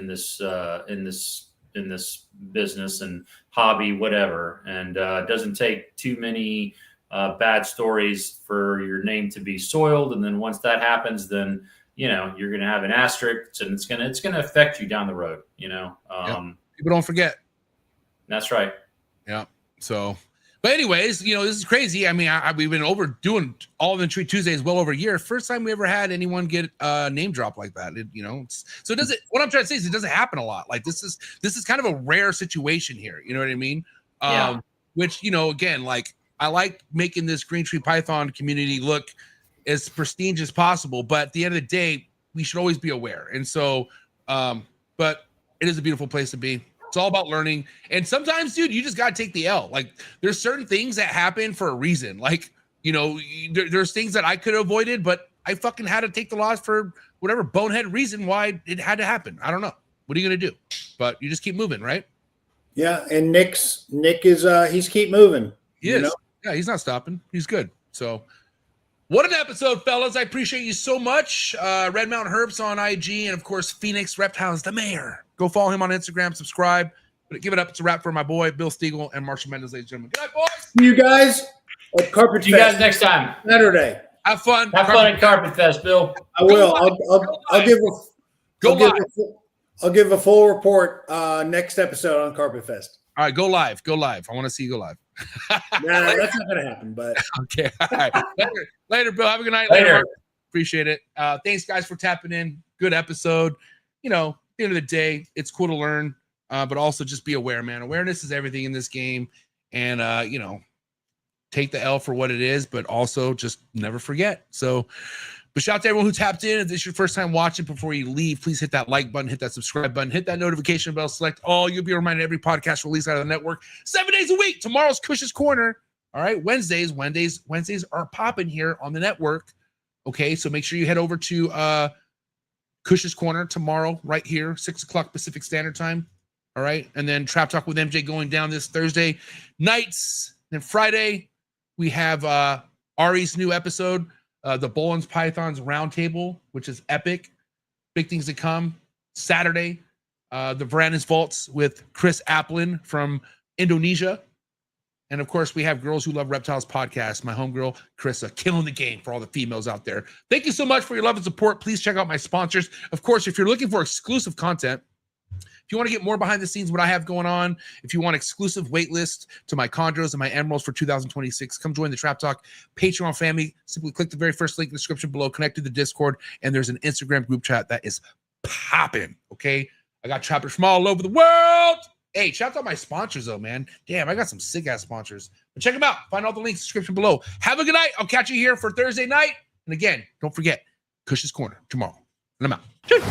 business and hobby, whatever. And it doesn't take too many bad stories for your name to be soiled. And then once that happens, then you're going to have an asterisk, and it's going to affect you down the road. People don't forget. That's right. Yeah. So, but anyways, this is crazy. I mean, we've been doing all the Tree Tuesdays well over a year. First time we ever had anyone get a name drop like that. So does it? What I'm trying to say is it doesn't happen a lot. Like this is kind of a rare situation here. You know what I mean? Yeah. Which again, like I like making this Green Tree Python community look as pristine as possible, but at the end of the day, we should always be aware. And so, but it is a beautiful place to be. It's all about learning. And sometimes, dude, you just got to take the L. Like there's certain things that happen for a reason. Like, there's things that I could have avoided, but I fucking had to take the loss for whatever bonehead reason why it had to happen. I don't know. What are you going to do? But you just keep moving, right? Yeah. And Nick is, he's keep moving. He is. Yeah, he's not stopping. He's good. So what an episode, fellas. I appreciate you so much. Red Mountain Herbs on IG, and of course, Phoenix Reptiles, the mayor. Go follow him on Instagram, subscribe. But give it up. It's a wrap for my boy, Bill Stiegel and Marshall Mendez, ladies and gentlemen. Good night, boys. See you guys at Carpet See you Fest guys next time. Saturday. Have fun. Have fun at Carpet Fest, Bill. I will. I'll give a full report next episode on Carpet Fest. All right, go live. Go live. I want to see you go live. Nah, that's not gonna happen. But okay. All right. Later, Bill. Have a good night. Later. Appreciate it. Thanks, guys, for tapping in. Good episode. You know, at the end of the day, it's cool to learn, but also just be aware, man. Awareness is everything in this game. And, you know, take the L for what it is, but also just never forget. So, but shout out to everyone who tapped in. If this is your first time watching, before you leave, please hit that like button, hit that subscribe button, hit that notification bell, select all. You'll be reminded every podcast released out of the network 7 days a week. Tomorrow's Cush's Corner. All right. Wednesdays are popping here on the network. Okay. So make sure you head over to Cush's Corner tomorrow, right here, 6 o'clock Pacific Standard Time. All right. And then Trap Talk with MJ going down this Thursday nights. And Friday, we have Ari's new episode. The Bolins Pythons Roundtable, which is epic. Big things to come. Saturday, the Brandon's Vaults with Chris Applin from Indonesia. And of course, we have Girls Who Love Reptiles podcast. My homegirl, Carissa, killing the game for all the females out there. Thank you so much for your love and support. Please check out my sponsors. Of course, if you're looking for exclusive content, if you want to get more behind the scenes, what I have going on, if you want exclusive wait list to my Chondros and my Emeralds for 2026, come join the Trap Talk Patreon family. Simply click the very first link in the description below, connect to the Discord, and there's an Instagram group chat that is popping, okay? I got trappers from all over the world. Hey, shout out my sponsors, though, man. Damn, I got some sick-ass sponsors. But check them out. Find all the links in the description below. Have a good night. I'll catch you here for Thursday night. And again, don't forget, Cush's Corner tomorrow. And I'm out.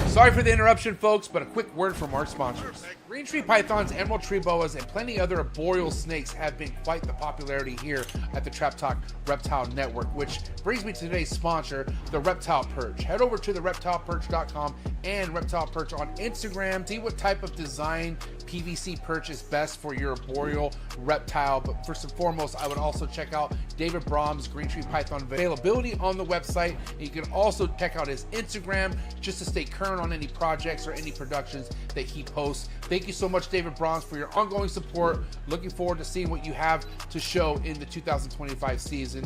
Sorry for the interruption, folks, but a quick word from our sponsors. Green tree pythons, emerald tree boas, and plenty other arboreal snakes have been quite the popularity here at the Trap Talk Reptile Network, which brings me to today's sponsor, the Reptile Perch. Head over to the reptileperch.com and Reptile Perch on Instagram. See what type of design PVC perch is best for your arboreal reptile. But first and foremost, I would also check out David Brahms' Green Tree Python availability on the website. And you can also check out his Instagram just to stay current on any projects or any productions that he posts. Thank you so much, David Brahms, for your ongoing support. Looking forward to seeing what you have to show in the 2025 season.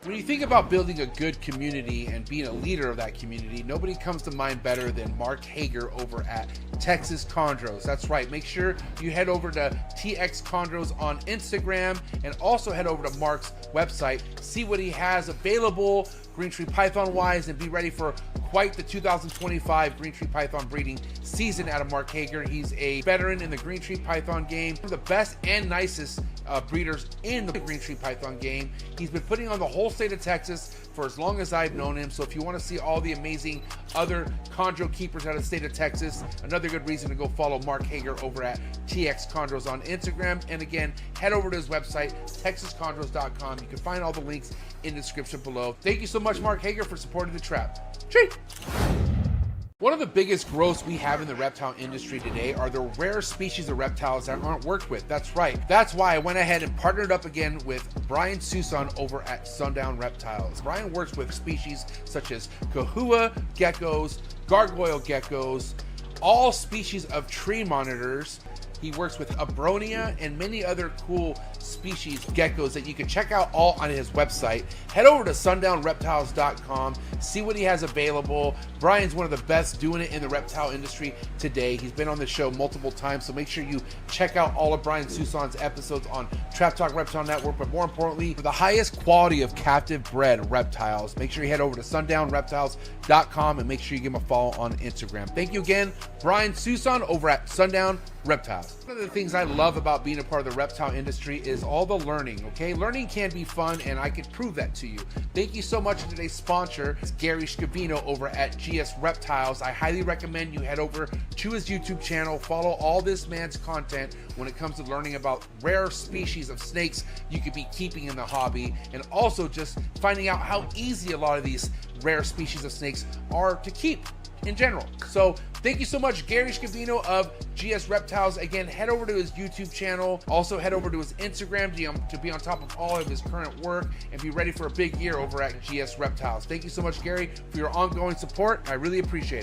When you think about building a good community and being a leader of that community, nobody comes to mind better than Mark Hager over at Texas Chondros. That's right. Make sure you head over to TX Chondros on Instagram and also head over to Mark's website. See what he has available Green Tree Python wise, and be ready for quite the 2025 Green Tree Python breeding season out of Mark Hager. He's a veteran in the Green Tree Python game, one of the best and nicest breeders in the Green Tree Python game. He's been putting on the whole state of Texas for as long as I've known him. So if you want to see all the amazing other chondro keepers out of the state of Texas, another good reason to go follow Mark Hager over at TX Chondros on Instagram. And again, head over to his website, texaschondros.com. You can find all the links in the description below. Thank you so much, Mark Hager, for supporting the trap. Treat. One of the biggest growths we have in the reptile industry today are the rare species of reptiles that aren't worked with. That's right. That's why I went ahead and partnered up again with Brian Susan over at SUNDOWN Reptiles. Brian works with species such as kahua geckos, gargoyle geckos, all species of tree monitors. He works with Abronia and many other cool species geckos that you can check out all on his website. Head over to sundownreptiles.com, see what he has available. Brian's one of the best doing it in the reptile industry today. He's been on the show multiple times, so make sure you check out all of Brian Susan's episodes on Trap Talk Reptile Network. But more importantly, for the highest quality of captive bred reptiles, make sure you head over to sundownreptiles.com and make sure you give him a follow on Instagram. Thank you again, Brian Susan over at Sundown Reptiles. One of the things I love about being a part of the reptile industry is all the learning, okay? Learning can be fun, and I can prove that to you. Thank you so much to today's sponsor. It's Gary Scavino over at GS Reptiles. I highly recommend you head over to his YouTube channel, follow all this man's content when it comes to learning about rare species of snakes you could be keeping in the hobby, and also just finding out how easy a lot of these rare species of snakes are to keep. in general. So thank you so much, Gary Scavino of GS Reptiles. Again, head over to his YouTube channel. Also head over to his Instagram to be on top of all of his current work and be ready for a big year over at GS Reptiles. Thank you so much, Gary, for your ongoing support. I really appreciate it.